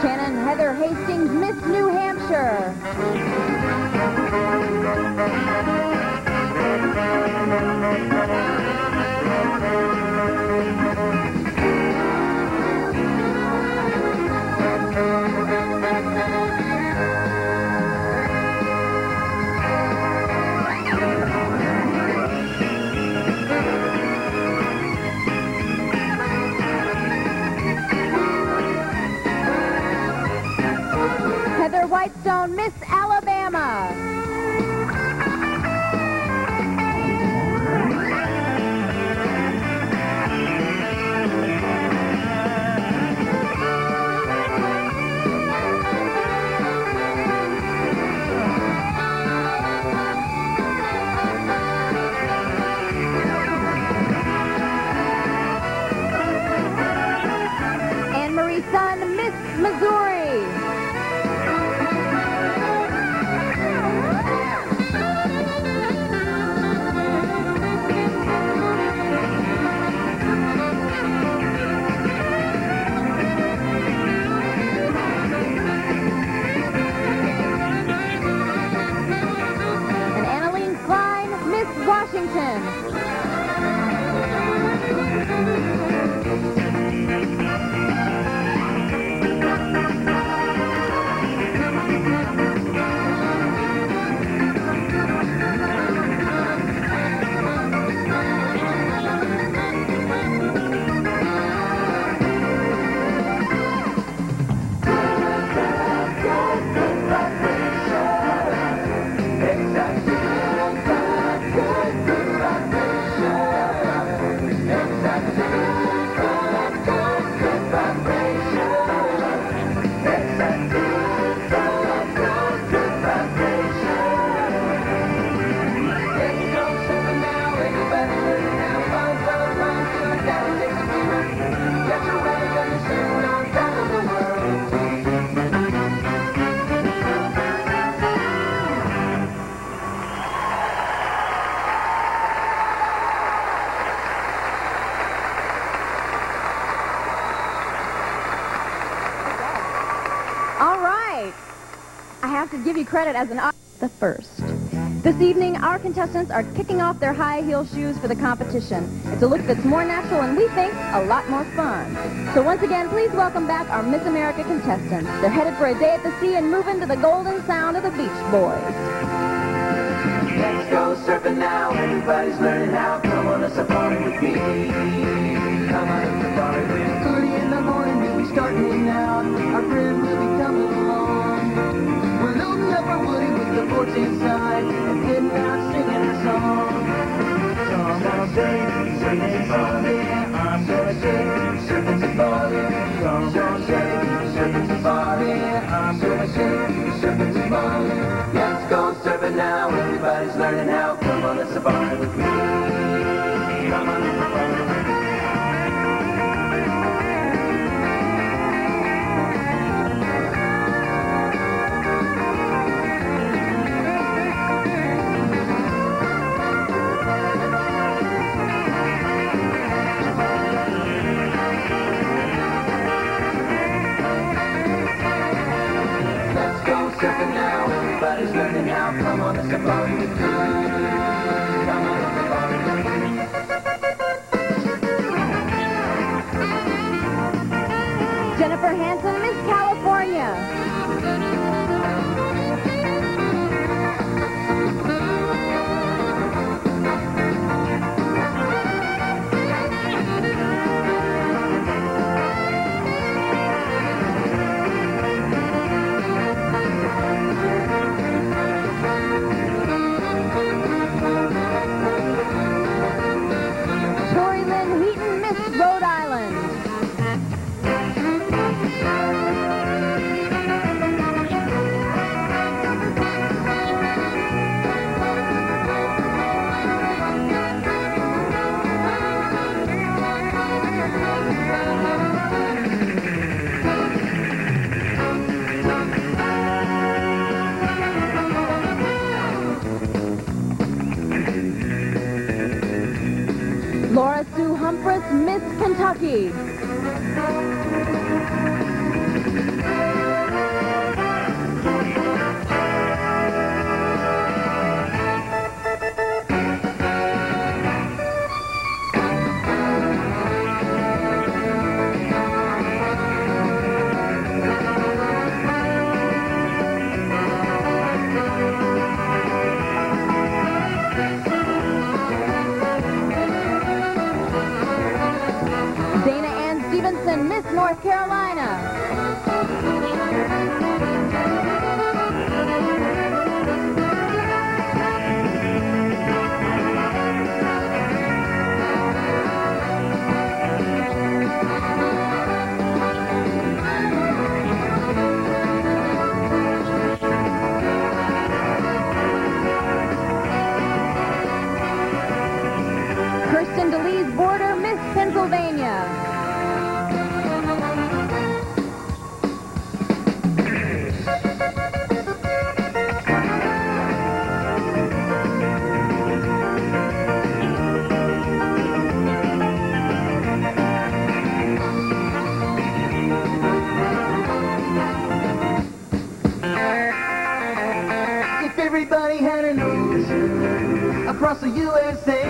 [SPEAKER 1] Shannon Heather Hastings, Miss New Hampshire. Heather Whitestone, Miss Alabama. Anne Marie Sun, Miss Missouri. And Annalene Klein, Miss Washington. have to give you credit as the first. This evening, our contestants are kicking off their high heel shoes for the competition. It's a look that's more natural and we think a lot more fun. So once again, please welcome back our Miss America contestants. They're headed for a day at the sea and moving to the golden sound of the Beach Boys.
[SPEAKER 10] Let's go surfing now, everybody's learning how. Come on a safari with me. Come on a safari with early in the morning, we'll be starting out. Our friends will be coming along. We're loading up our woody with the boards inside and heading out singing a song. Come on, say, surfing safari, I'm gonna say, surfing safari. Come on, say, surfing safari, I'm gonna say, surfing safari. Let's go surfing now, everybody's learning how. Come on a safari with me. Come on a safari with me. Surfing now, everybody's learning how. Come on a safari with me. Come on a safari with me.
[SPEAKER 1] Jennifer Hansen, Miss California. Rhode Island. Laura Sue Humphreys, Miss Kentucky. Miss North Carolina. Kirsten DeLee's Border, Miss Pennsylvania.
[SPEAKER 10] Everybody had an ocean across the USA,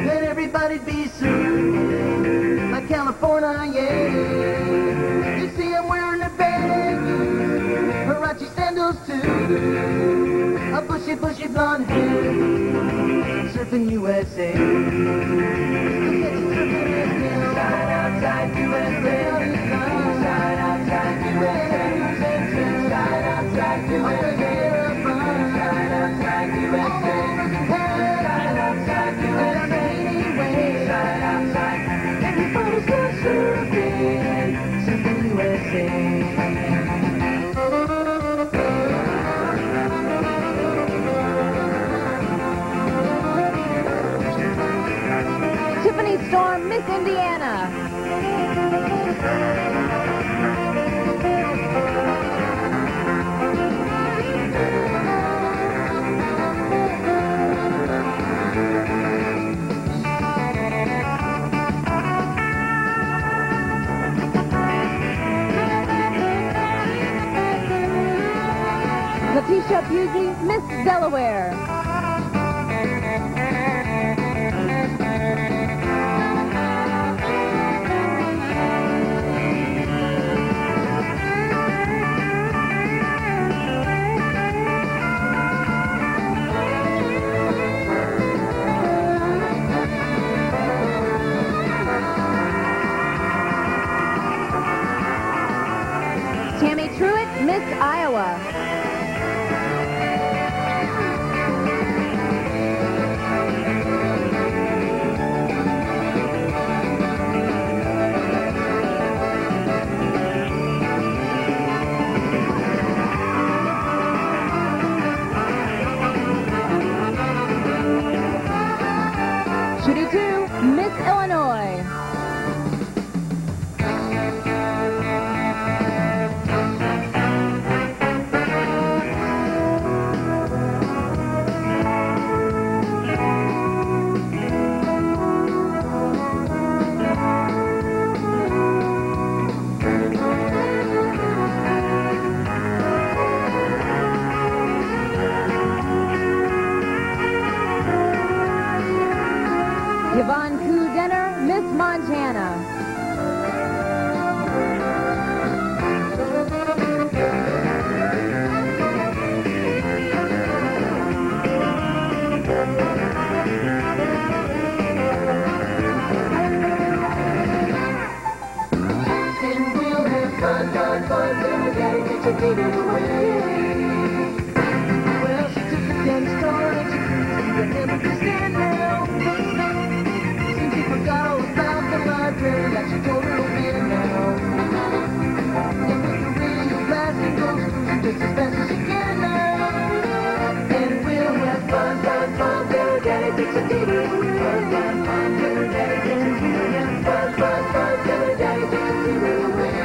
[SPEAKER 10] then everybody'd be surfing like California, yeah. You see I'm wearing a baggy, Huarache sandals too, a bushy, bushy blonde hair, surfing USA. Inside, outside USA, inside, outside USA, inside, outside USA.
[SPEAKER 1] Tiffany Storm, Miss Indiana. Letitia Busey, Miss Delaware. Tammy Truitt, Miss Iowa. Judy Tu, Miss Illinois. Yvonne Koo-Denner, Miss Montana.
[SPEAKER 10] And we'll have fun, fun, fun till the daddy takes a baby away. Well, she took the dance store and she cruised to the Empire Stand now. Seems she forgot all about the library like she told her old man now. And with the radio blasting goes cruising just as fast as she can now. And we'll have fun, fun, fun till the daddy takes a baby away. Fun, fun, fun till the daddy takes a baby away. Fun, fun, fun till the daddy takes a baby away.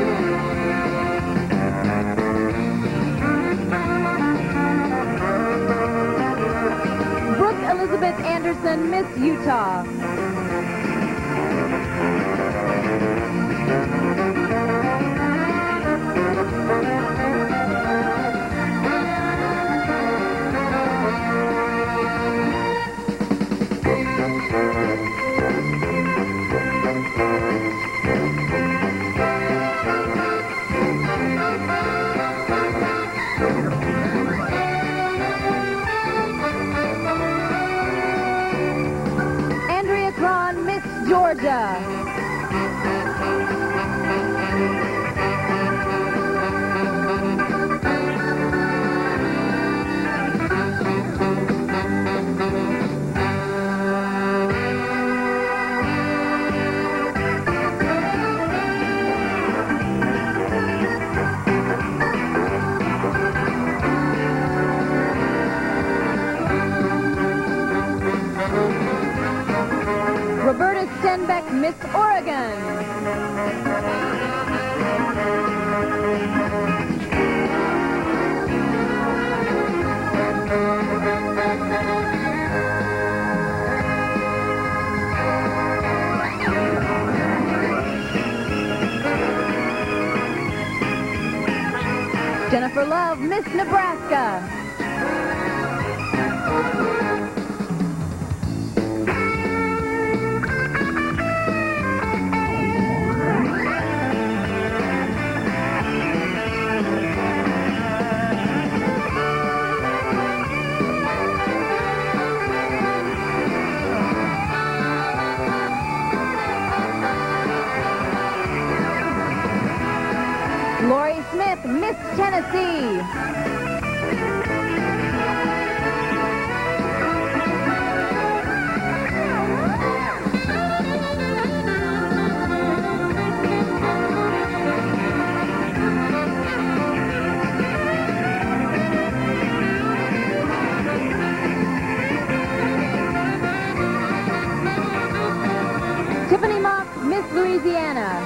[SPEAKER 1] Brooke Elizabeth Anderson, Miss Utah. Andrea Cron, Miss Georgia. Roberta Stenbeck, Miss Oregon. Jennifer Love, Miss Nebraska. Lori Smith, Miss Tennessee. Tiffany Mock, Miss Louisiana.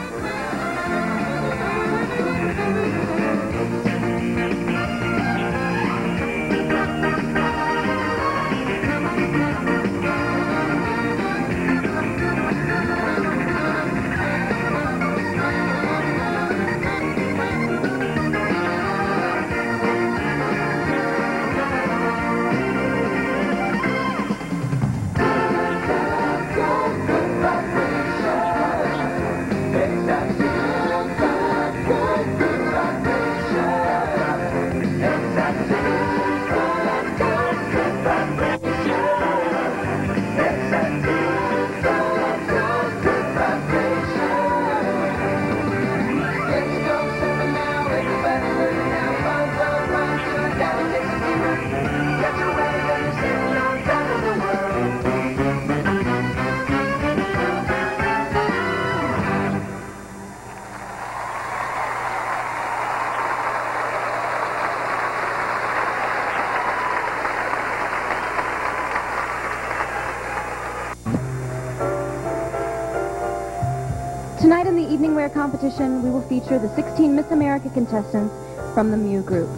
[SPEAKER 1] Tonight in the evening wear competition, we will feature the 16 Miss America contestants from the Mew Group.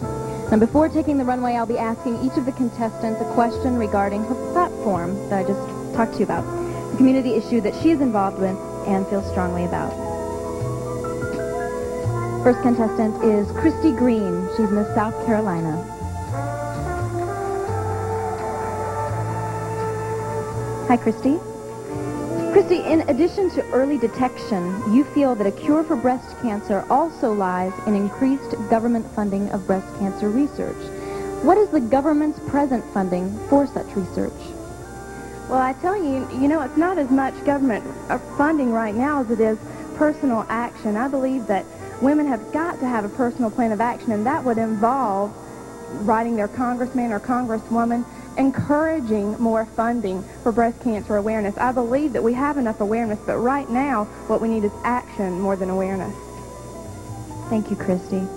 [SPEAKER 1] Now, before taking the runway, I'll be asking each of the contestants a question regarding her platform that I just talked to you about, the community issue that she is involved with and feels strongly about. First contestant is Christy Green. She's Miss South Carolina. Hi, Christy. Christy, in addition to early detection, you feel that a cure for breast cancer also lies in increased government funding of breast cancer research. What is the government's present funding for such research?
[SPEAKER 8] Well, I tell you, it's not as much government funding right now as it is personal action. I believe that women have got to have a personal plan of action, and that would involve writing their congressman or congresswoman, encouraging more funding for breast cancer awareness. I believe that we have enough awareness, but right now what we need is action more than awareness.
[SPEAKER 1] Thank you, Christy.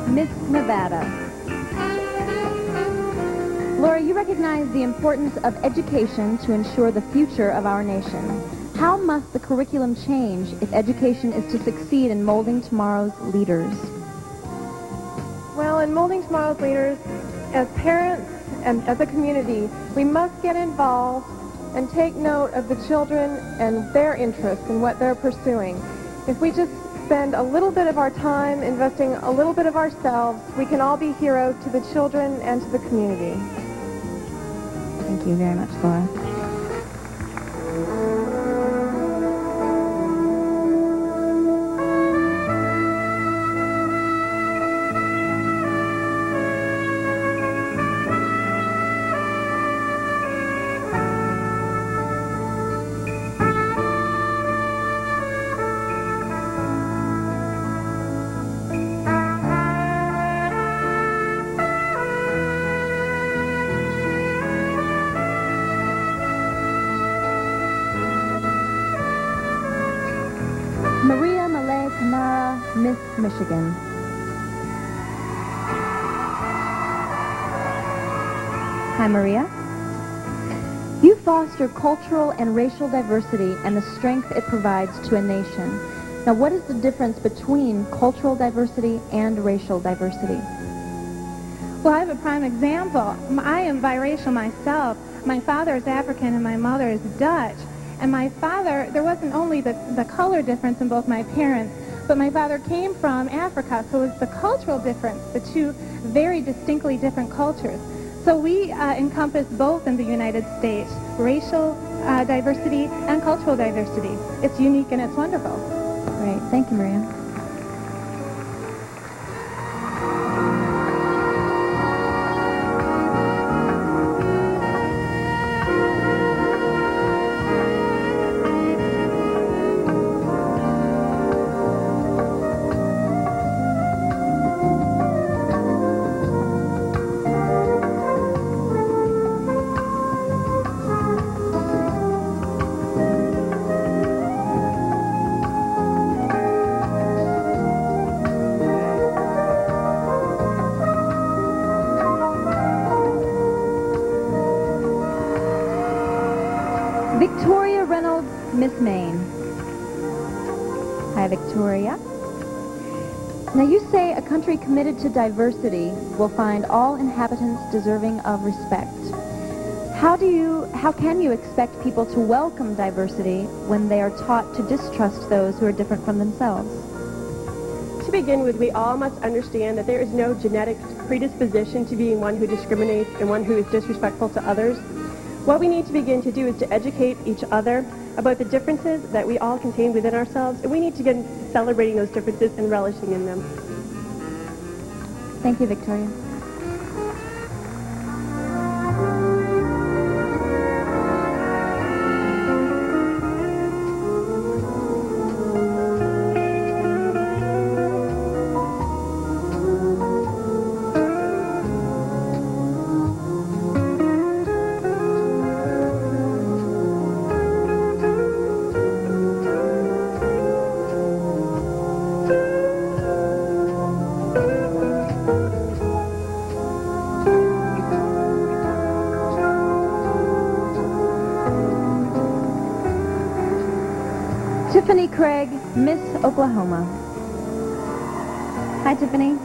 [SPEAKER 1] Miss Nevada. Laura, you recognize the importance of education to ensure the future of our nation. How must the curriculum change if education is to succeed in molding tomorrow's leaders?
[SPEAKER 11] Well, in molding tomorrow's leaders, as parents and as a community, we must get involved and take note of the children and their interests and what they're pursuing. If we just spend a little bit of our time investing a little bit of ourselves, we can all be heroes to the children and to the community.
[SPEAKER 1] Thank you very much, Laura. Maria Malay Kamara, Miss Michigan. Hi, Maria. You foster cultural and racial diversity and the strength it provides to a nation. Now, what is the difference between cultural diversity and racial diversity?
[SPEAKER 12] Well, I have a prime example. I am biracial myself. My father is African and my mother is Dutch. And my father, there wasn't only the color difference in both my parents, but my father came from Africa, so it was the cultural difference, the two very distinctly different cultures. So we encompass both in the United States, racial diversity and cultural diversity. It's unique and it's wonderful.
[SPEAKER 1] Great. Thank you, Maria. Victoria Reynolds, Miss Maine. Hi, Victoria. Now, you say a country committed to diversity will find all inhabitants deserving of respect. How can you expect people to welcome diversity when they are taught to distrust those who are different from themselves?
[SPEAKER 11] To begin with, we all must understand that there is no genetic predisposition to being one who discriminates and one who is disrespectful to others. What we need to begin to do is to educate each other
[SPEAKER 13] about the differences that we all contain within ourselves, and we need to get celebrating those differences and relishing in them.
[SPEAKER 1] Thank you, Victoria. Tiffany Craig, Miss Oklahoma. Hi, Tiffany.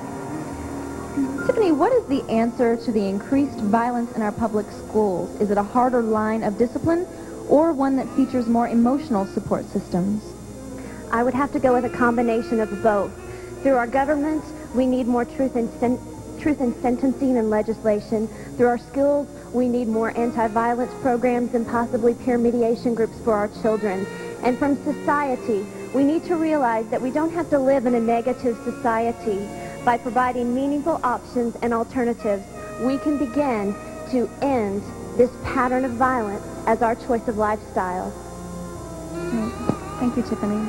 [SPEAKER 1] Tiffany, what is the answer to the increased violence in our public schools? Is it a harder line of discipline or one that features more emotional support systems?
[SPEAKER 14] I would have to go with a combination of both. Through our government, we need more truth in sentencing and legislation. Through our schools, we need more anti-violence programs and possibly peer mediation groups for our children. And from society, we need to realize that we don't have to live in a negative society. By providing meaningful options and alternatives, we can begin to end this pattern of violence as our choice of lifestyle.
[SPEAKER 1] Thank you, Tiffany.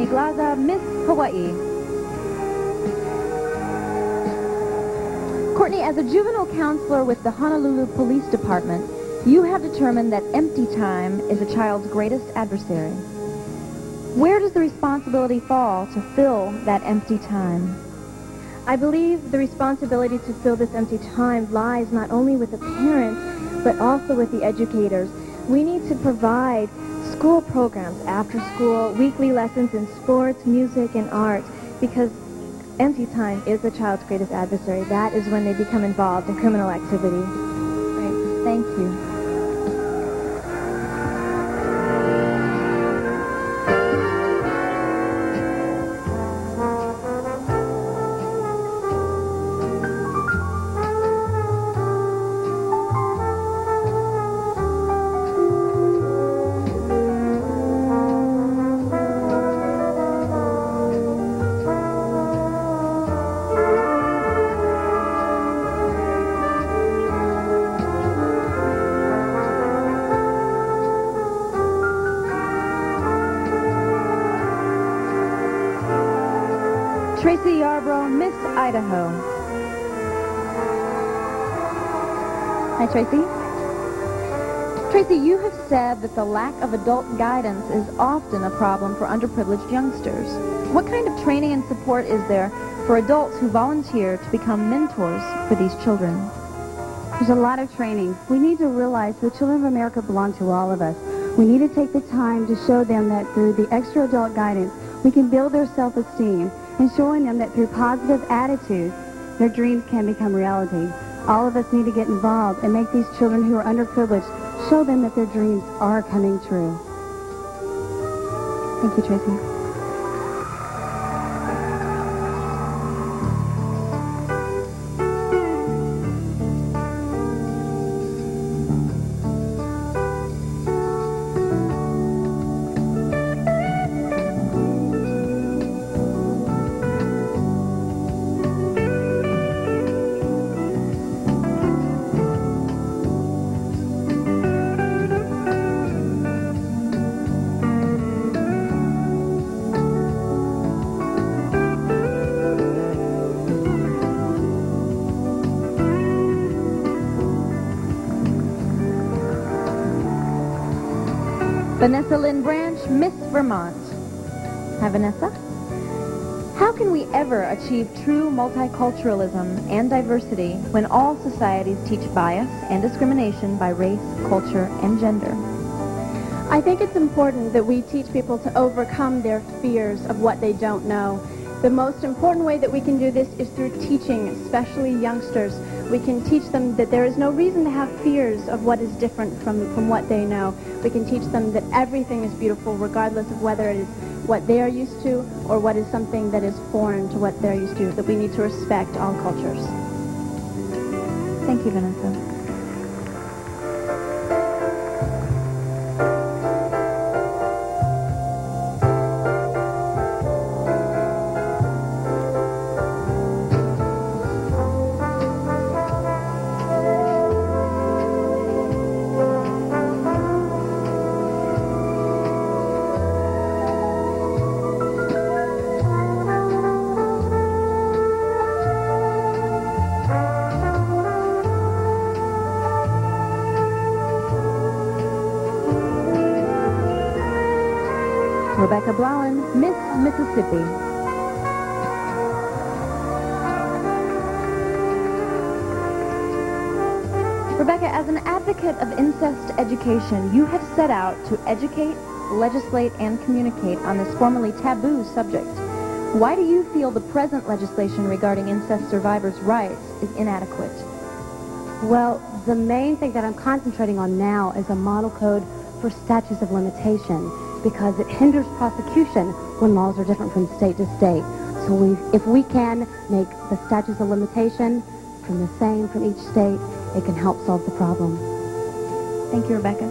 [SPEAKER 1] Glaza, Miss Hawaii. Courtney, as a juvenile counselor with the Honolulu Police Department, you have determined that empty time is a child's greatest adversary. Where does the responsibility fall to fill that empty time?
[SPEAKER 6] I believe the responsibility to fill this empty time lies not only with the parents, but also with the educators. We need to provide school programs, after school, weekly lessons in sports, music, and art, because empty time is the child's greatest adversary. That is when they become involved in criminal activity.
[SPEAKER 1] Great. Thank you. Tracy Yarbrough, Miss Idaho. Hi, Tracy. Tracy, you have said that the lack of adult guidance is often a problem for underprivileged youngsters. What kind of training and support is there for adults who volunteer to become mentors for these children?
[SPEAKER 15] There's a lot of training. We need to realize the children of America belong to all of us. We need to take the time to show them that through the extra adult guidance, we can build their self-esteem, and showing them that through positive attitudes, their dreams can become reality. All of us need to get involved and make these children who are underprivileged, show them that their dreams are coming true.
[SPEAKER 1] Thank you, Tracy. Vanessa Lynn Branch, Miss Vermont. Hi, Vanessa. How can we ever achieve true multiculturalism and diversity when all societies teach bias and discrimination by race, culture, and gender?
[SPEAKER 6] I think it's important that we teach people to overcome their fears of what they don't know. The most important way that we can do this is through teaching, especially youngsters. We can teach them that there is no reason to have fears of what is different from what they know. We can teach them that everything is beautiful regardless of whether it is what they are used to or what is something that is foreign to what they're used to, that we need to respect all cultures.
[SPEAKER 1] Thank you, Vanessa. Rebecca Blowen, Miss Mississippi. Rebecca, as an advocate of incest education, you have set out to educate, legislate, and communicate on this formerly taboo subject. Why do you feel the present legislation regarding incest survivors' rights is inadequate?
[SPEAKER 14] Well, the main thing that I'm concentrating on now is a model code for statutes of limitation, because it hinders prosecution when laws are different from state to state. So if we can make the statutes of limitation from the same from each state, it can help solve the problem.
[SPEAKER 1] Thank you, Rebecca.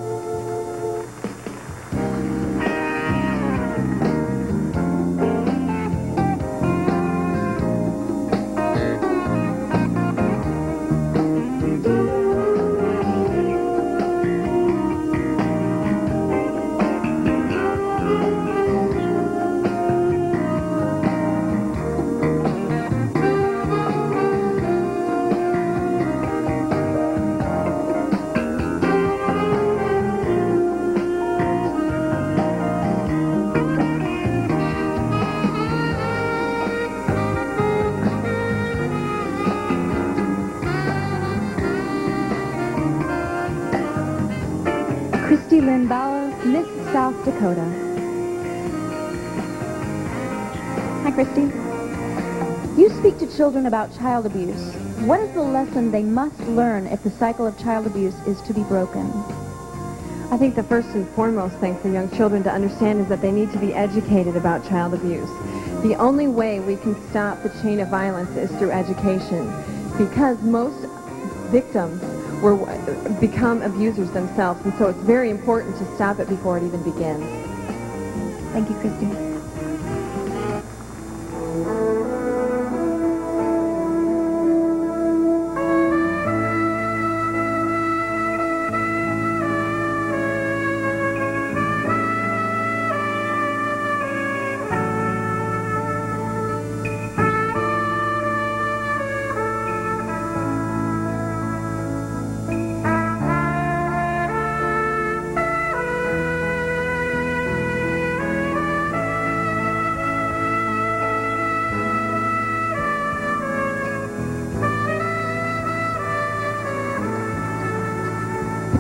[SPEAKER 1] Lynn Bauer, Miss South Dakota. Hi, Christy. You speak to children about child abuse. What is the lesson they must learn if the cycle of child abuse is to be broken?
[SPEAKER 11] I think the first and foremost thing for young children to understand is that they need to be educated about child abuse. The only way we can stop the chain of violence is through education, because most victims become abusers themselves, and so it's very important to stop it before it even begins.
[SPEAKER 1] Thank you, Christy.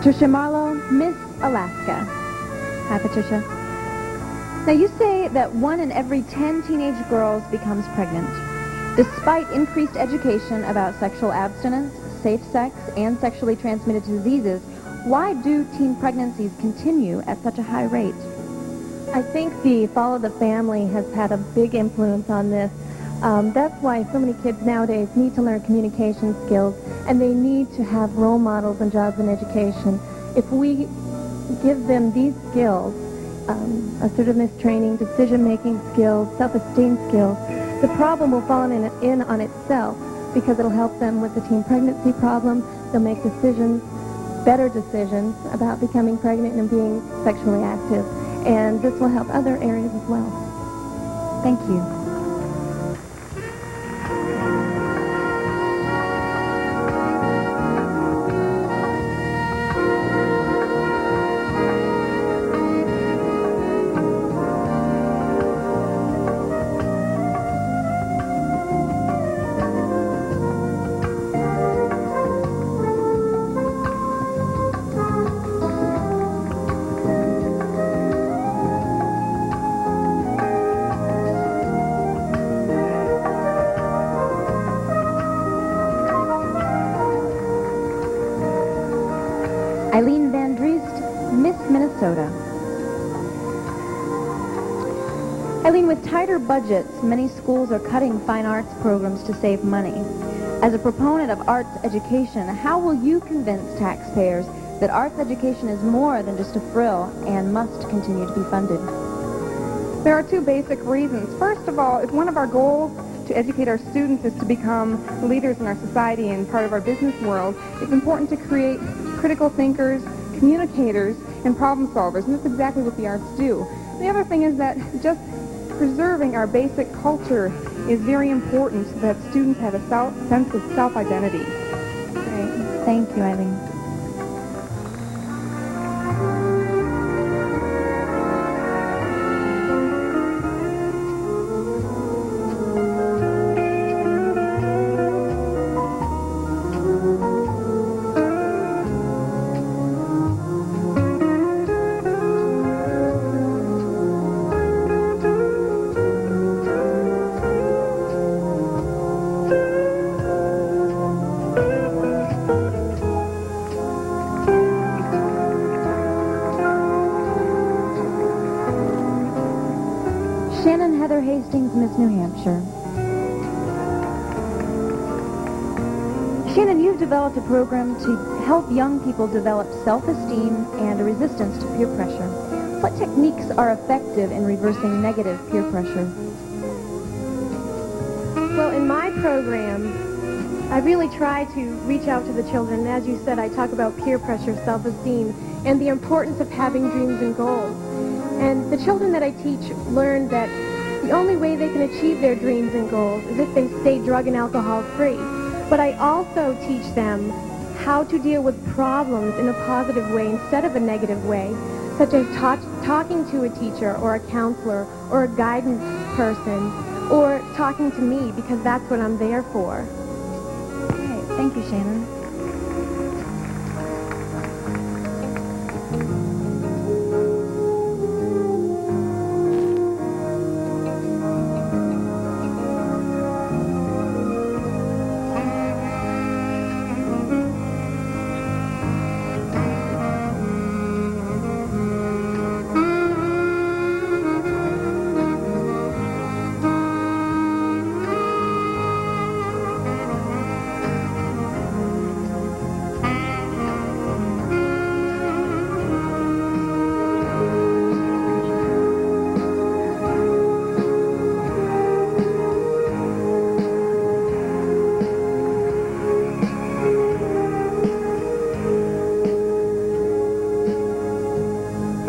[SPEAKER 1] Patricia Marlowe, Miss Alaska. Hi, Patricia. Now, you say that 1 in every 10 teenage girls becomes pregnant. Despite increased education about sexual abstinence, safe sex, and sexually transmitted diseases, why do teen pregnancies continue at such a high rate?
[SPEAKER 11] I think the Follow the Family has had a big influence on this. That's why so many kids nowadays need to learn communication skills, and they need to have role models and jobs in education. If we give them these skills, assertiveness training, decision-making skills, self-esteem skills, the problem will fall in on itself, because it'll help them with the teen pregnancy problem. They'll make decisions, better decisions about becoming pregnant and being sexually active. And this will help other areas as well.
[SPEAKER 1] Thank you. Minnesota. Eileen, with tighter budgets, many schools are cutting fine arts programs to save money. As a proponent of arts education, how will you convince taxpayers that arts education is more than just a frill and must continue to be funded?
[SPEAKER 11] There are two basic reasons. First of all, if one of our goals to educate our students is to become leaders in our society and part of our business world, it's important to create critical thinkers, communicators, and problem solvers, and that's exactly what the arts do. The other thing is that just preserving our basic culture is very important so that students have a sense of self-identity.
[SPEAKER 1] Great. Thank you, Eileen. Shannon Heather Hastings, Miss New Hampshire. Shannon, you've developed a program to help young people develop self-esteem and a resistance to peer pressure. What techniques are effective in reversing negative peer pressure?
[SPEAKER 13] Well, in my program, I really try to reach out to the children. And as you said, I talk about peer pressure, self-esteem, and the importance of having dreams and goals. And the children that I teach learn that the only way they can achieve their dreams and goals is if they stay drug and alcohol free. But I also teach them how to deal with problems in a positive way instead of a negative way, such as talking to a teacher or a counselor or a guidance person, or talking to me, because that's what I'm there for.
[SPEAKER 1] Great. Thank you, Shannon.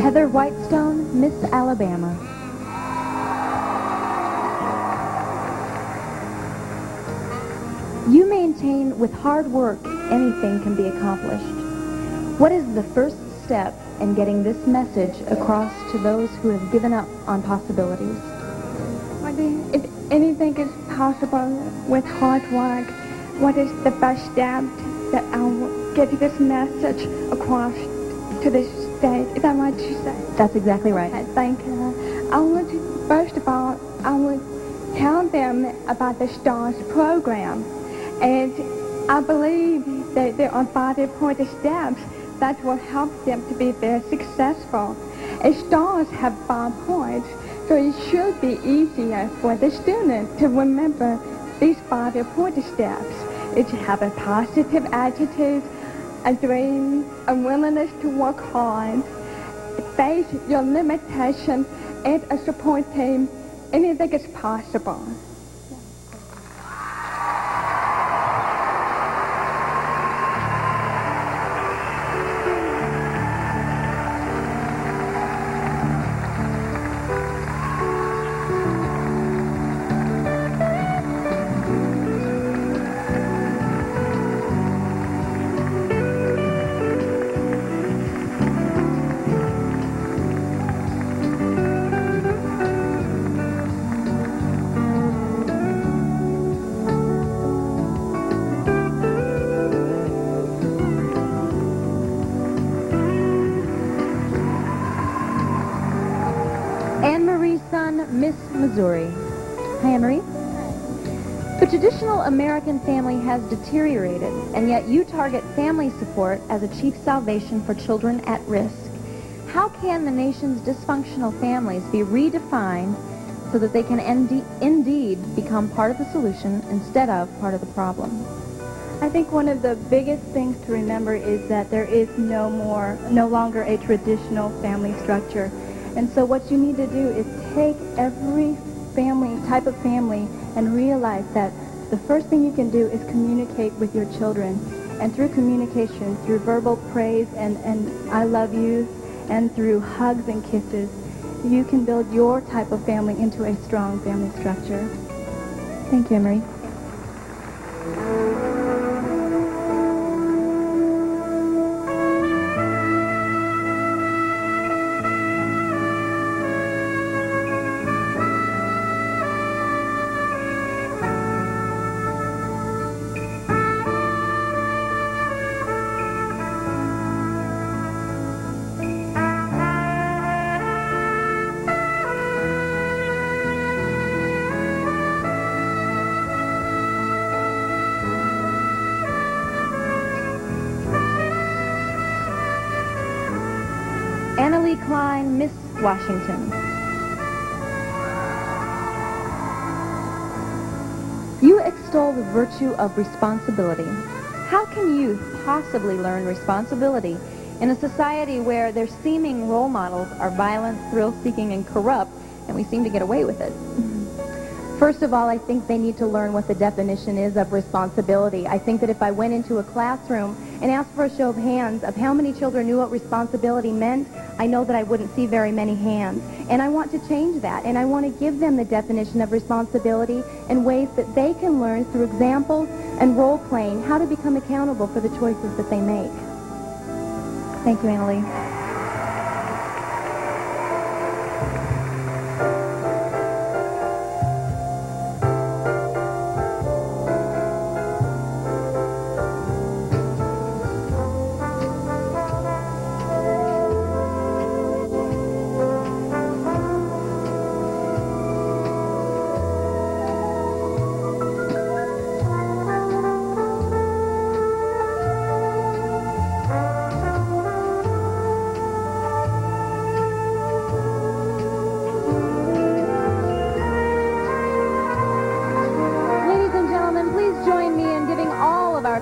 [SPEAKER 1] Heather Whitestone, Miss Alabama. You maintain with hard work anything can be accomplished. What is the first step in getting this message across to those who have given up on possibilities?
[SPEAKER 12] If anything is possible with hard work, what is the first step that I will get this message across to the state? Is that what you said?
[SPEAKER 1] That's exactly right.
[SPEAKER 12] Thank you. I would, first of all, I would tell them about the STARS program. And I believe that there are 5 important steps that will help them to be very successful. And STARS have 5 points, so it should be easier for the student to remember these 5 important steps. It should have a positive attitude, a dream, a willingness to work hard, face your limitations, and a support team. Anything is possible.
[SPEAKER 1] Miss Missouri. Hi, Anne-Marie. The traditional American family has deteriorated, and yet you target family support as a chief salvation for children at risk. How can the nation's dysfunctional families be redefined so that they can indeed become part of the solution instead of part of the problem?
[SPEAKER 16] I think one of the biggest things to remember is that there is no longer a traditional family structure. And so what you need to do is take every type of family and realize that the first thing you can do is communicate with your children. And through communication, through verbal praise and I love yous, and through hugs and kisses, you can build your type of family into a strong family structure.
[SPEAKER 1] Thank you, Emery. Annalie Klein, Miss Washington. You extol the virtue of responsibility. How can youth possibly learn responsibility in a society where their seeming role models are violent, thrill-seeking, and corrupt, and we seem to get away with it? First of all, I think they need to learn what the definition is of responsibility. I think that if I went into a classroom and asked for a show of hands of how many children knew what responsibility meant, I know that I wouldn't see very many hands. And I want to change that, and I want to give them the definition of responsibility in ways that they can learn through examples and role-playing how to become accountable for the choices that they make. Thank you, Annalie.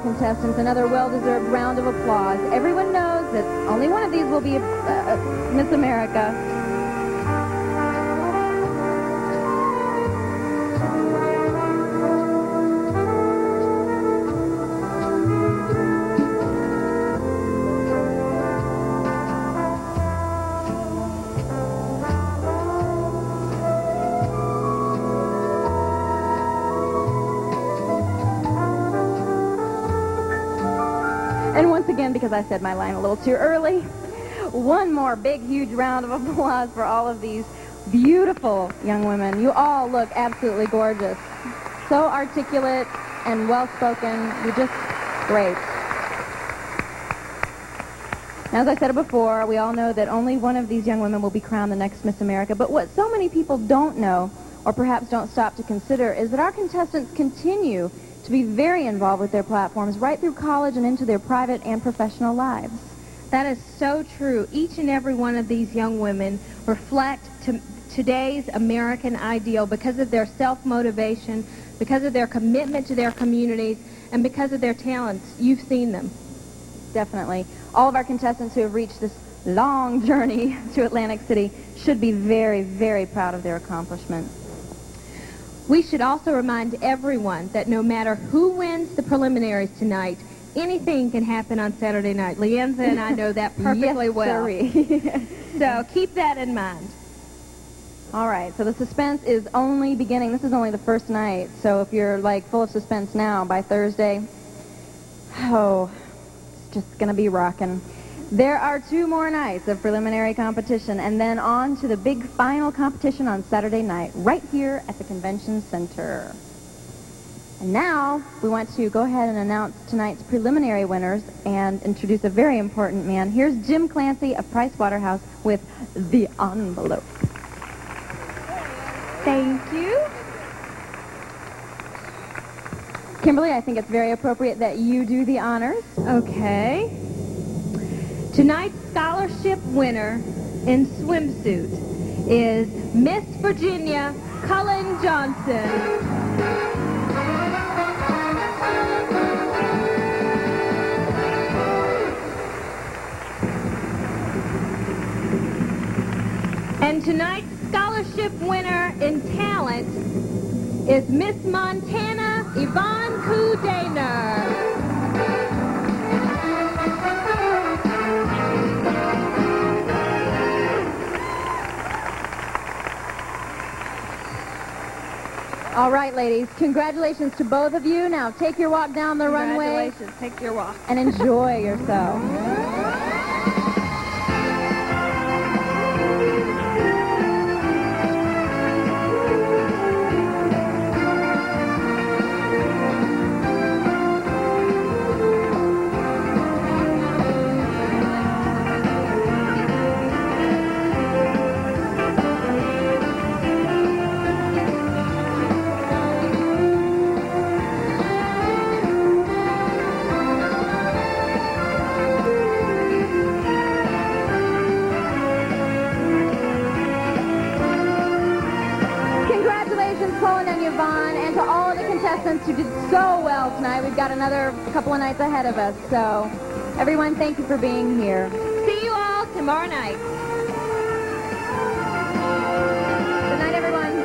[SPEAKER 1] Contestants another well-deserved round of applause. Everyone knows that only one of these will be Miss America. And once again, because I said my line a little too early, one more big, huge round of applause for all of these beautiful young women. You all look absolutely gorgeous. So articulate and well-spoken. You're just great. Now, as I said it before, we all know that only one of these young women will be crowned the next Miss America. But what so many people don't know, or perhaps don't stop to consider, is that our contestants continue to be very involved with their platforms right through college and into their private and professional lives.
[SPEAKER 5] That is so true. Each and every one of these young women reflect today's American ideal because of their self-motivation, because of their commitment to their communities, and because of their talents. You've seen them.
[SPEAKER 1] Definitely. All of our contestants who have reached this long journey to Atlantic City should be very, very proud of their accomplishment.
[SPEAKER 5] We should also remind everyone that no matter who wins the preliminaries tonight, anything can happen on Saturday night. Leanza and I know that perfectly well. So keep that in mind.
[SPEAKER 1] All right, so the suspense is only beginning. This is only the first night. So if you're like full of suspense now, by Thursday, it's just going to be rocking. There are 2 more nights of preliminary competition, and then on to the big final competition on Saturday night, right here at the Convention Center. And now, we want to go ahead and announce tonight's preliminary winners and introduce a very important man. Here's Jim Clancy of Price Waterhouse with the envelope.
[SPEAKER 5] Thank you.
[SPEAKER 1] Kimberly, I think it's very appropriate that you do the honors.
[SPEAKER 5] Okay. Tonight's scholarship winner in Swimsuit is Miss Virginia Cullen Johnson. And tonight's scholarship winner in talent is Miss Montana Yvonne Kudaner.
[SPEAKER 1] All right, ladies, congratulations to both of you. Now take your walk down the runway.
[SPEAKER 8] Congratulations. Take your walk.
[SPEAKER 1] And enjoy yourself. And to all of the contestants who did so well tonight. We've got another couple of nights ahead of us. So, everyone, thank you for being here.
[SPEAKER 5] See you all tomorrow night.
[SPEAKER 1] Good night, everyone.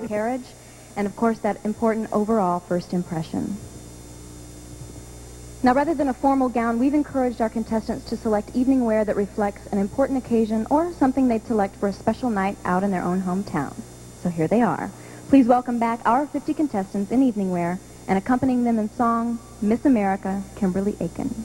[SPEAKER 1] Carriage, and of course that important overall first impression. Now, rather than a formal gown, we've encouraged our contestants to select evening wear that reflects an important occasion or something they'd select for a special night out in their own hometown. So here they are. Please welcome back our 50 contestants in evening wear, and accompanying them in song, Miss America, Kimberly Aiken.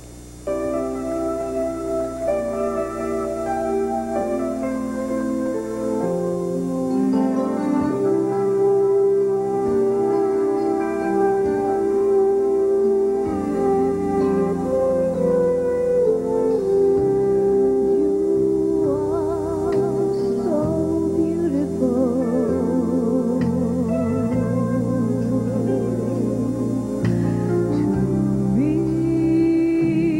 [SPEAKER 7] To me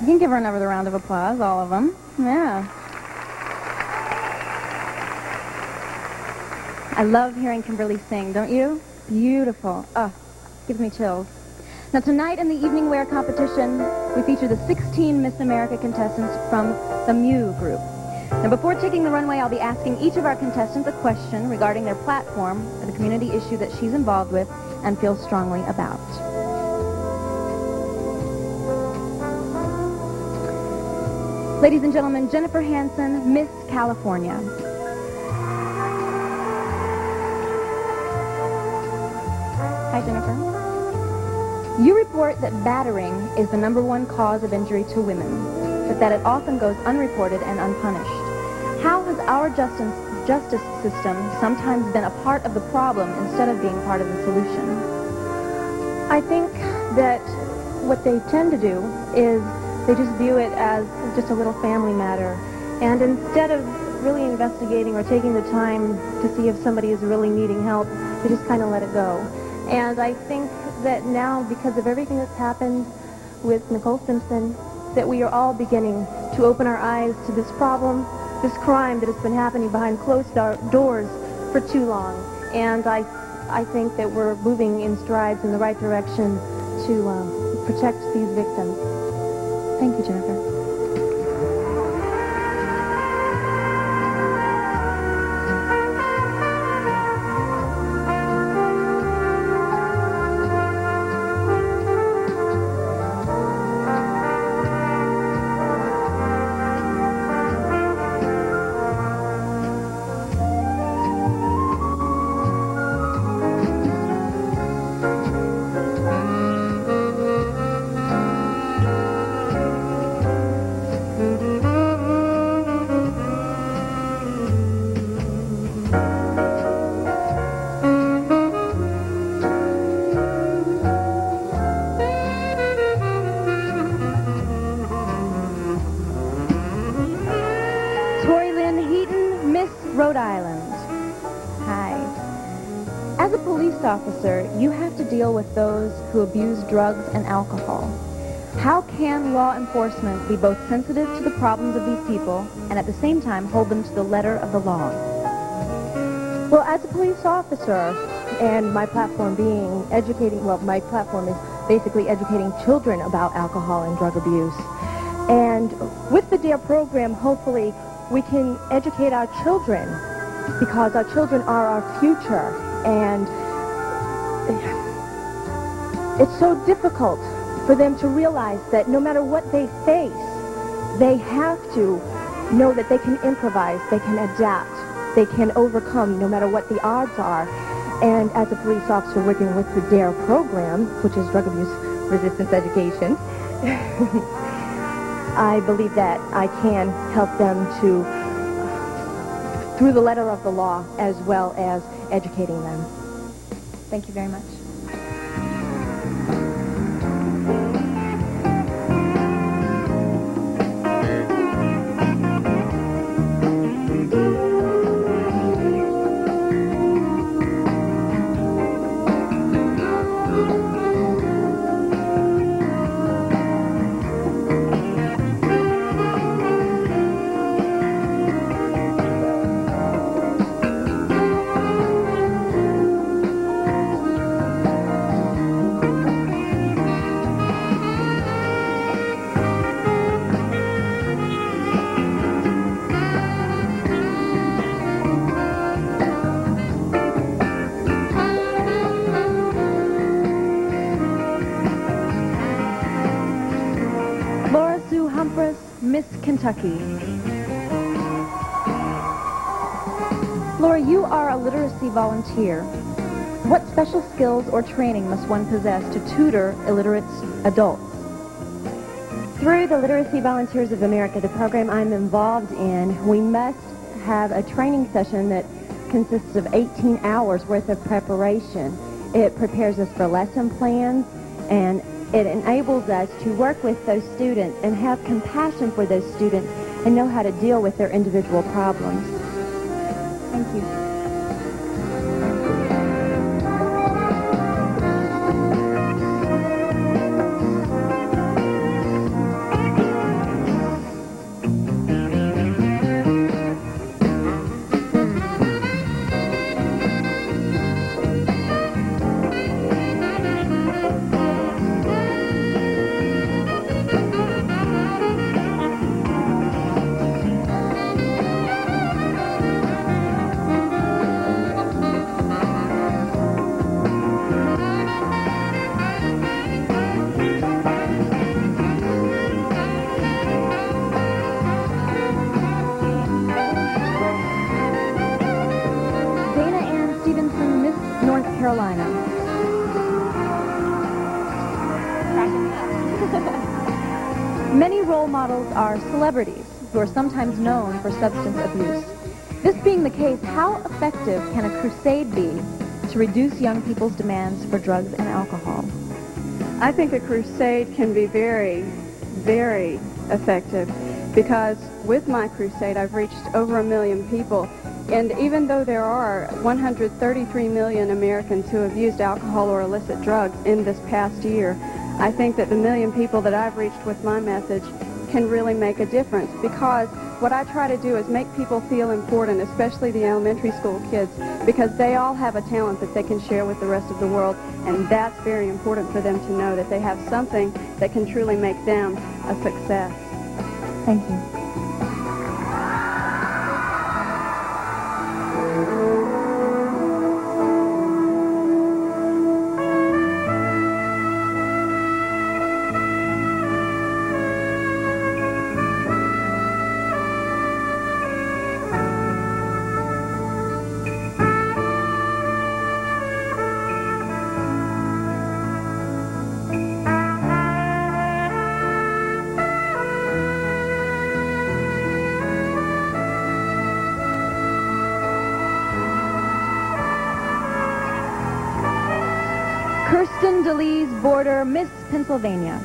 [SPEAKER 1] You can give her another round of applause, all of them. Yeah. I love hearing Kimberly sing, don't you? Beautiful. Gives me chills. Now, tonight in the evening wear competition, we feature the 16 Miss America contestants from the Mew group. Now, before taking the runway, I'll be asking each of our contestants a question regarding their platform or the community issue that she's involved with and feels strongly about. Ladies and gentlemen, Jennifer Hansen, Miss California. Hi, Jennifer. You report that battering is the #1 cause of injury to women, but that it often goes unreported and unpunished. How has our justice system sometimes been a part of the problem instead of being part of the solution?
[SPEAKER 13] I think that what they tend to do is they just view it as just a little family matter. And instead of really investigating or taking the time to see if somebody is really needing help, they just kind of let it go. And I think that now, because of everything that's happened with Nicole Simpson, that we are all beginning to open our eyes to this problem, this crime that has been happening behind closed doors for too long. And I think that we're moving in strides in the right direction to protect these victims.
[SPEAKER 1] Thank you, Jennifer. Rhode Island. Hi. As a police officer, you have to deal with those who abuse drugs and alcohol. How can law enforcement be both sensitive to the problems of these people and at the same time hold them to the letter of the law?
[SPEAKER 13] Well, as a police officer, and my platform being educating, well, my platform is basically educating children about alcohol and drug abuse. And with the DARE program, hopefully, we can educate our children, because our children are our future. And it's so difficult for them to realize that no matter what they face, they have to know that they can improvise, they can adapt, they can overcome no matter what the odds are. And as a police officer working with the DARE program, which is Drug Abuse Resistance Education, I believe that I can help them to, through the letter of the law, as well as educating them.
[SPEAKER 1] Thank you very much. Miss Kentucky. Laura, you are a literacy volunteer. What special skills or training must one possess to tutor illiterate adults?
[SPEAKER 14] Through the Literacy Volunteers of America, the program I'm involved in, we must have a training session that consists of 18 hours worth of preparation. It prepares us for lesson plans, and it enables us to work with those students and have compassion for those students and know how to deal with their individual problems.
[SPEAKER 1] Thank you. North Carolina. Many role models are celebrities who are sometimes known for substance abuse. This being the case, how effective can a crusade be to reduce young people's demands for drugs and alcohol?
[SPEAKER 17] I think a crusade can be very, very effective because with my crusade I've reached over 1 million people, and even though there are 133 million Americans who have used alcohol or illicit drugs in this past year, I think that the 1 million people that I've reached with my message can really make a difference, because what I try to do is make people feel important, especially the elementary school kids, because they all have a talent that they can share with the rest of the world, and that's very important for them to know that they have something that can truly make them a success.
[SPEAKER 1] Thank you. Kirsten DeLee's Border, Miss Pennsylvania.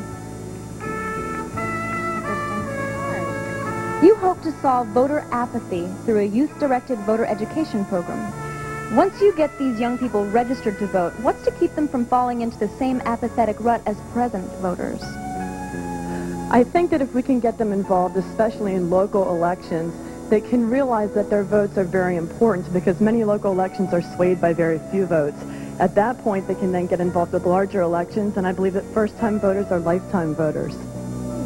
[SPEAKER 1] You hope to solve voter apathy through a youth-directed voter education program. Once you get these young people registered to vote, what's to keep them from falling into the same apathetic rut as present voters?
[SPEAKER 18] I think that if we can get them involved, especially in local elections, they can realize that their votes are very important, because many local elections are swayed by very few votes. At that point, they can then get involved with larger elections, and I believe that first-time voters are lifetime voters.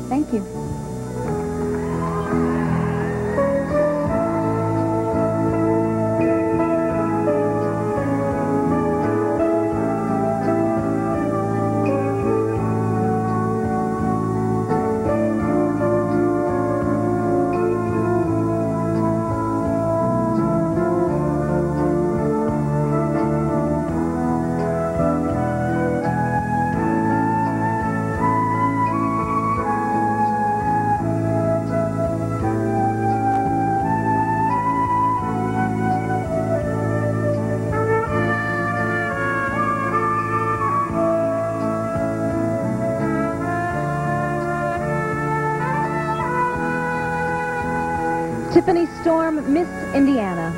[SPEAKER 1] Thank you. Tiffany Storm, Miss Indiana.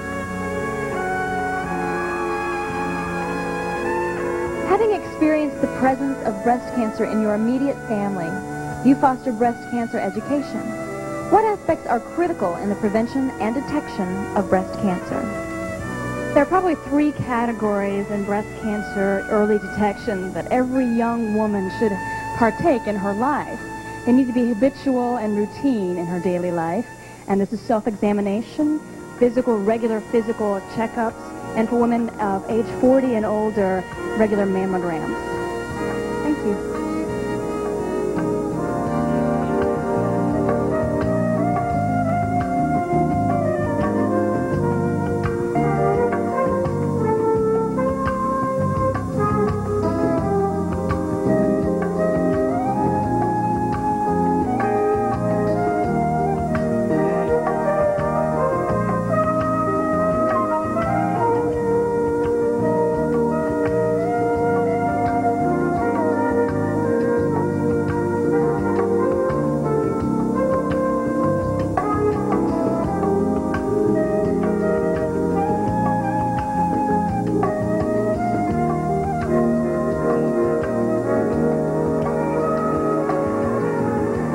[SPEAKER 1] Having experienced the presence of breast cancer in your immediate family, you foster breast cancer education. What aspects are critical in the prevention and detection of breast cancer?
[SPEAKER 6] There are probably 3 categories in breast cancer early detection that every young woman should partake in her life. They need to be habitual and routine in her daily life. And this is self-examination, regular physical checkups, and for women of age 40 and older, regular mammograms. Thank you.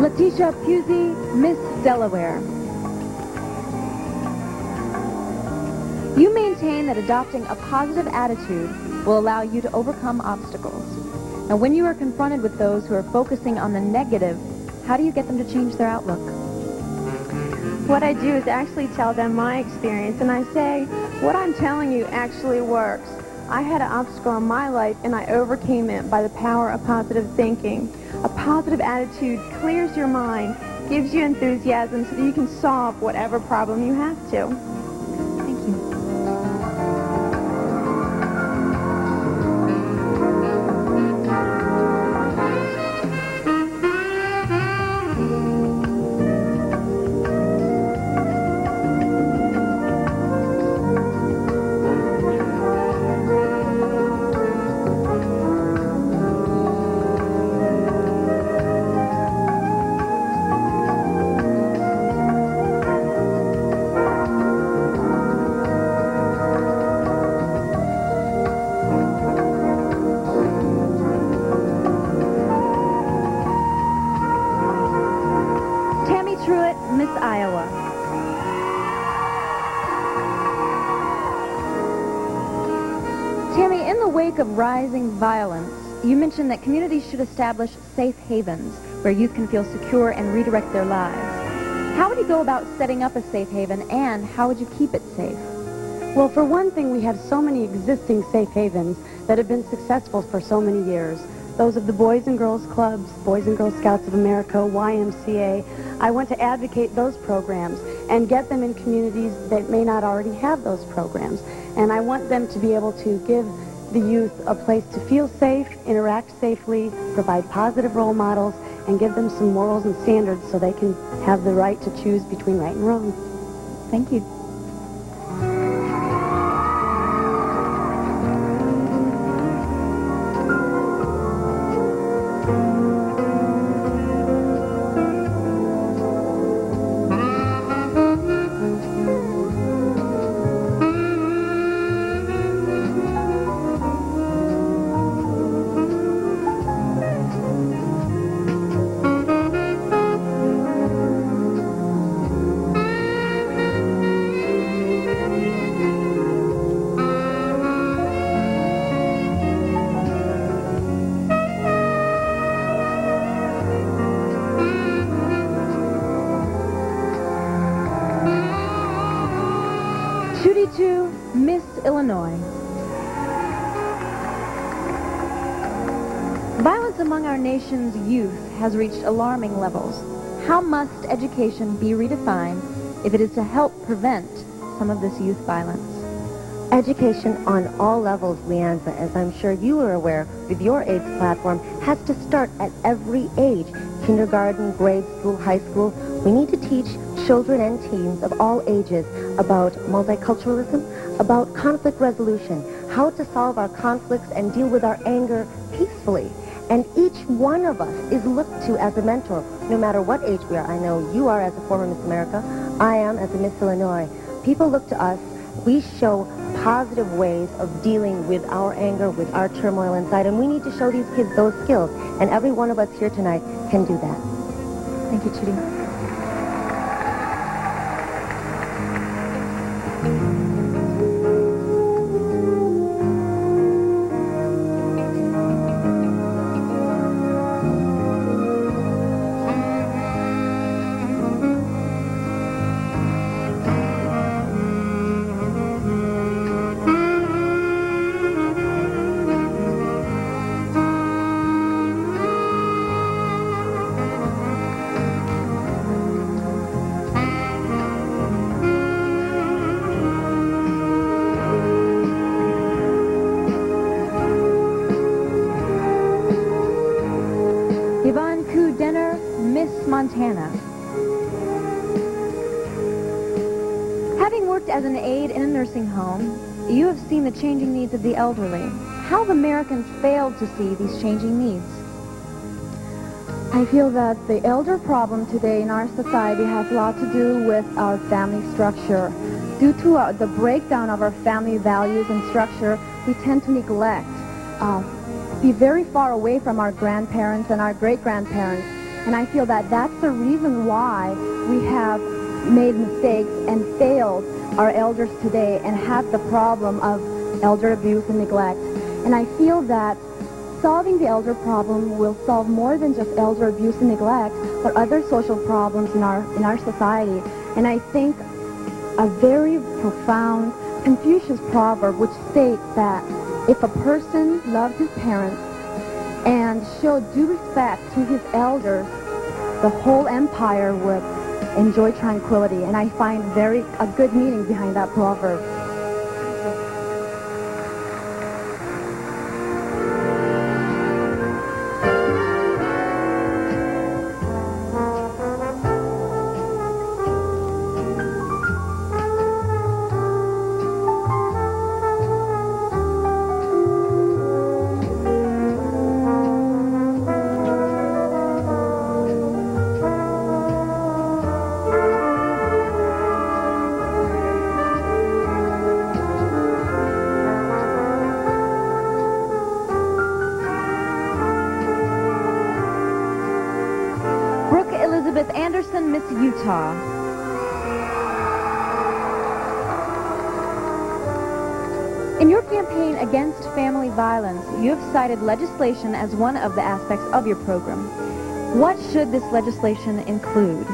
[SPEAKER 1] Letitia Pusey, Miss Delaware. You maintain that adopting a positive attitude will allow you to overcome obstacles. Now, when you are confronted with those who are focusing on the negative, how do you get them to change their outlook?
[SPEAKER 13] What I do is actually tell them my experience, and I say, what I'm telling you actually works. I had an obstacle in my life, and I overcame it by the power of positive thinking. A positive attitude clears your mind, gives you enthusiasm so that you can solve whatever problem you have to.
[SPEAKER 1] Thank you. topic of rising violence, you mentioned that communities should establish safe havens where youth can feel secure and redirect their lives. How would you go about setting up a safe haven, and how would you keep it safe?
[SPEAKER 14] Well, for one thing, we have so many existing safe havens that have been successful for so many years. Those of the Boys and Girls Clubs, Boys and Girls Scouts of America, YMCA. I want to advocate those programs and get them in communities that may not already have those programs. And I want them to be able to give the youth a place to feel safe, interact safely, provide positive role models, and give them some morals and standards so they can have the right to choose between right and wrong.
[SPEAKER 1] Thank you. Miss Illinois. Violence among our nation's youth has reached alarming levels. How must education be redefined if it is to help prevent some of this youth violence?
[SPEAKER 19] Education on all levels, Leanza, as I'm sure you are aware with your AIDS platform, has to start at every age. Kindergarten, grade school, high school. We need to teach children and teens of all ages about multiculturalism, about conflict resolution, how to solve our conflicts and deal with our anger peacefully. And each one of us is looked to as a mentor, no matter what age we are. I know you are as a former Miss America. I am as a Miss Illinois. People look to us. We show positive ways of dealing with our anger, with our turmoil inside, and we need to show these kids those skills. And every one of us here tonight can do that.
[SPEAKER 1] Thank you, Judy. Montana. Having worked as an aide in a nursing home, you have seen the changing needs of the elderly. How have Americans failed to see these changing needs?
[SPEAKER 13] I feel that the elder problem today in our society has a lot to do with our family structure. Due to the breakdown of our family values and structure, we tend to neglect, be very far away from our grandparents and our great-grandparents. And I feel that that's the reason why we have made mistakes and failed our elders today and have the problem of elder abuse and neglect. And I feel that solving the elder problem will solve more than just elder abuse and neglect, but other social problems in our society. And I think a very profound Confucius proverb which states that if a person loved his parents and showed due respect to his elders, the whole empire would enjoy tranquility. And I find a good meaning behind that proverb.
[SPEAKER 1] Anderson, Miss Utah. In your campaign against family violence, you have cited legislation as one of the aspects of your program. What should this legislation include?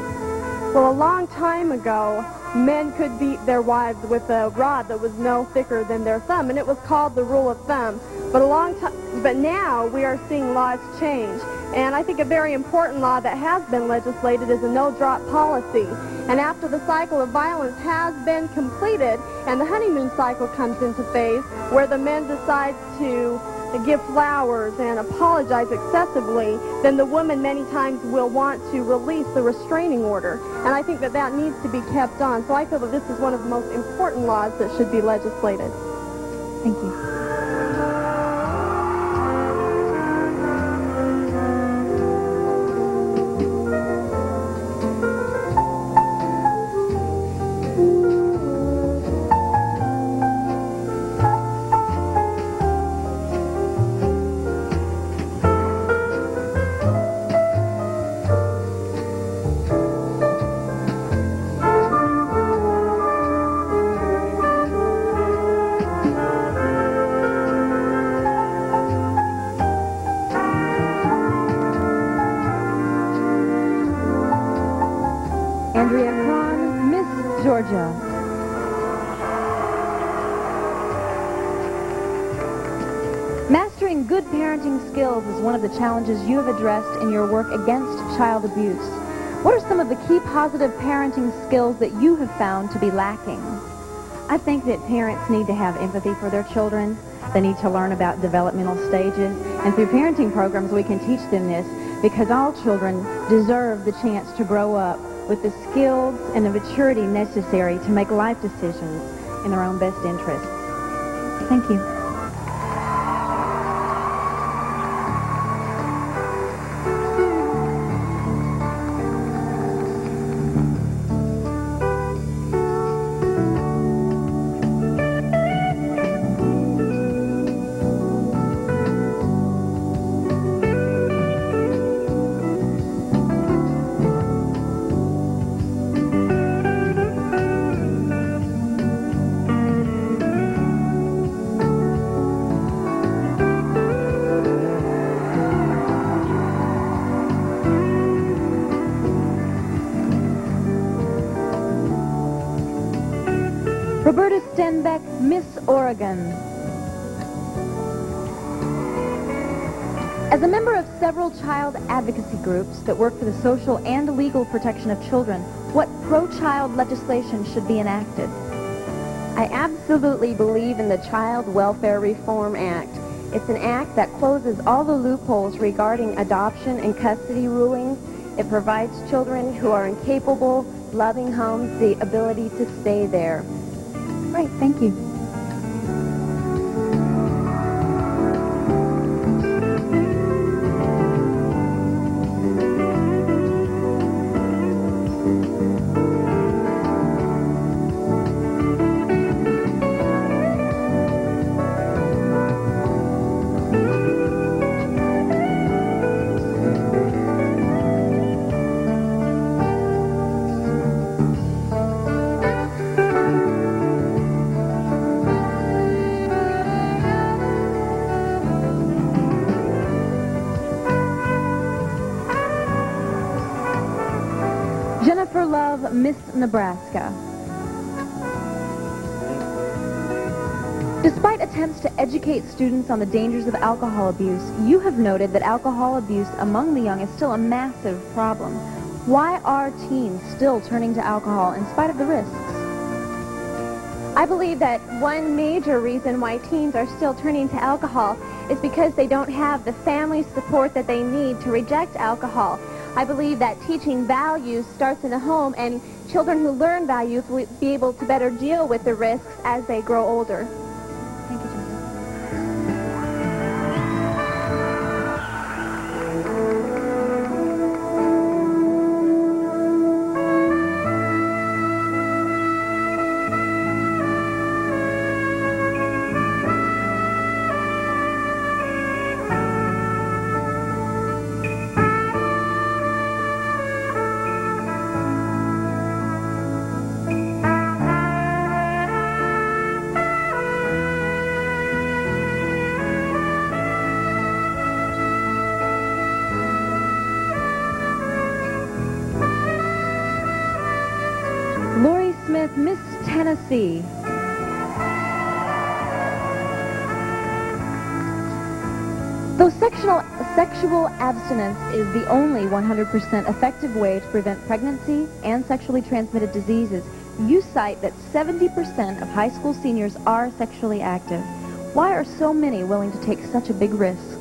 [SPEAKER 11] Well, a long time ago, men could beat their wives with a rod that was no thicker than their thumb, and it was called the rule of thumb. But now we are seeing laws change, and I think a very important law that has been legislated is a no-drop policy. And after the cycle of violence has been completed, and the honeymoon cycle comes into phase, where the men decide to give flowers and apologize excessively, then the woman many times will want to release the restraining order. And I think that that needs to be kept on. So I feel that this is one of the most important laws that should be legislated.
[SPEAKER 1] Thank you. Georgia. Mastering good parenting skills is one of the challenges you have addressed in your work against child abuse. What are some of the key positive parenting skills that you have found to be lacking?
[SPEAKER 14] I think that parents need to have empathy for their children. They need to learn about developmental stages. And through parenting programs, we can teach them this because all children deserve the chance to grow up with the skills and the maturity necessary to make life decisions in their own best interests.
[SPEAKER 1] Thank you. Roberta Stenbeck, Miss Oregon. As a member of several child advocacy groups that work for the social and legal protection of children, what pro-child legislation should be enacted?
[SPEAKER 20] I absolutely believe in the Child Welfare Reform Act. It's an act that closes all the loopholes regarding adoption and custody rulings. It provides children who are incapable, loving homes the ability to stay there.
[SPEAKER 1] Great, thank you. Jennifer Love, Miss Nebraska. Despite attempts to educate students on the dangers of alcohol abuse, you have noted that alcohol abuse among the young is still a massive problem. Why are teens still turning to alcohol in spite of the risks?
[SPEAKER 9] I believe that one major reason why teens are still turning to alcohol is because they don't have the family support that they need to reject alcohol. I believe that teaching values starts in the home, and children who learn values will be able to better deal with the risks as they grow older.
[SPEAKER 1] Thank you, Jennifer. Tennessee. Though sexual abstinence is the only 100% effective way to prevent pregnancy and sexually transmitted diseases, you cite that 70% of high school seniors are sexually active. Why are so many willing to take such a big risk?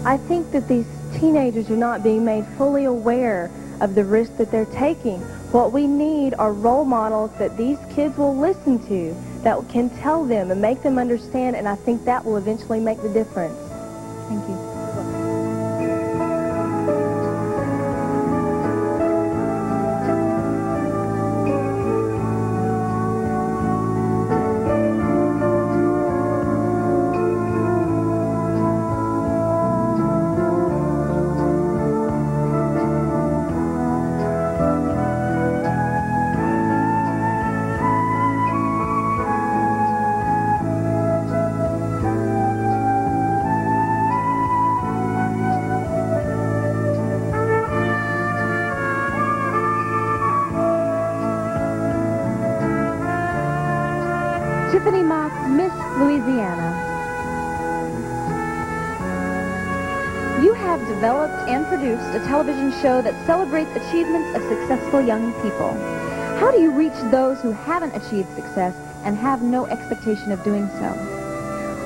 [SPEAKER 13] I think that these teenagers are not being made fully aware of the risk that they're taking. What we need are role models that these kids will listen to, that can tell them and make them understand, and I think that will eventually make the difference.
[SPEAKER 1] Thank you. Tiffany Mock, Miss Louisiana. You have developed and produced a television show that celebrates achievements of successful young people. How do you reach those who haven't achieved success and have no expectation of doing so?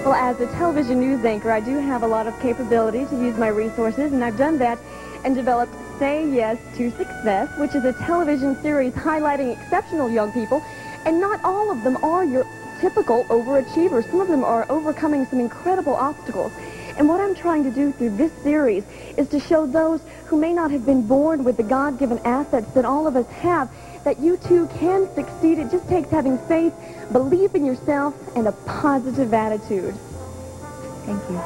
[SPEAKER 13] Well, as a television news anchor, I do have a lot of capability to use my resources, and I've done that and developed Say Yes to Success, which is a television series highlighting exceptional young people, and not all of them are your typical overachievers. Some of them are overcoming some incredible obstacles. And what I'm trying to do through this series is to show those who may not have been born with the God-given assets that all of us have, that you too can succeed. It just takes having faith, belief in yourself, and a positive attitude.
[SPEAKER 1] Thank you.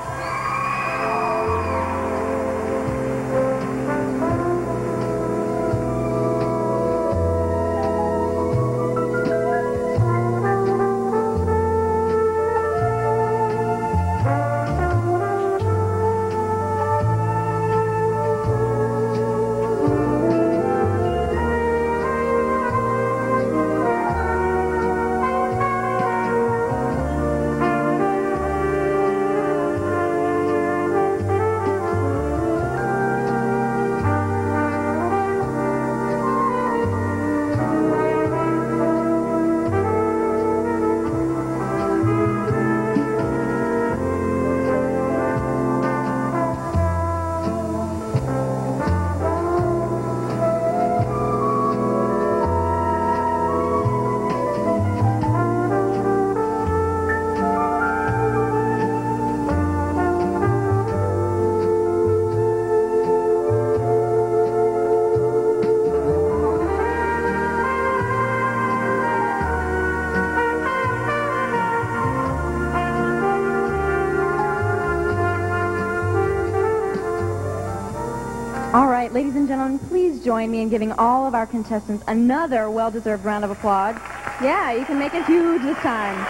[SPEAKER 1] All right, ladies and gentlemen, please join me in giving all of our contestants another well-deserved round of applause. Yeah, you can make it huge this time.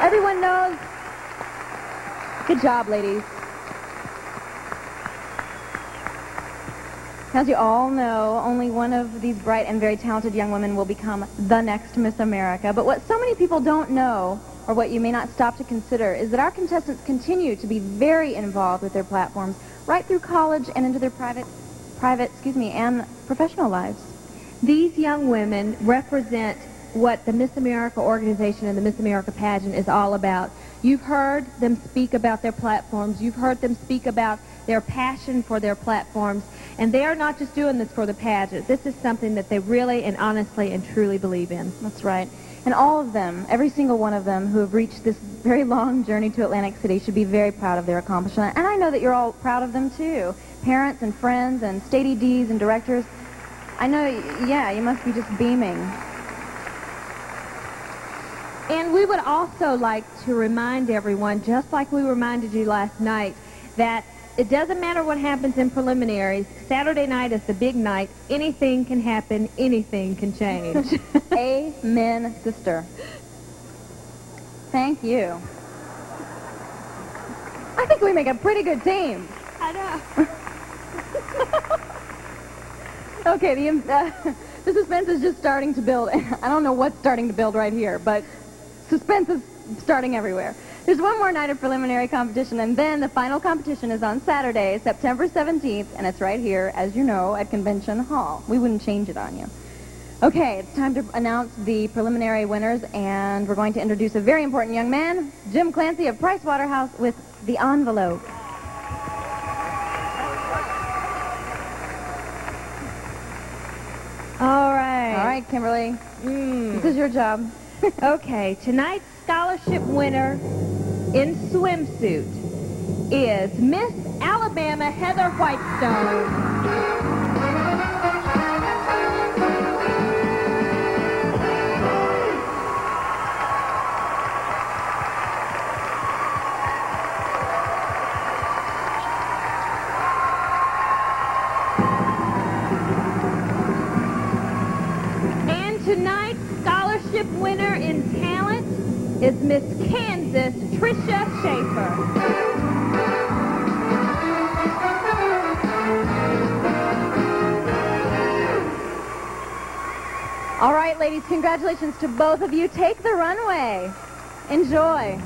[SPEAKER 1] Everyone knows. Good job, ladies. As you all know, only one of these bright and very talented young women will become the next Miss America. But what so many people don't know, or what you may not stop to consider, is that our contestants continue to be very involved with their platforms right through college and into their private, and professional lives.
[SPEAKER 5] These young women represent what the Miss America organization and the Miss America pageant is all about. You've heard them speak about their platforms. You've heard them speak about their passion for their platforms. And they are not just doing this for the pageant. This is something that they really and honestly and truly believe in.
[SPEAKER 1] That's right. And all of them, every single one of them who have reached this very long journey to Atlantic City should be very proud of their accomplishment. And I know that you're all proud of them too. Parents and friends and state EDs and directors. I know, yeah, you must be just beaming.
[SPEAKER 5] And we would also like to remind everyone, just like we reminded you last night, that it doesn't matter what happens in preliminaries. Saturday night is the big night. Anything can happen. Anything can change.
[SPEAKER 1] Amen, sister. Thank you. I think we make a pretty good team.
[SPEAKER 5] I know.
[SPEAKER 1] Okay, The suspense is just starting to build. I don't know what's starting to build right here, but suspense is starting everywhere. There's one more night of preliminary competition, and then the final competition is on Saturday, September 17th, and it's right here, as you know, at Convention Hall. We wouldn't change it on you. Okay, it's time to announce the preliminary winners, and we're going to introduce a very important young man, Jim Clancy of Price Waterhouse, with the envelope.
[SPEAKER 5] All right.
[SPEAKER 1] All right, Kimberly. This is your job.
[SPEAKER 5] Okay, tonight's scholarship winner in swimsuit is Miss Alabama Heather Whitestone. Tonight's scholarship winner in talent is Miss Kansas Tricia Schaefer.
[SPEAKER 1] All right, ladies, congratulations to both of you. Take the runway. Enjoy.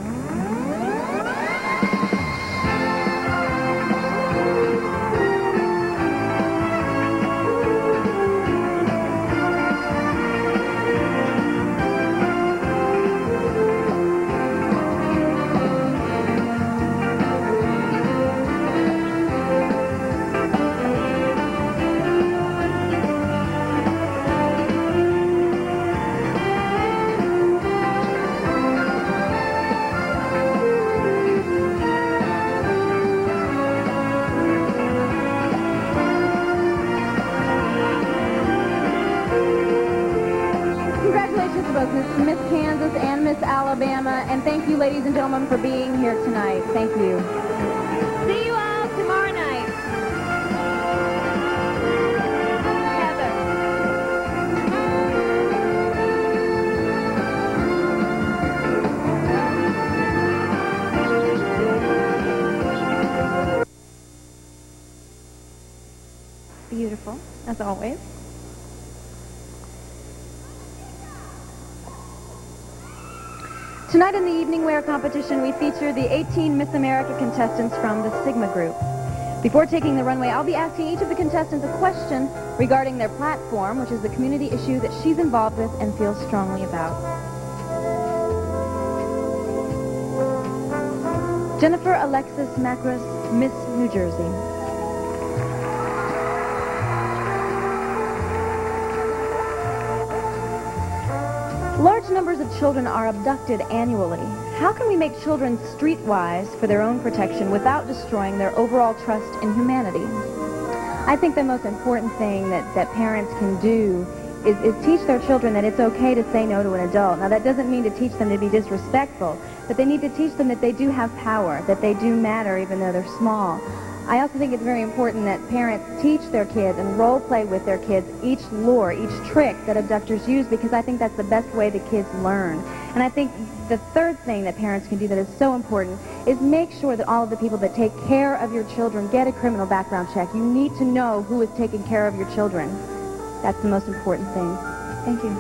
[SPEAKER 1] Miss Kansas and Miss Alabama, and thank you, ladies and gentlemen, for being here tonight. Thank you.
[SPEAKER 5] See you all tomorrow night.
[SPEAKER 1] Heather. Beautiful, as always. Tonight in the evening wear competition, we feature the 18 Miss America contestants from the Sigma group. Before taking the runway, I'll be asking each of the contestants a question regarding their platform, which is the community issue that she's involved with and feels strongly about. Jennifer Alexis Macros, Miss New Jersey. Large numbers of children are abducted annually. How can we make children streetwise for their own protection without destroying their overall trust in humanity? I think the most important thing that parents can do is teach their children that it's okay to say no to an adult. Now, that doesn't mean to teach them to be disrespectful, but they need to teach them that they do have power, that they do matter even though they're small. I also think it's very important that parents teach their kids and role play with their kids each lure, each trick that abductors use, because I think that's the best way the kids learn. And I think the third thing that parents can do that is so important is make sure that all of the people that take care of your children get a criminal background check. You need to know who is taking care of your children. That's the most important thing. Thank you.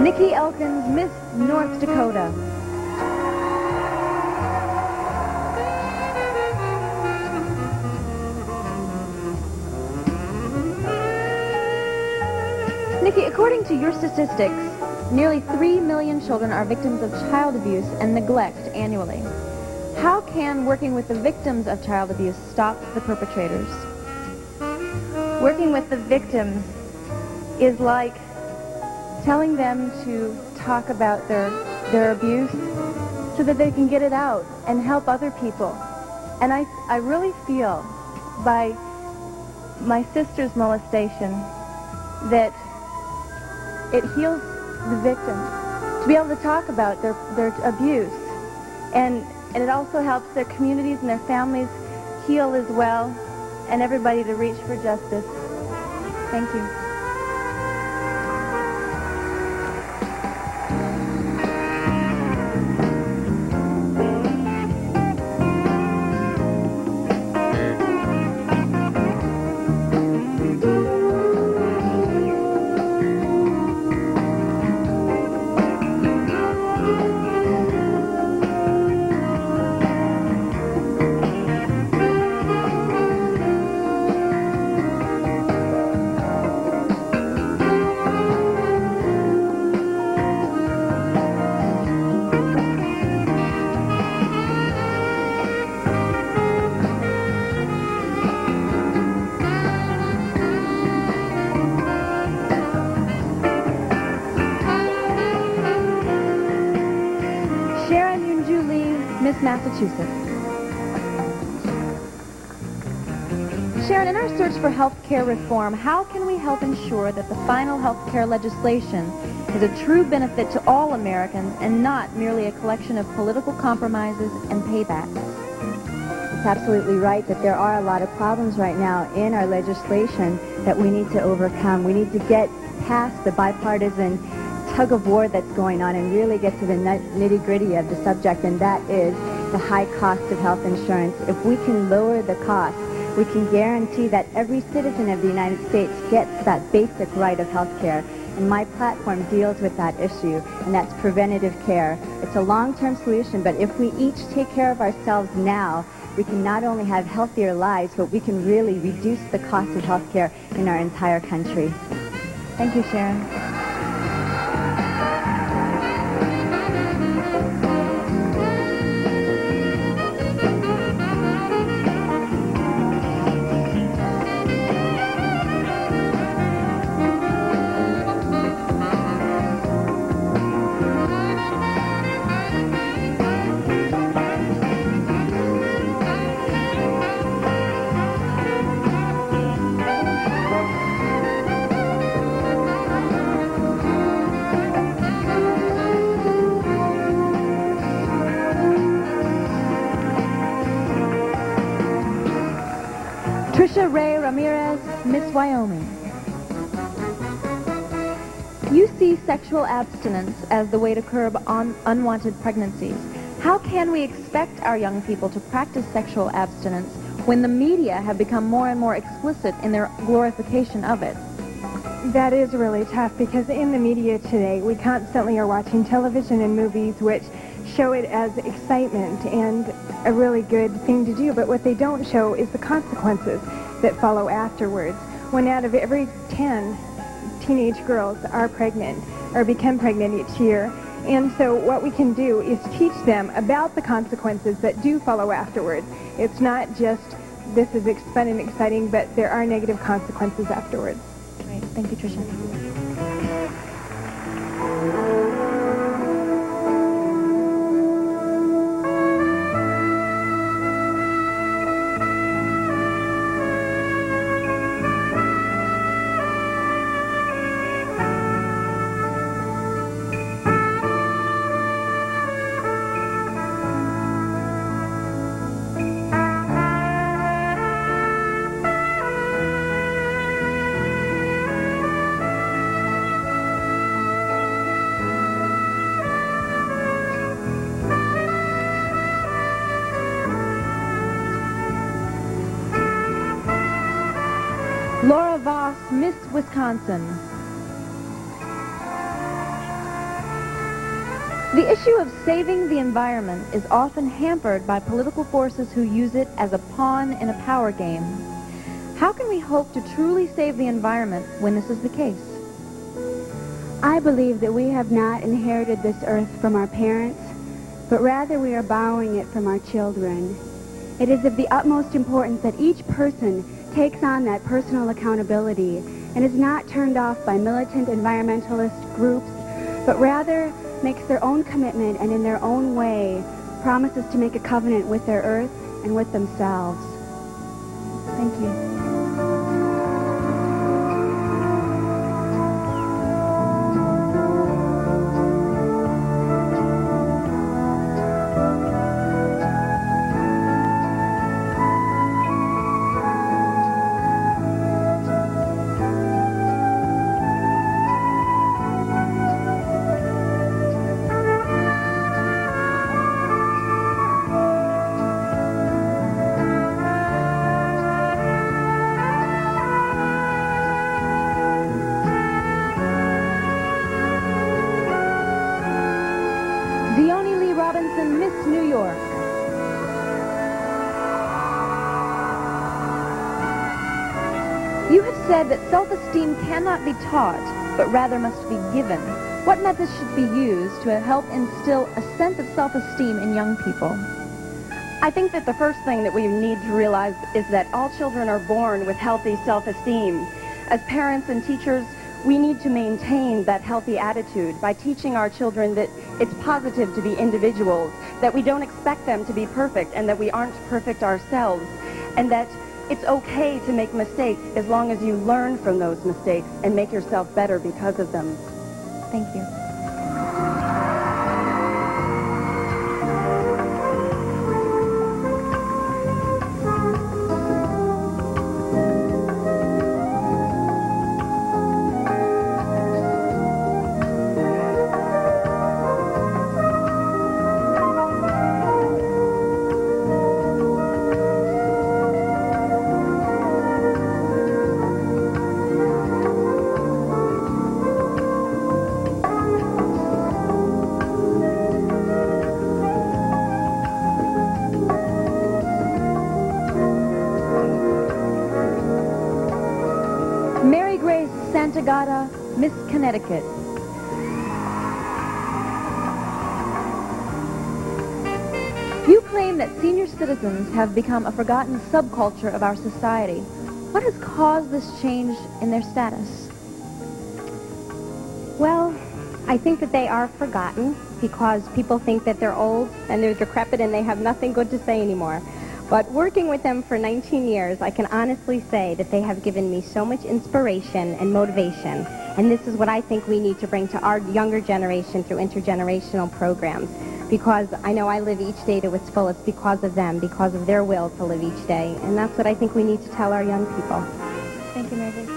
[SPEAKER 1] Nikki Elkins, Miss North Dakota. Nikki, according to your statistics, nearly 3 million children are victims of child abuse and neglect annually. How can working with the victims of child abuse stop the perpetrators?
[SPEAKER 16] Working with the victims is like telling them to
[SPEAKER 13] talk about their abuse so that they can get it out and help other people. And I really feel by my sister's molestation that it heals the victim to be able to talk about their abuse. And it also helps their communities and their families heal as well, and everybody to reach for justice. Thank you.
[SPEAKER 1] Miss Massachusetts. Sharon, in our search for health care reform, how can we help ensure that the final health care legislation is a true benefit to all Americans and not merely a collection of political compromises and paybacks?
[SPEAKER 15] It's absolutely right that there are a lot of problems right now in our legislation that we need to overcome. We need to get past the bipartisan tug of war that's going on and really get to the nitty-gritty of the subject, and that is the high cost of health insurance. If we can lower the cost, we can guarantee that every citizen of the United States gets that basic right of health care. And my platform deals with that issue, and that's preventative care. It's a long-term solution, but if we each take care of ourselves now, we can not only have healthier lives, but we can really reduce the cost of health care in our entire country.
[SPEAKER 1] Thank you, Sharon. Trisha Ray Ramirez, Miss Wyoming. You see sexual abstinence as the way to curb unwanted pregnancies. How can we expect our young people to practice sexual abstinence when the media have become more and more explicit in their glorification of it?
[SPEAKER 11] That is really tough because in the media today, we constantly are watching television and movies which show it as excitement and a really good thing to do, but what they don't show is the consequences that follow afterwards. 1 out of every 10 teenage girls are pregnant or become pregnant each year, and so what we can do is teach them about the consequences that do follow afterwards. It's not just this is fun and exciting, but there are negative consequences afterwards.
[SPEAKER 1] Great. Thank you, Tricia. Laura Voss, Miss Wisconsin. The issue of saving the environment is often hampered by political forces who use it as a pawn in a power game. How can we hope to truly save the environment when this is the case?
[SPEAKER 15] I believe that we have not inherited this earth from our parents, but rather we are borrowing it from our children. It is of the utmost importance that each person takes on that personal accountability and is not turned off by militant environmentalist groups but rather makes their own commitment and in their own way promises to make a covenant with their earth and with themselves. Thank you.
[SPEAKER 1] Miss New York. You have said that self-esteem cannot be taught, but rather must be given. What methods should be used to help instill a sense of self-esteem in young people?
[SPEAKER 20] I think that the first thing that we need to realize is that all children are born with healthy self-esteem. As parents and teachers, we need to maintain that healthy attitude by teaching our children that it's positive to be individuals, that we don't expect them to be perfect, and that we aren't perfect ourselves, and that it's okay to make mistakes as long as you learn from those mistakes and make yourself better because of them.
[SPEAKER 1] Thank you. Mary Grace Santagata, Miss Connecticut. You claim that senior citizens have become a forgotten subculture of our society. What has caused this change in their status?
[SPEAKER 14] Well, I think that they are forgotten because people think that they're old and they're decrepit and they have nothing good to say anymore. But working with them for 19 years, I can honestly say that they have given me so much inspiration and motivation. And this is what I think we need to bring to our younger generation through intergenerational programs. Because I know I live each day to its fullest because of them, because of their will to live each day. And that's what I think we need to tell our young people. Thank you, Mary Grace.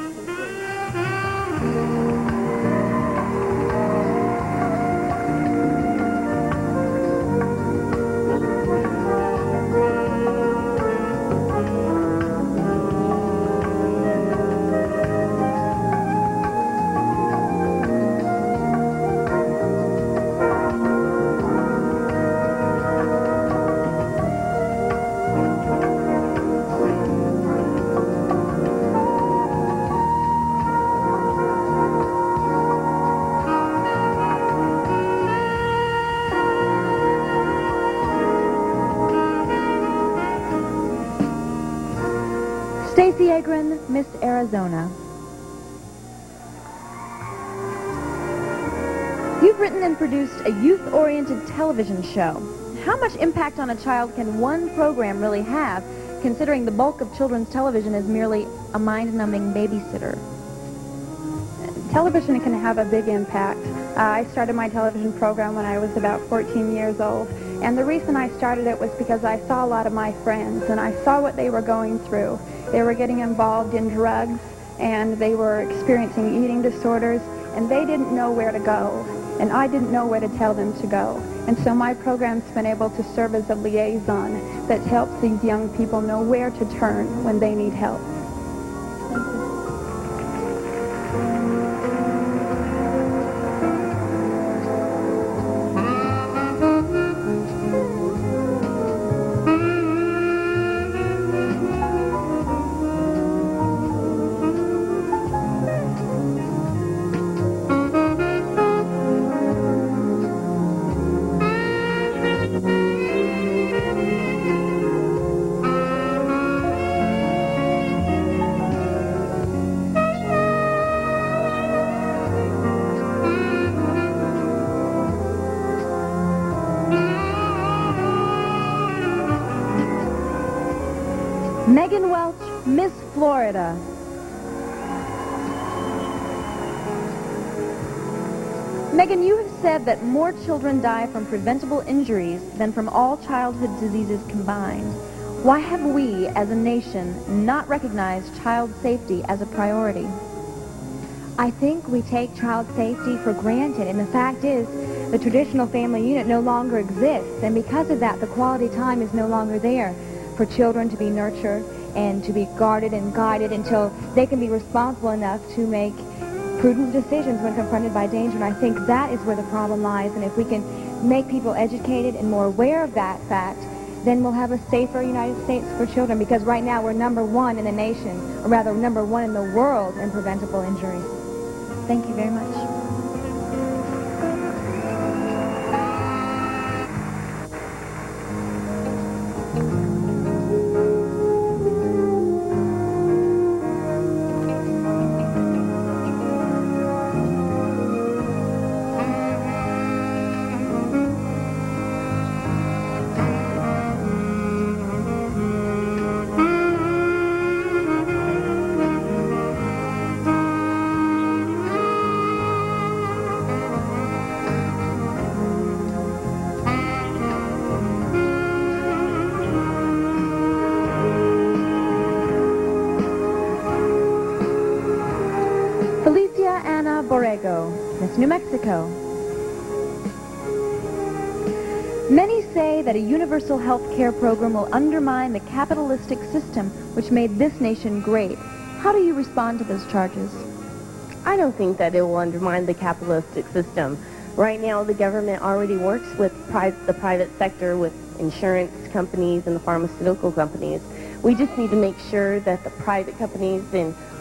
[SPEAKER 1] Stacey Agron, Miss Arizona. You've written and produced a youth-oriented television show. How much impact on a child can one program really have, considering the bulk of children's television is merely a mind-numbing babysitter?
[SPEAKER 16] Television can have a big impact. I started my television program when I was about 14 years old, and the reason I started it was because I saw a lot of my friends, and I saw what they were going through. They were getting involved in drugs, and they were experiencing eating disorders, and they didn't know where to go, and I didn't know where to tell them to go. And so my program's been able to serve as a liaison that helps these young people know where to turn when they need help.
[SPEAKER 1] Megan Welch, Miss Florida. Megan, you have said that more children die from preventable injuries than from all childhood diseases combined. Why have we, as a nation, not recognized child safety as a priority?
[SPEAKER 20] I think we take child safety for granted, and the fact is the traditional family unit no longer exists, and because of that, the quality time is no longer there for children to be nurtured and to be guarded and guided until they can be responsible enough to make prudent decisions when confronted by danger. And I think that is where the problem lies, and if we can make people educated and more aware of that fact, then we'll have a safer United States for children, because right now we're number one in the nation, or rather number one in the world in preventable injuries.
[SPEAKER 1] Thank you very much. Miss New Mexico. Many say that a universal health care program will undermine the capitalistic system which made this nation great. How do you respond to those charges?
[SPEAKER 21] I don't think that it will undermine the capitalistic system. Right now, the government already works with the private sector, with insurance companies and the pharmaceutical companies. We just need to make sure that the private companies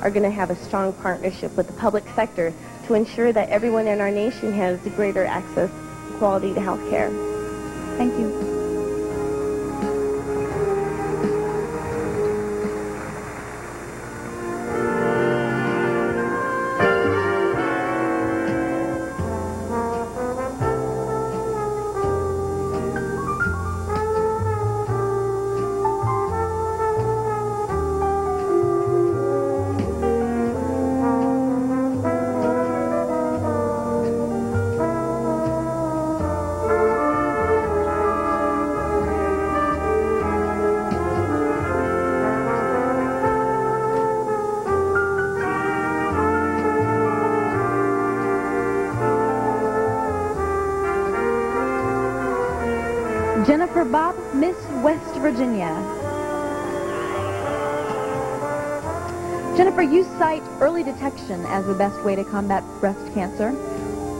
[SPEAKER 21] are going to have a strong partnership with the public sector to ensure that everyone in our nation has greater access quality to health care.
[SPEAKER 1] Thank you. Jennifer Bob, Miss West Virginia. Jennifer, you cite early detection as the best way to combat breast cancer.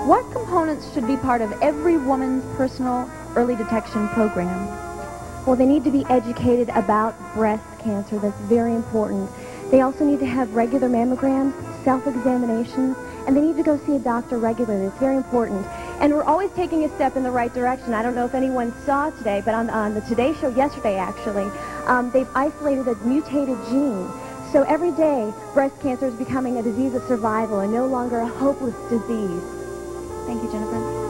[SPEAKER 1] What components should be part of every woman's personal early detection program?
[SPEAKER 14] Well, they need to be educated about breast cancer. That's very important. They also need to have regular mammograms, self-examinations, and they need to go see a doctor regularly. It's very important. And we're always taking a step in the right direction. I don't know if anyone saw today, but on the Today Show yesterday, actually, they've isolated a mutated gene. So every day, breast cancer is becoming a disease of survival and no longer a hopeless disease.
[SPEAKER 1] Thank you, Jennifer.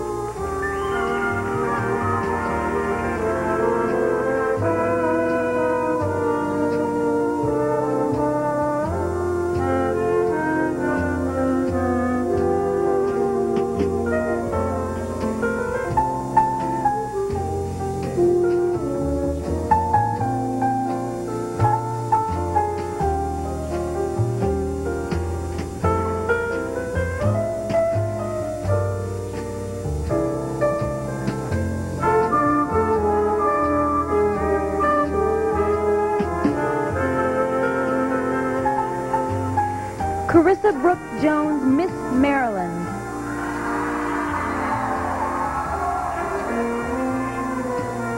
[SPEAKER 1] Carissa Brooks Jones, Miss Maryland.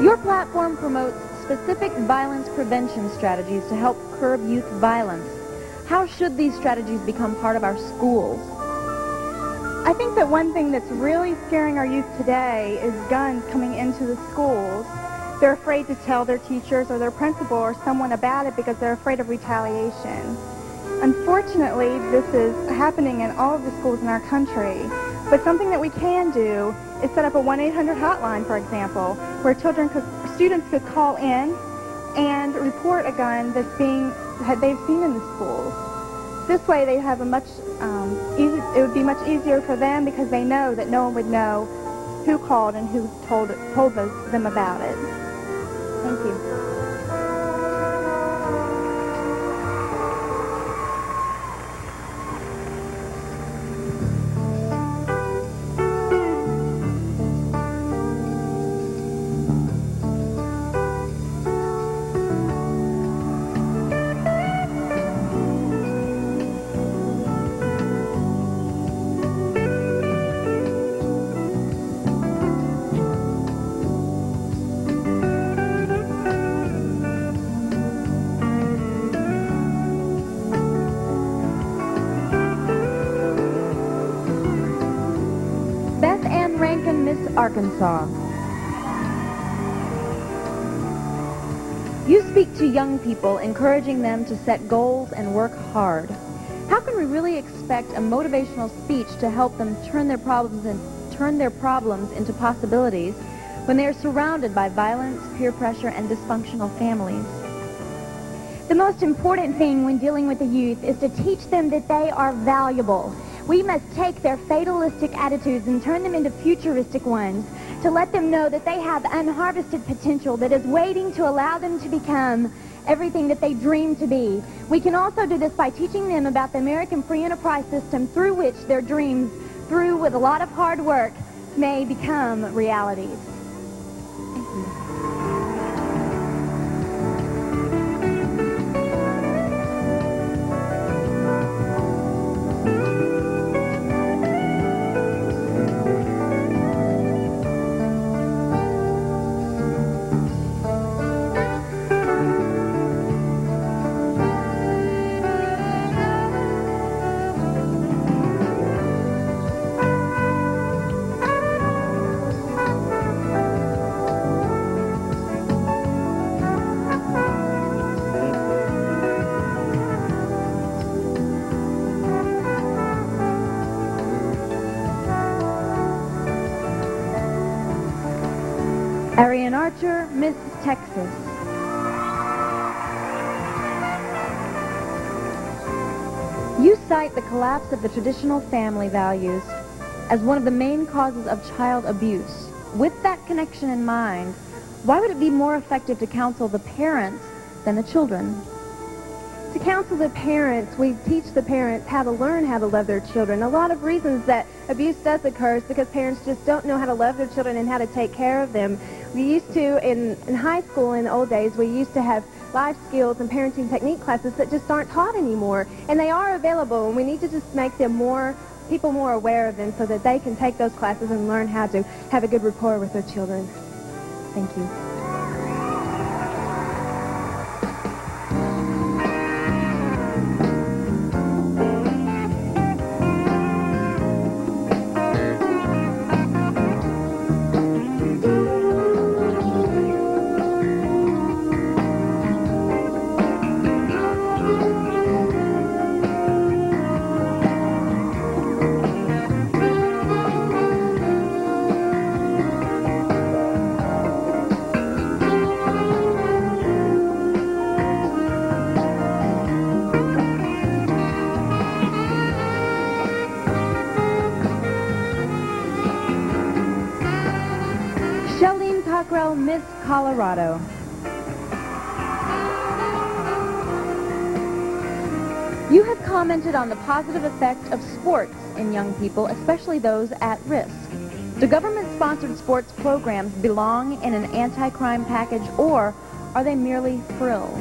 [SPEAKER 1] Your platform promotes specific violence prevention strategies to help curb youth violence. How should these strategies become part of our schools?
[SPEAKER 16] I think that one thing that's really scaring our youth today is guns coming into the schools. They're afraid to tell their teachers or their principal or someone about it because they're afraid of retaliation. Unfortunately, this is happening in all of the schools in our country. But something that we can do is set up a 1-800 hotline, for example, where students could call in and report a gun they've seen in the schools. This way they have it would be much easier for them because they know that no one would know who called and who told them about it. Thank you.
[SPEAKER 1] Arkansas. You speak to young people, encouraging them to set goals and work hard. How can we really expect a motivational speech to help them turn their problems into possibilities when they are surrounded by violence, peer pressure, and dysfunctional families?
[SPEAKER 9] The most important thing when dealing with the youth is to teach them that they are valuable. We must take their fatalistic attitudes and turn them into futuristic ones, to let them know that they have unharvested potential that is waiting to allow them to become everything that they dream to be. We can also do this by teaching them about the American free enterprise system through which their dreams, through with a lot of hard work, may become realities. Thank you. Arian Archer, Miss Texas. You cite the collapse of the traditional family values as one of the main causes of child abuse. With that connection in mind, why would it be more effective to counsel the parents than the children?
[SPEAKER 13] To counsel the parents, we teach the parents how to learn how to love their children. A lot of reasons that abuse does occur is because parents just don't know how to love their children and how to take care of them. We used to, in high school in the old days, we used to have life skills and parenting technique classes that just aren't taught anymore. And they are available, and we need to just make them people more aware of them so that they can take those classes and learn how to have a good rapport with their children.
[SPEAKER 1] Thank you. Miss Colorado. You have commented on the positive effect of sports in young people, especially those at risk. Do government-sponsored sports programs belong in an anti-crime package, or are they merely frills?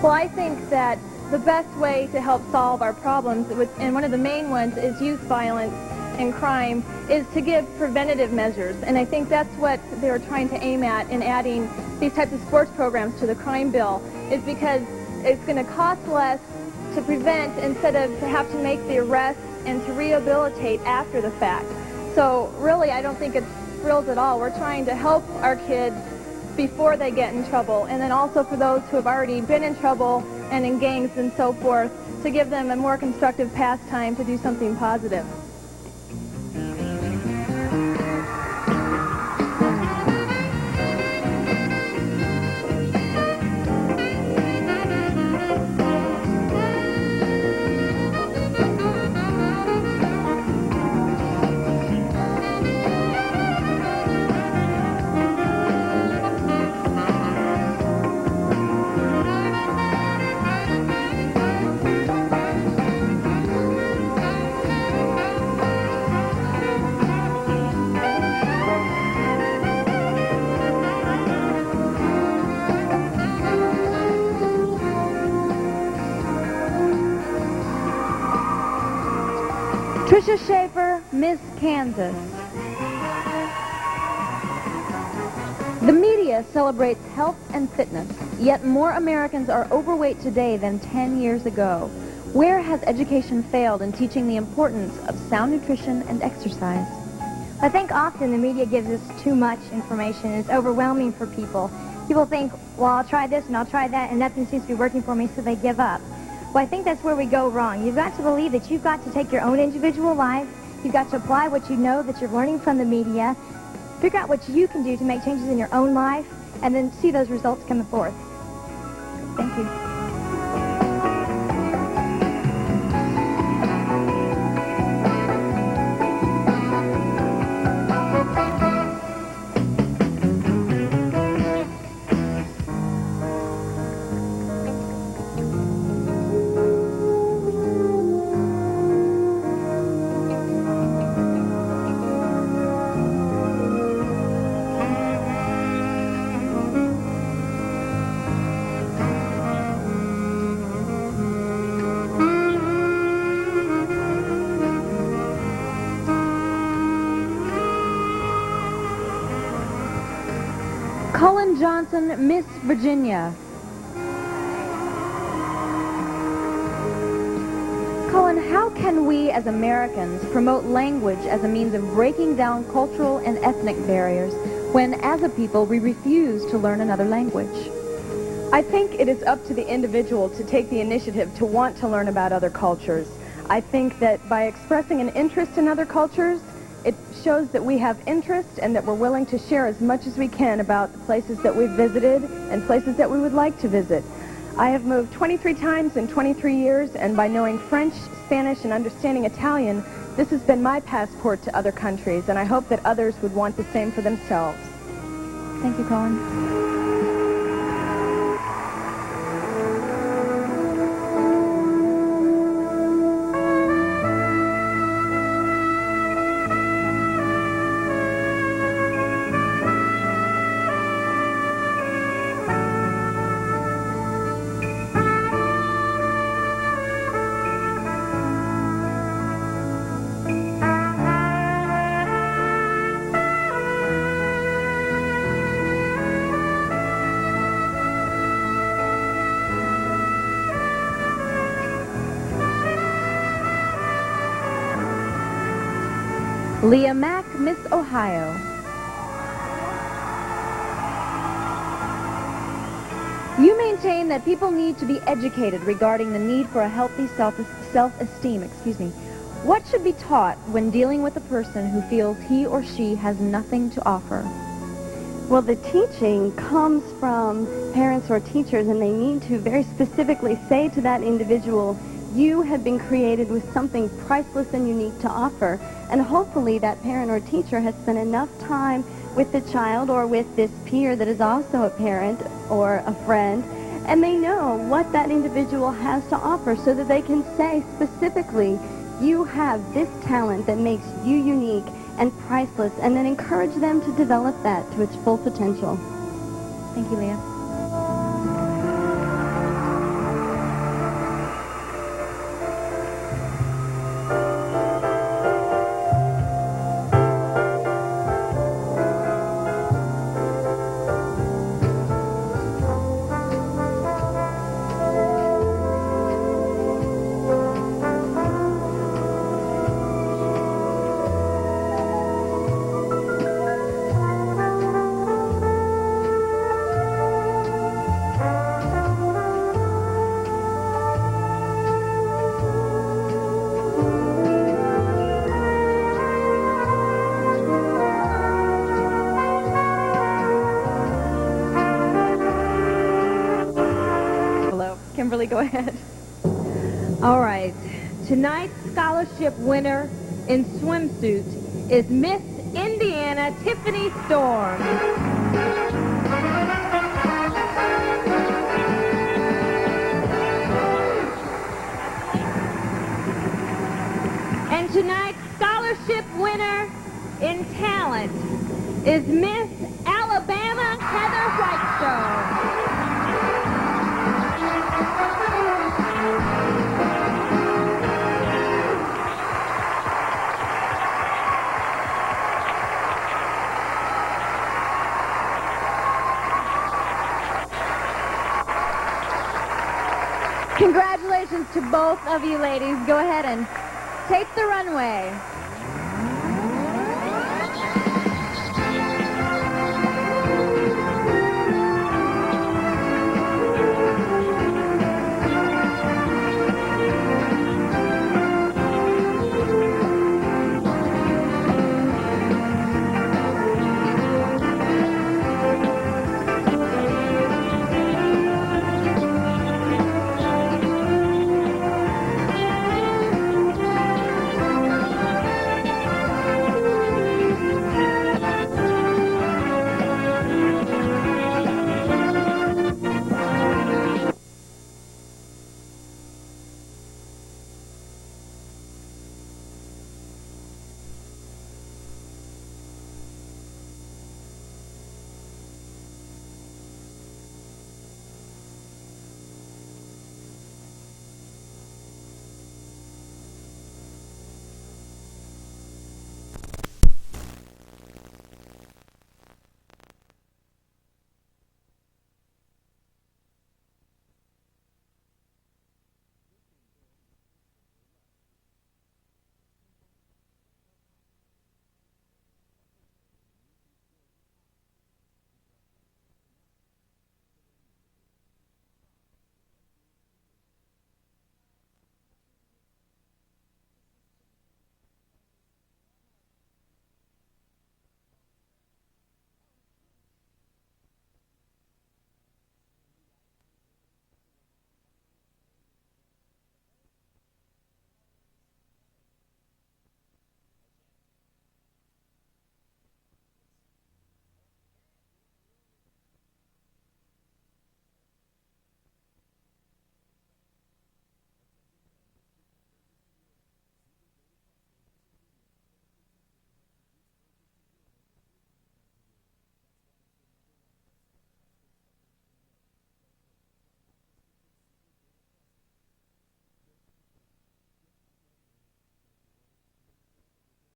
[SPEAKER 16] Well, I think that the best way to help solve our problems, and one of the main ones is youth violence and crime, is to give preventative measures. And I think that's what they're trying to aim at in adding these types of sports programs to the crime bill, is because it's going to cost less to prevent instead of to have to make the arrest and to rehabilitate after the fact. So really, I don't think it's frills at all. We're trying to help our kids before they get in trouble, and then also for those who have already been in trouble and in gangs and so forth, to give them a more constructive pastime to do something positive.
[SPEAKER 1] Tricia Schaefer, Miss Kansas. The media celebrates health and fitness, yet more Americans are overweight today than 10 years ago. Where has education failed in teaching the importance of sound nutrition and exercise?
[SPEAKER 3] I think often the media gives us too much information. It's overwhelming for people. People think, well, I'll try this and I'll try that, and nothing seems to be working for me, so they give up. Well, I think that's where we go wrong. You've got to believe that you've got to take your own individual life. You've got to apply what you know that you're learning from the media. Figure out what you can do to make changes in your own life, and then see those results coming forth. Thank you.
[SPEAKER 1] Cullen Johnson, Miss Virginia. Cullen, how can we as Americans promote language as a means of breaking down cultural and ethnic barriers when, as a people, we refuse to learn another language?
[SPEAKER 11] I think it is up to the individual to take the initiative to want to learn about other cultures. I think that by expressing an interest in other cultures, it shows that we have interest and that we're willing to share as much as we can about the places that we've visited and places that we would like to visit. I have moved 23 times in 23 years, and by knowing French, Spanish, and understanding Italian, this has been my passport to other countries, and I hope that others would want the same for themselves.
[SPEAKER 1] Thank you, Cullen. Leah Mack, Miss Ohio. You maintain that people need to be educated regarding the need for a healthy self-esteem. What should be taught when dealing with a person who feels he or she has nothing to offer?
[SPEAKER 14] Well, the teaching comes from parents or teachers, and they need to very specifically say to that individual, you have been created with something priceless and unique to offer. And hopefully that parent or teacher has spent enough time with the child or with this peer that is also a parent or a friend, and they know what that individual has to offer so that they can say specifically, you have this talent that makes you unique and priceless, and then encourage them to develop that to its full potential.
[SPEAKER 1] Thank you, Leah.
[SPEAKER 11] Kimberly, go ahead.
[SPEAKER 5] All right. Tonight's scholarship winner in swimsuit is Miss Indiana Tiffany Storm. And tonight's scholarship winner in talent is Miss Alabama Heather Whitestone.
[SPEAKER 1] both of you ladies. Go ahead and take the runway.